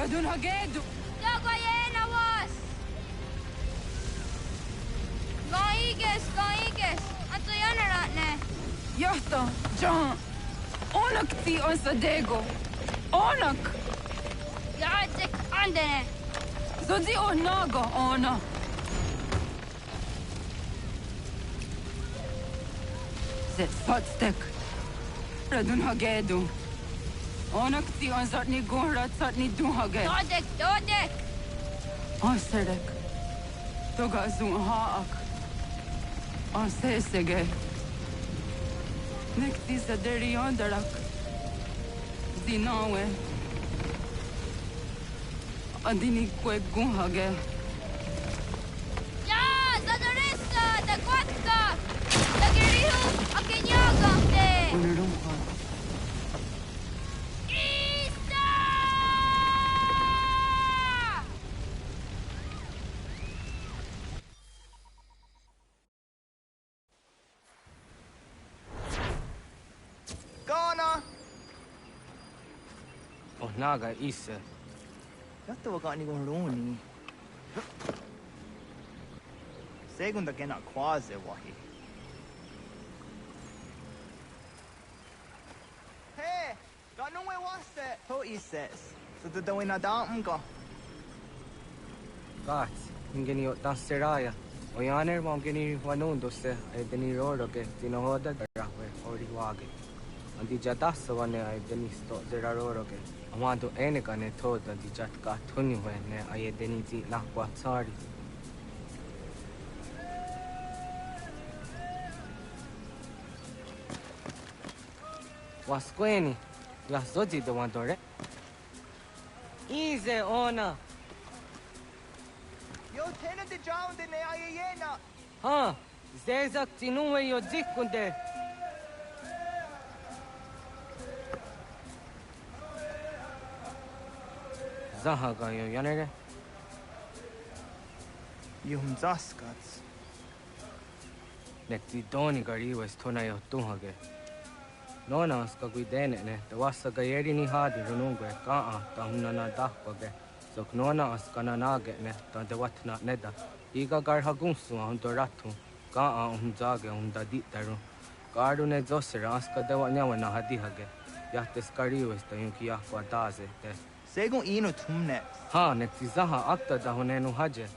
Radun Hagedu! Dagayena was! Gaiges! Anto yanaratne! Yahta, John! Onak ti on Sadego! Onak! Yatek andene! Zodzi o naga ona! it Fotstek. Radun Hagedu. Onak ti on Zotni Gora Zotni Duhage. Dodek! On Sedek. Toga Zun Haak. On Sesege. Nekti Zaderi Ondarak. Zinawe. Andini Kwek Gunhage. Ya! Zadarissa! Dagwatka! Dagirihu! Akinyagamte! Unirumha. Ghana! Oh, Naga Isa. Jag tror att ni går roni. Segunda gena quase wahi. Hey, got no way was that? To ises. So the doing a damn go. Gats, ingeni o danseraya. O yaner mo ingeni wanundo se ay deni roro ke tinohoda darahwe ori wage. Andi jadasa wane ay deni sto zeraroro ke. Amado ene kane toda di jatka tuni we ne ay deni ti lakwa tsari. Wasqueni, ya zoji do wandore. Ize ona. Yo tena de drowned in the ayena. Ha, zezak tinuwe yo zikunde. Zahaga yo yanere. Yum zaskats. Nekti doni gari wes tona yo tuhage. Nona ska guidene ne, te wassa gayeri ni hadi runungwe kaa ta hunana dahpage. Sok nona askana nage ne, ta te watna neda. Iga garhagunsu hunto ratu, kaa zage da ditaru. Garu ne zosera aska dewa nyawa na hadihage. Yahtes kariwes ta yunki yahkwa daze te. Segun ino tumne. Ha, nekti zaha akta da hunenu haje.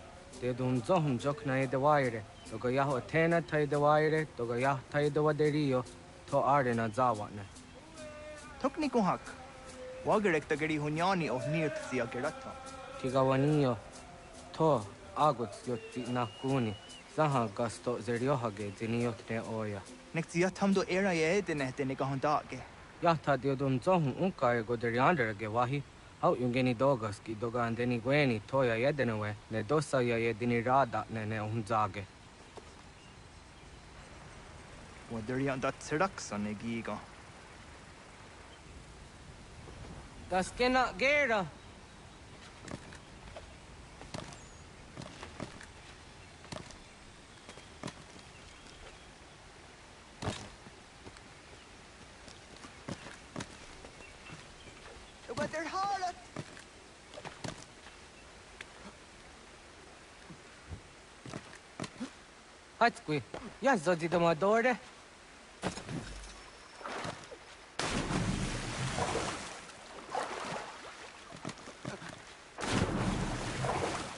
Te dun zohun jokna e de waire. Toga yaho tena tai de waire, toga yah tai de waderio. To arena zawane. Tokni kuhak. Wagerek ta gari hunyani o nirt sia gerata. Kigawanio. To aguts yotti nakuni. Zaha gasto zeriohage ziniotne oya. Nekti yatamdo era ye edene tene kahondage. Yahta diodun zohun unka e goderianderge wahi. Au yungeni dogaski doga andeni gweni toya yedenewe. Ne dosa ya yedini rada ne unzage. Waderian dat seraksan e giga. Das kena gera. Wader halat. Hatskui, ja zodzi domadore.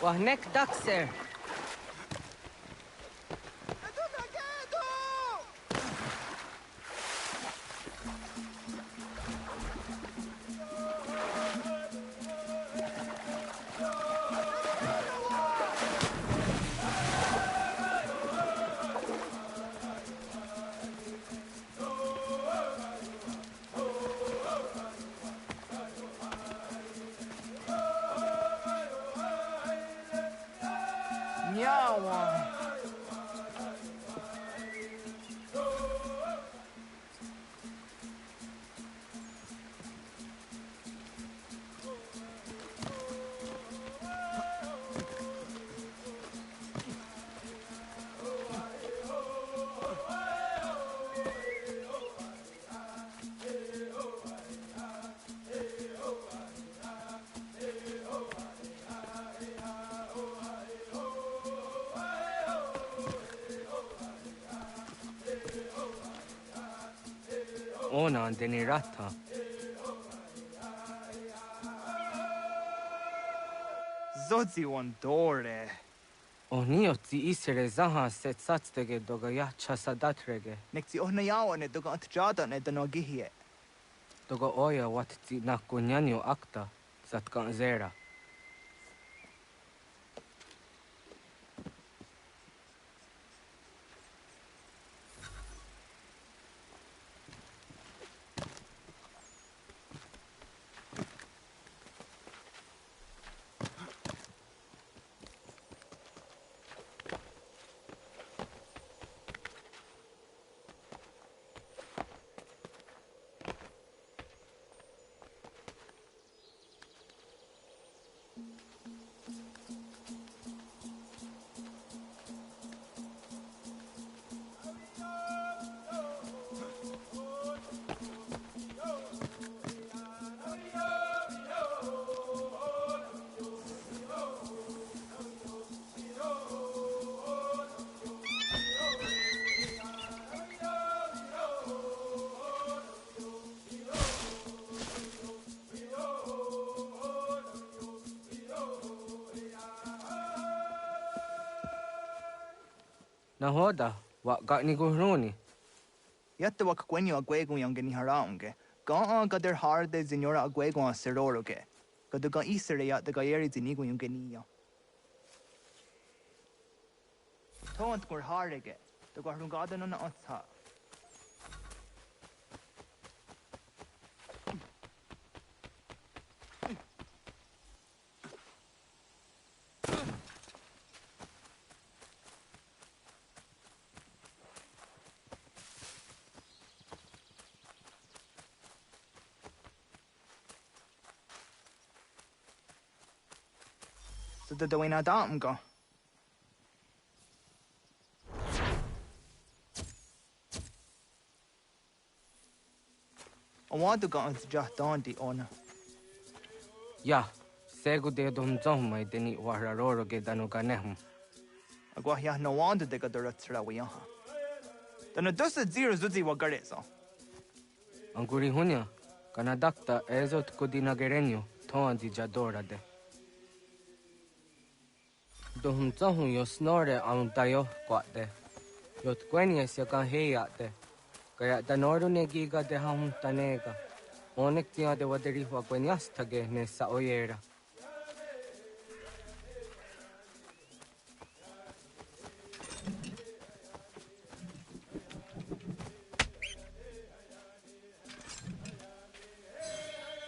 Wahnek dakser. Nyawa. Ona andeni rata. Zodzi one dore. Ohniotzi isere zaha set satstege doga ya chasadatrege. Nekti ohnayawa ne doga antjada ne danogihie. Doga oya watzi nakunyanyo akta zatkan zera. Nahoda, wa gatni guhruni. Yatta wak kwenyo agwego yang geni haraunge. Ga gader harde zinora agwego a seroroge. Gaduga isere ya daga yeri zinigo yung geniya. Tont gur harege. Daga hrungada no na otha. So the way na dam go. I want to go and just on the honor. Ya, segu de dom zomai deni wararoro ge danuganehm. Agwa ya no wanda de gadaratsra wiyaha. Then a dosa zero zuzi wagarezo. Anguri hunya, kanadakta ezot kudinagerenyo, toan di jadora de. Dohum zohum yo snore am dayo kwate. Yot kwenya se kan heyate. Kaya danoru ne giga de ham tanega. Onek tia de waderi wa kwenyas tage ne sa oyera.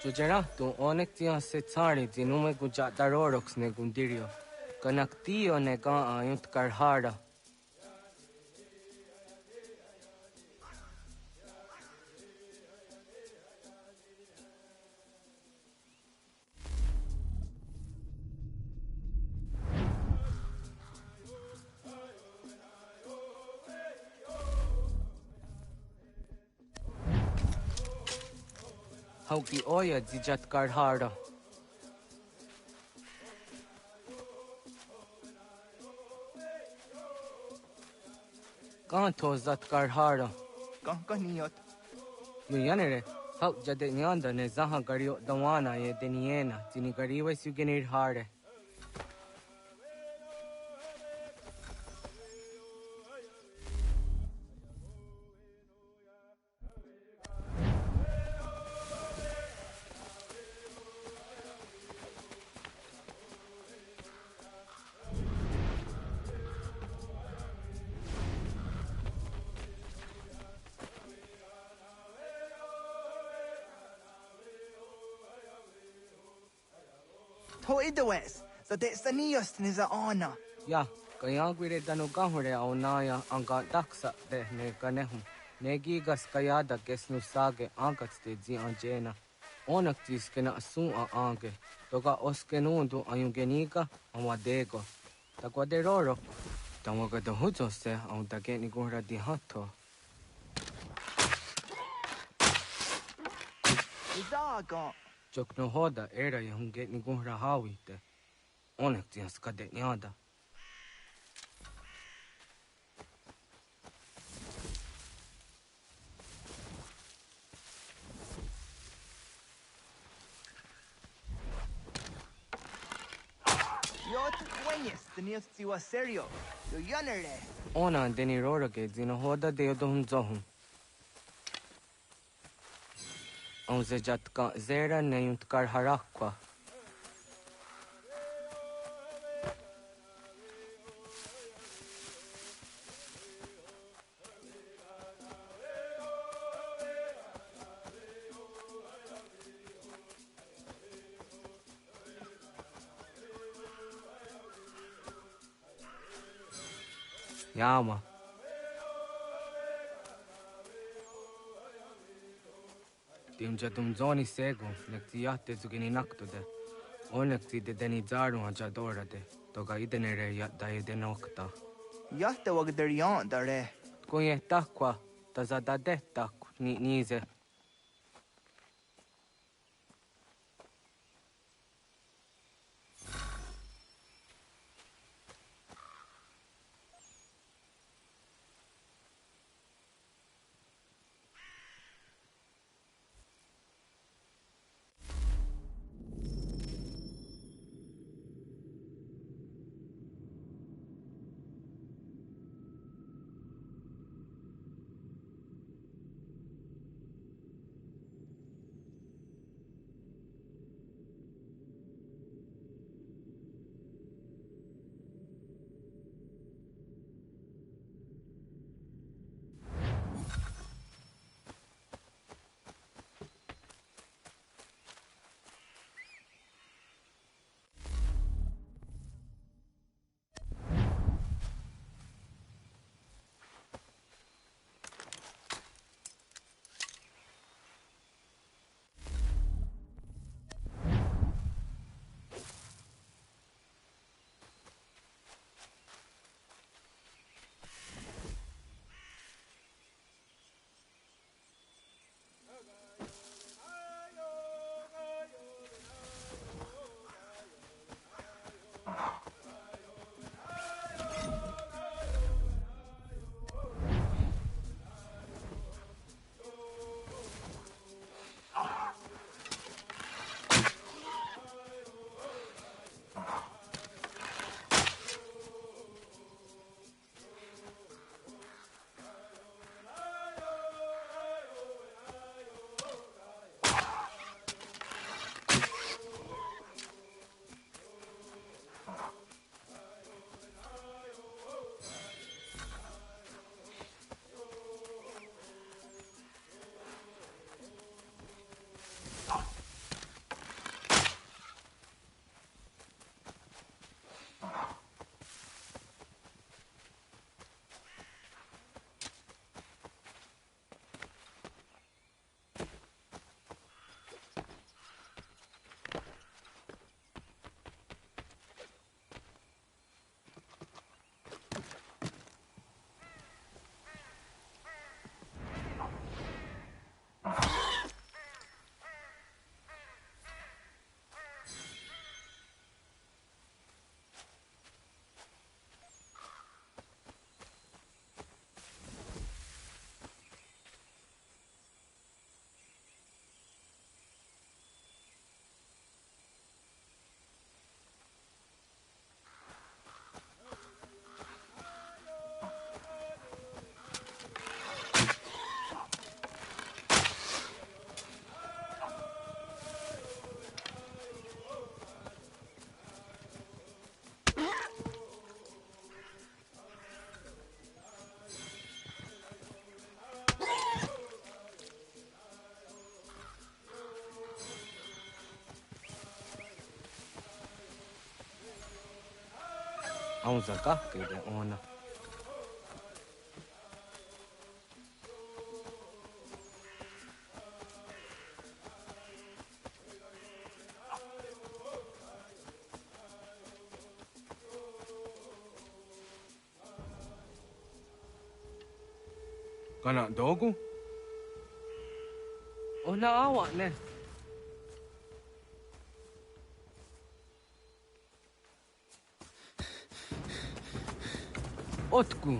Jujera tu onek tia se tsari zinume guja darorox ne gundirio. Kanaktiyo ne ka ayunt karhara. Hauki oya zijat karhara. Kanto zat karhara. Kankaniot. Muyanere, hau jade nyanda ne zaha gario dawana ye deniena, zini gariwe sugenir hare. To idawes, so de sanios niza ona. Ya, kaya gwire danugahure au naya anga daksa de ne ganehum. Negigas kayada gesnu sage angats de zi anjena. Onak tis kena asun a ange. Toga oskenundu ayungeniga amadego. Takwaderoro. Tamaga da huzo se au dageni gura di hato. Izaga. Jokno hoda era yahungeni gura hawite. Onak tis kade nyada. Yo te cueñes, tenías tiwa serio. Yo yanere. Ona deni rorage zina hoda de dom zohum. Onze jatka zera neyuntkar harakwa. Yama. Timja tum zoni sego, nekti yatte zugini naktude. Onekti de deni zaru haja dorade. Toga idenere yatta iden okta. Yatte wagder yan dare. Kunye takwa, tazadade tak nize. Auza kahkede ona. Kana dogu? Ona awak ne. Otku.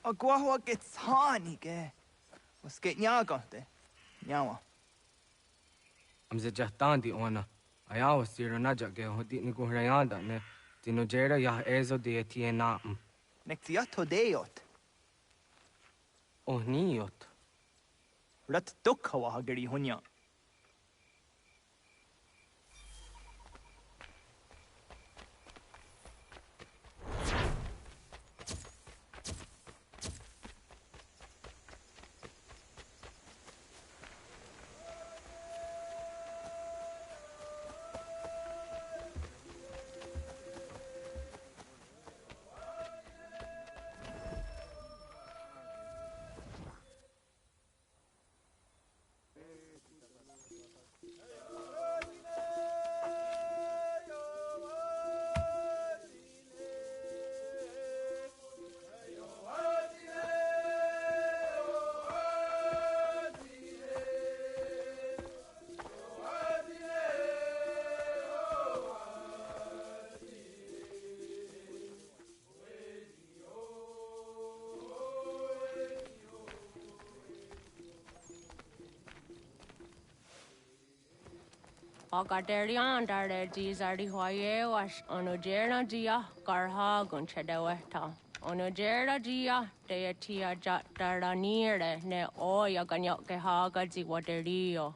Agua gets honey, ge. Was get nyaga de. Nyawa. I'm the Jahtandi ona. I always see Ronaja ge hodi ni guhrayanda ne. Dinojera ya ezo de tiena. Nexiato deot. Oh niot. Rat dukhawa hageri hunya. Agaderian dare dizardi hoye was onojera dia garha gunchedeweta. Onojera dia deatia jaranire ne oya ganyoke haga ziwaderio.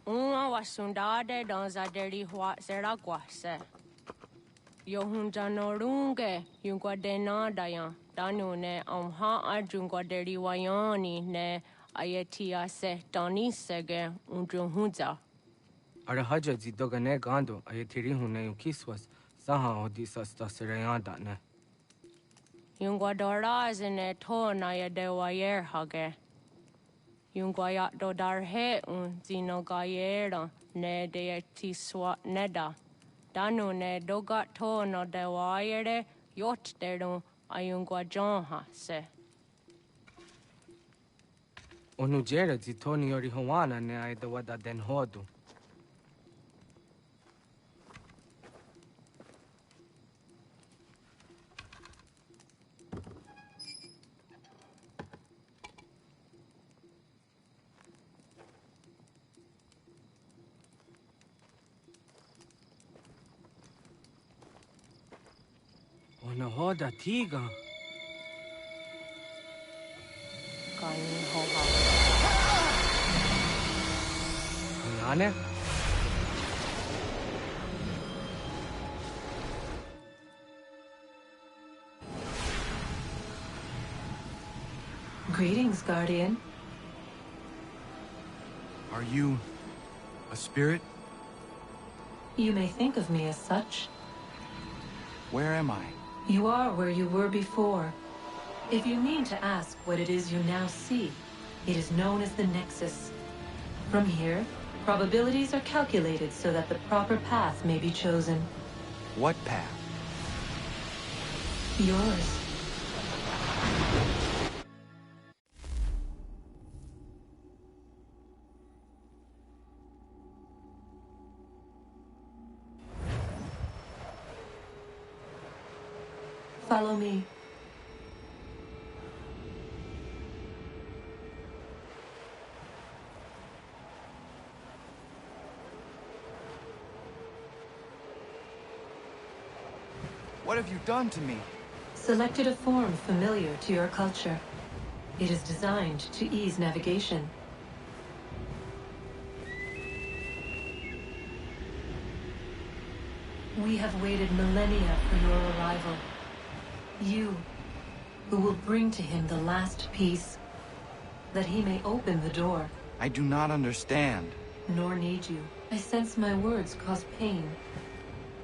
Una wasundade donzaderi hua zeraguase. Yohunjanorunge yunguadena dayan. Danune amha ajunguaderi wayani ne Ayatia se Doni Sege Undruhunza. Arahaja zidogane gando ayatiri hune ukiswas saha odisa staserayanda ne. Yungwadora zine to na yadewayer hage. Yungwayat dodar he un zinogayera ne deati swat neda. Danu ne dogat to no dewayere yot deru ayungwajonha se. Onujera zitoni yori hawana ne aidawada den hodu. Ona hoda tiga. Kani hoha. Nane? Greetings, Guardian. Are you a spirit? You may think of me as such. Where am I? You are where you were before. If you mean to ask what it is you now see, it is known as the Nexus. From here, probabilities are calculated so that the proper path may be chosen. What path? Yours. Follow me. What have you done to me? Selected a form familiar to your culture. It is designed to ease navigation. We have waited millennia for your arrival. You, who will bring to him the last piece, that he may open the door. I do not understand. Nor need you. I sense my words cause pain.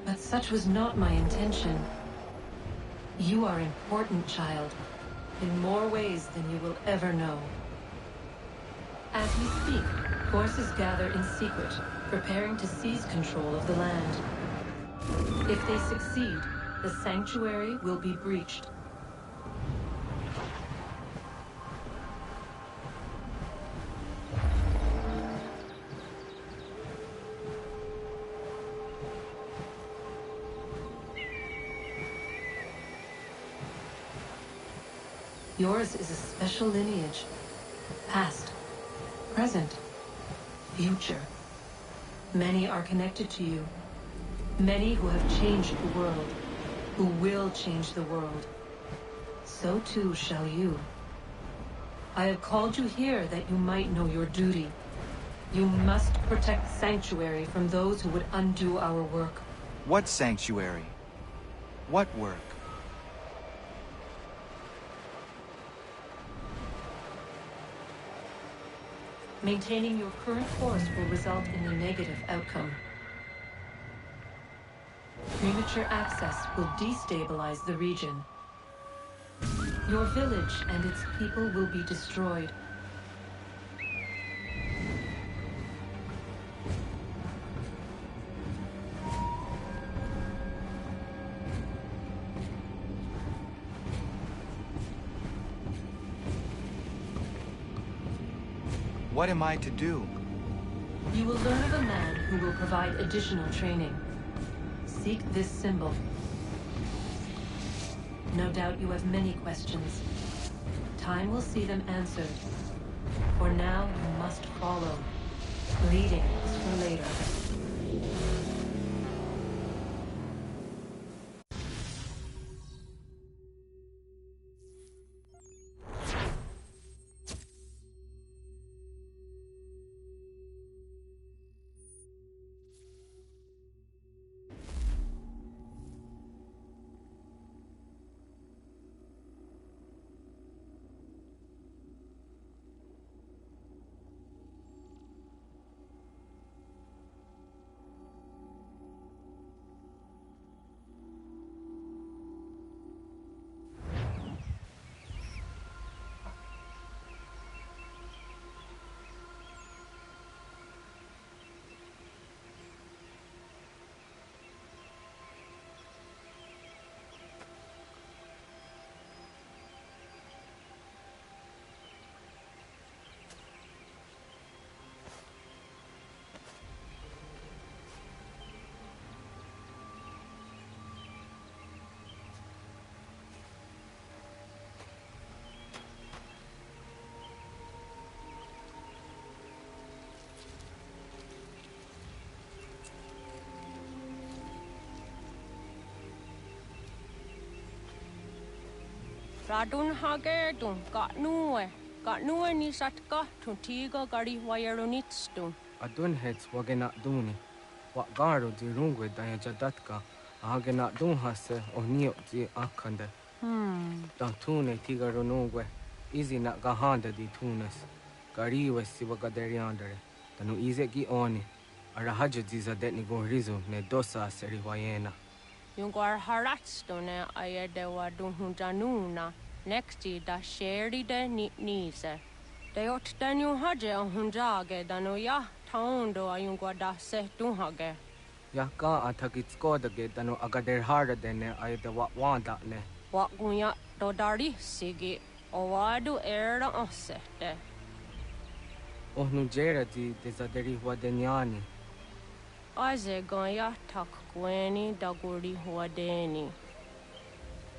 But such was not my intention. You are important, child, in more ways than you will ever know. As we speak, forces gather in secret, preparing to seize control of the land. If they succeed, the sanctuary will be breached. Yours is a special lineage. Past, present, future. Many are connected to you. Many who have changed the world, who will change the world. So too shall you. I have called you here that you might know your duty. You must protect Sanctuary from those who would undo our work. What sanctuary? What work? Maintaining your current course will result in a negative outcome. Premature access will destabilize the region. Your village and its people will be destroyed. What am I to do? You will learn of a man who will provide additional training. Seek this symbol. No doubt you have many questions. Time will see them answered. For now, you must follow. Leading is for later. Radun hage dun got nuwe ni satka tun tiga gari wayarunitstun. Adun heads wagena duni. What garo di rungwe daya jadatka. Ahagena dun hase o niok di akande. Dan tune tiga runungwe. Easy na gahanda di tunes. Gari we siwagaderiandere. Tanu ize gi oni. Arahaja diza detni gorizu ne dosa seri wayena. Yungwar haratstone ayadewa dun hunjanuna. Nexti da sheri de nise. De ot danu haje a hunjage danu ya taundo ayungwa da se dun hage. Ya ka atakit skodage danu agader harda dene ayadewa wanda ne. Wakunya dodari sigi owadu era osete. Ohnu jera di desaderi huadeniani. Aze gonya tak gweni daguri huadeni.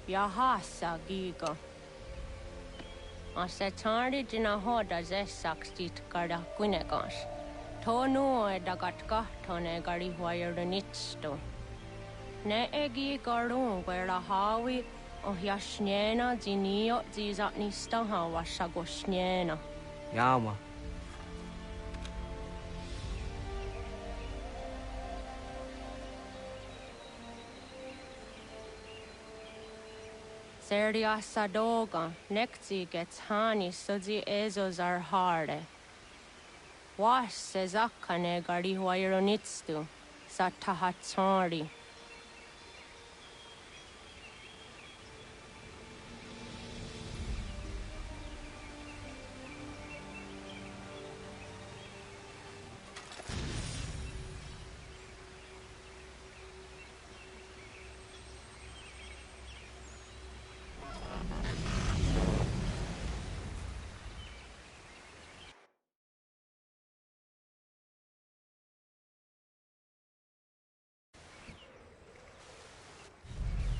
Yahasa giga. Asetari jina hoda ze sakstit kada kunegas. Tonu e dagatka tone gari huayernitsto. Ne egi garun gwera hawi o yashnena zinio zizatnista hawa shagoshnena. Yama. Seria sadoga, nekzi gets hani sudzi ezos are harde. Was sezakane gari huayronitstu, satahatsari.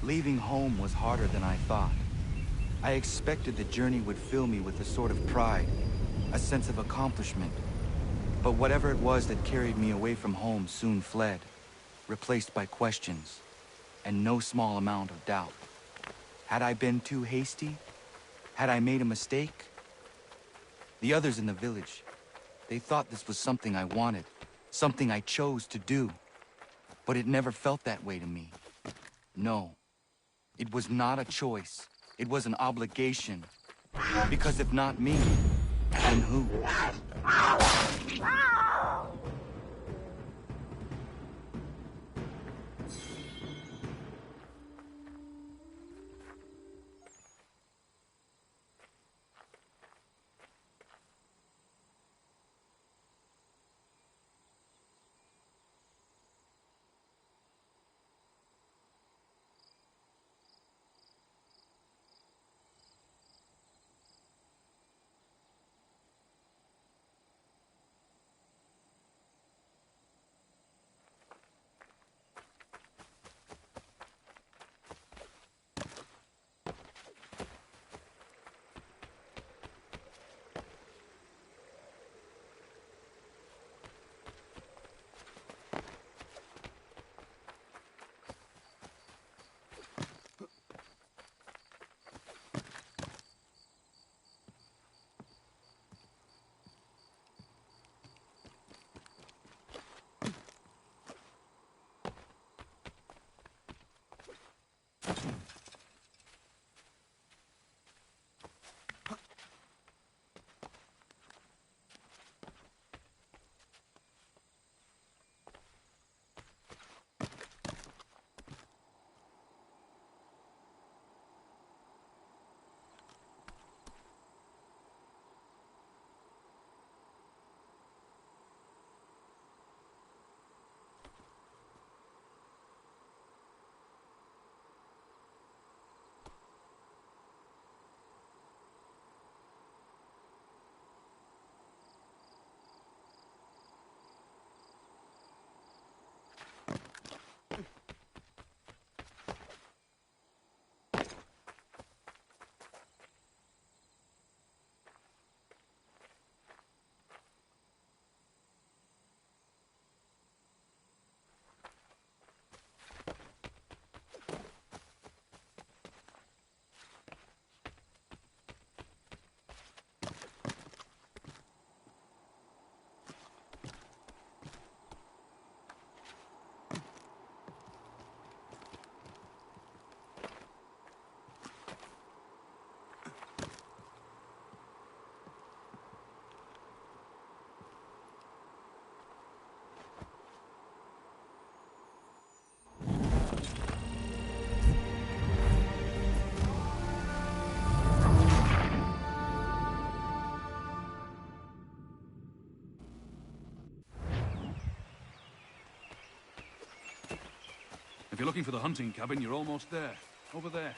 Leaving home was harder than I thought. I expected the journey would fill me with a sort of pride, a sense of accomplishment. But whatever it was that carried me away from home soon fled, replaced by questions, and no small amount of doubt. Had I been too hasty? Had I made a mistake? The others in the village, they thought this was something I wanted, something I chose to do. But it never felt that way to me. No. It was not a choice. It was an obligation. Because if not me, then who? If you're looking for the hunting cabin, you're almost there. Over there.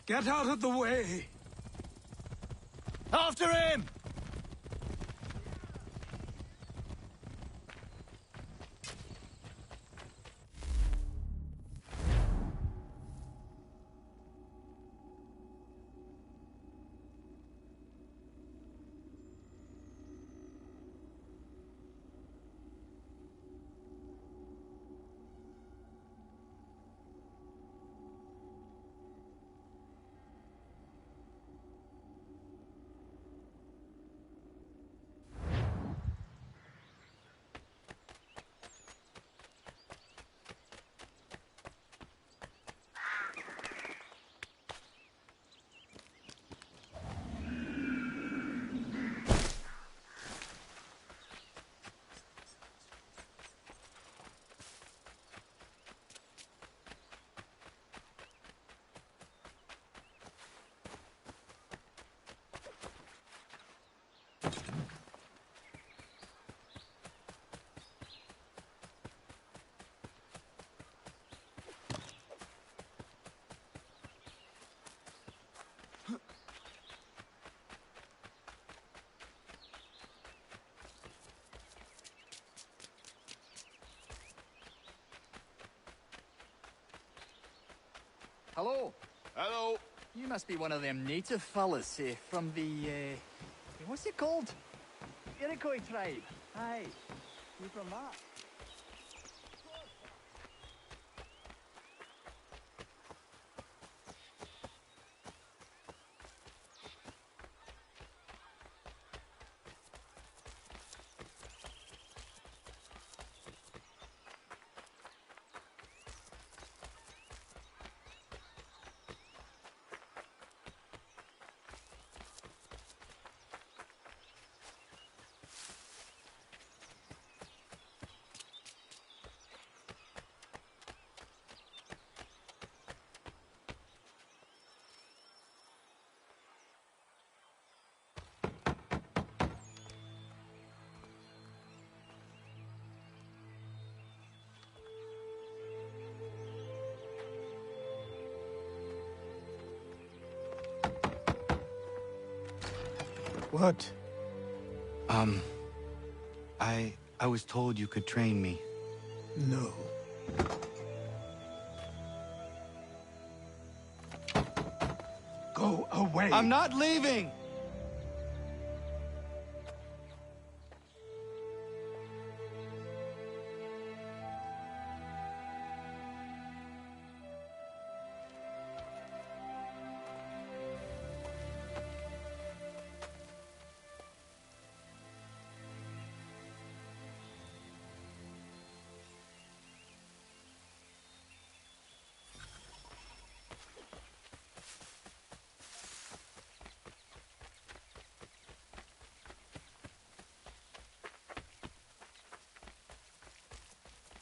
Get out of the way! After him! Hello. Hello. You must be one of them native fellas, from the, what's it called? Iroquois tribe. Aye. You from that? What? I was told you could train me. No. Go away. I'm not leaving!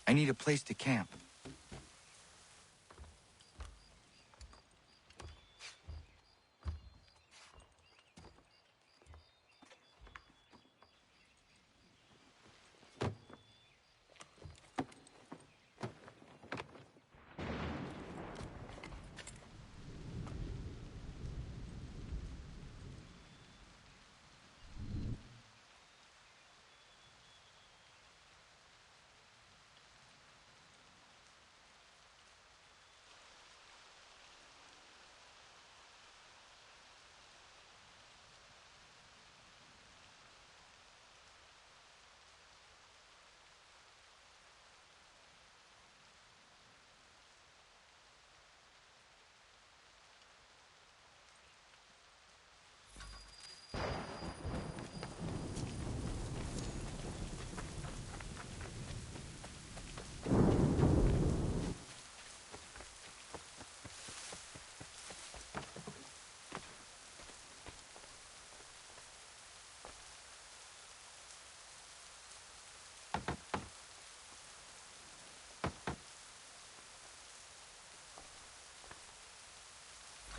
I need a place to camp.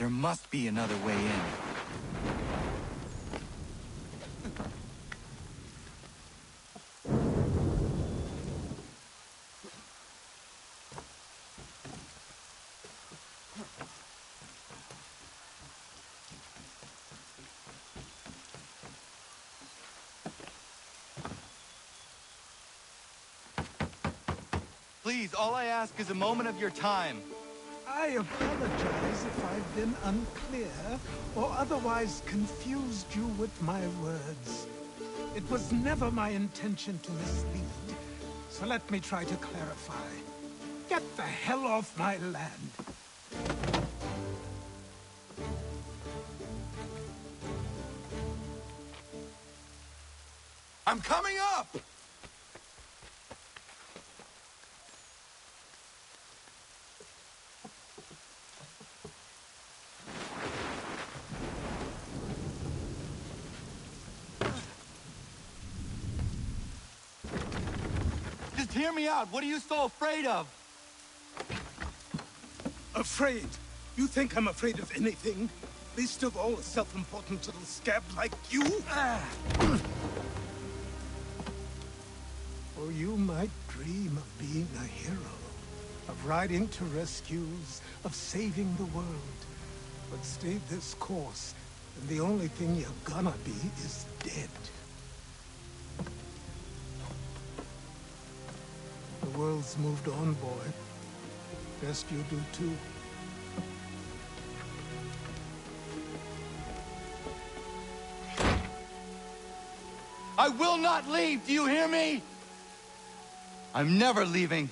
There must be another way in. Please, all I ask is a moment of your time. I apologize if I've been unclear or otherwise confused you with my words. It was never my intention to mislead, so let me try to clarify. Get the hell off my land. I'm coming up! Just hear me out. What are you so afraid of? Afraid? You think I'm afraid of anything? Least of all a self-important little scab like you? Or you might dream of being a hero, of riding to rescues, of saving the world. But stay this course, and the only thing you're gonna be is dead. The world's moved on, boy. Best you do too. I will not leave, do you hear me? I'm never leaving.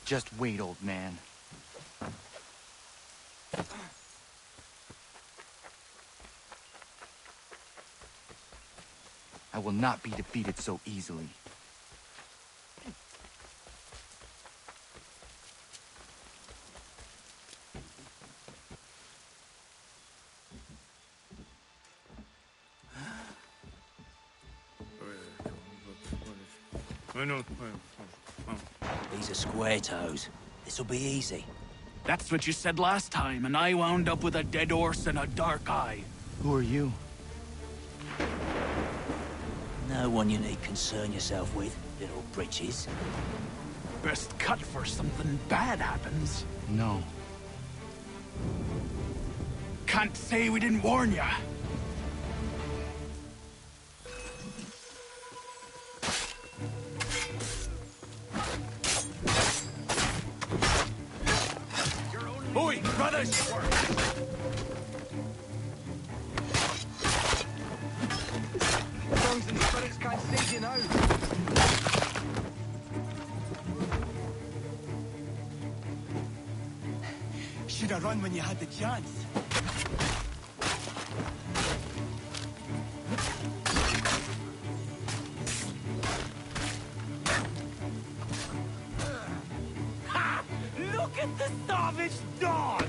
Just wait, old man. I will not be defeated so easily. These are square toes. This'll be easy. That's what you said last time, and I wound up with a dead horse and a dark eye. Who are you? No one you need concern yourself with, little britches. Best cut for something bad happens. No. Can't say we didn't warn ya. Oi, brothers! Songs and spirits can't save you now. Should have run when you had the chance. Ha! Look at the savage dogs!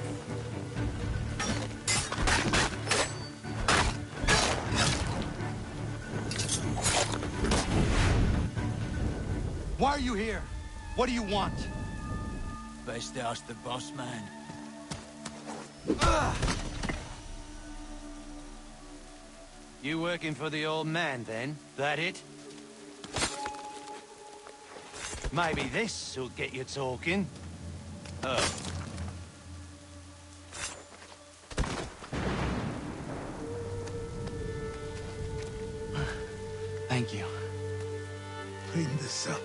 Why are you here? What do you want? Best ask the boss man. You working for the old man, then? That it? Maybe this'll get you talking. Oh. Thank you. Clean this up.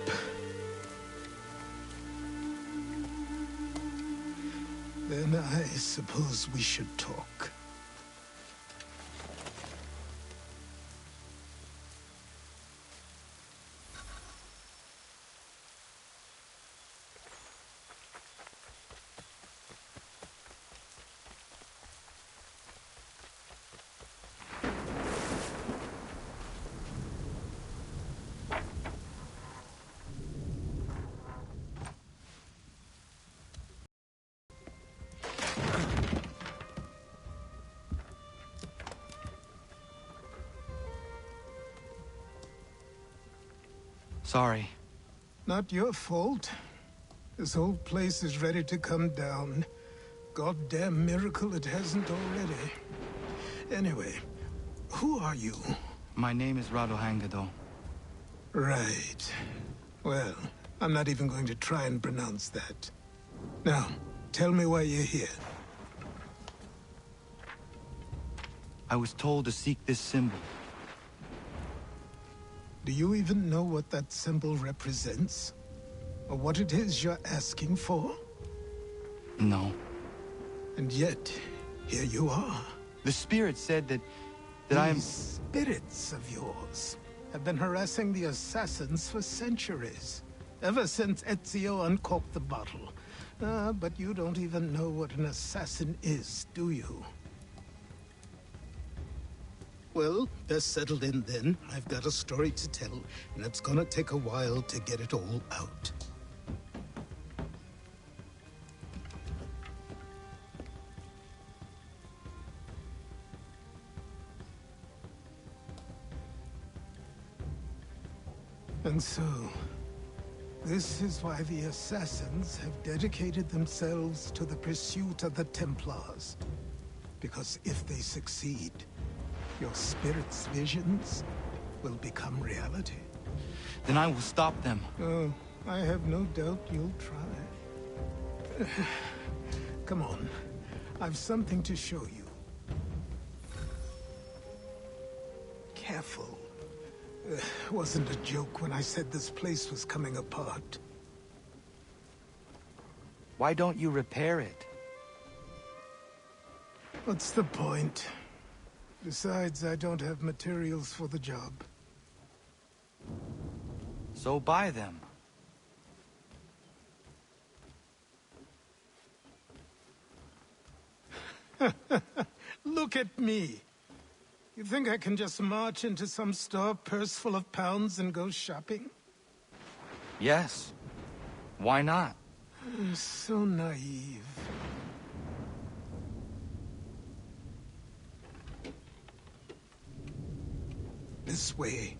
Then I suppose we should talk. Sorry. Not your fault. This whole place is ready to come down. Goddamn miracle it hasn't already. Anyway, who are you? My name is Radohangado. Right. Well, I'm not even going to try and pronounce that. Now, tell me why you're here. I was told to seek this symbol. Do you even know what that symbol represents? Or what it is you're asking for? No. And yet, here you are. The spirit said that I am... These spirits of yours have been harassing the assassins for centuries. Ever since Ezio uncorked the bottle. But you don't even know what an assassin is, do you? Well, they're settled in then. I've got a story to tell, and it's gonna take a while to get it all out. And so, this is why the Assassins have dedicated themselves to the pursuit of the Templars. Because if they succeed, your spirit's visions will become reality. Then I will stop them. Oh, I have no doubt you'll try. Come on, I've something to show you. Careful. Wasn't a joke when I said this place was coming apart. Why don't you repair it? What's the point? Besides, I don't have materials for the job. So buy them. Look at me. You think I can just march into some store, purse full of pounds, and go shopping? Yes. Why not? So naive. This way.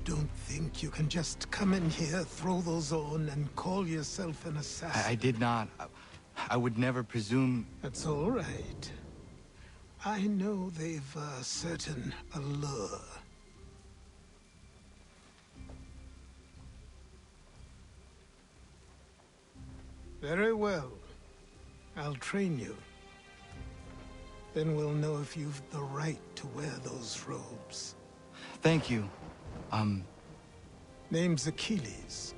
Don't think you can just come in here, throw those on, and call yourself an assassin. I did not. I would never presume... That's all right. I know they've a certain allure. Very well. I'll train you. Then we'll know if you've the right to wear those robes. Thank you. Name's Achilles.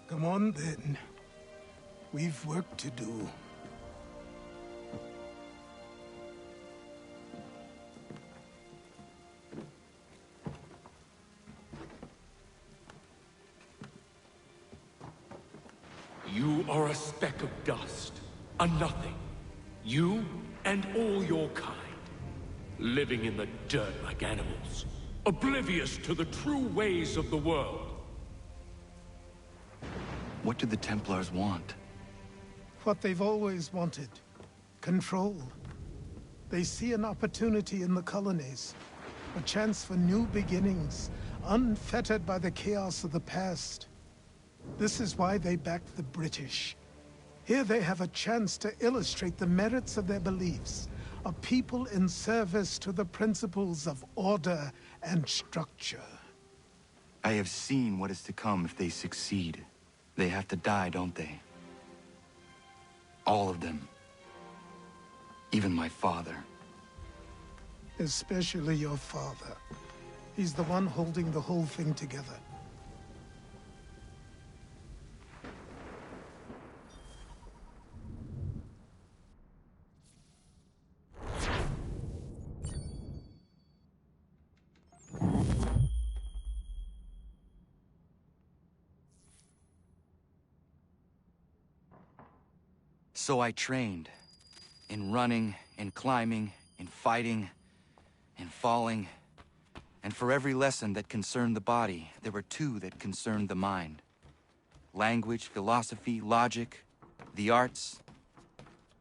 Come on, then. We've work to do. You are a speck of dust, a nothing. You and all your kind, living in the dirt like animals, oblivious to the true ways of the world. What do the Templars want? What they've always wanted. Control. They see an opportunity in the colonies. A chance for new beginnings, unfettered by the chaos of the past. This is why they backed the British. Here they have a chance to illustrate the merits of their beliefs. A people in service to the principles of order and structure. I have seen what is to come if they succeed. They have to die, don't they? All of them. Even my father. Especially your father. He's the one holding the whole thing together. So I trained. In running, in climbing, in fighting, in falling. And for every lesson that concerned the body, there were two that concerned the mind. Language, philosophy, logic, the arts.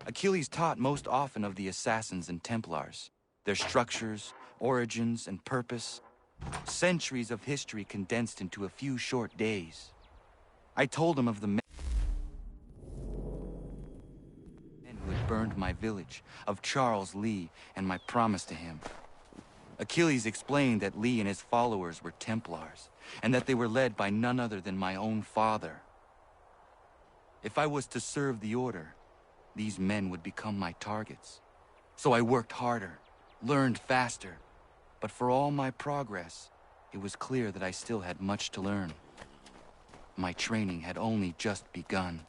Achilles taught most often of the assassins and Templars, their structures, origins, and purpose. Centuries of history condensed into a few short days. I told him of the men who had burned my village, of Charles Lee, and my promise to him. Achilles explained that Lee and his followers were Templars, and that they were led by none other than my own father. If I was to serve the order, these men would become my targets. So I worked harder, learned faster, but for all my progress, it was clear that I still had much to learn. My training had only just begun.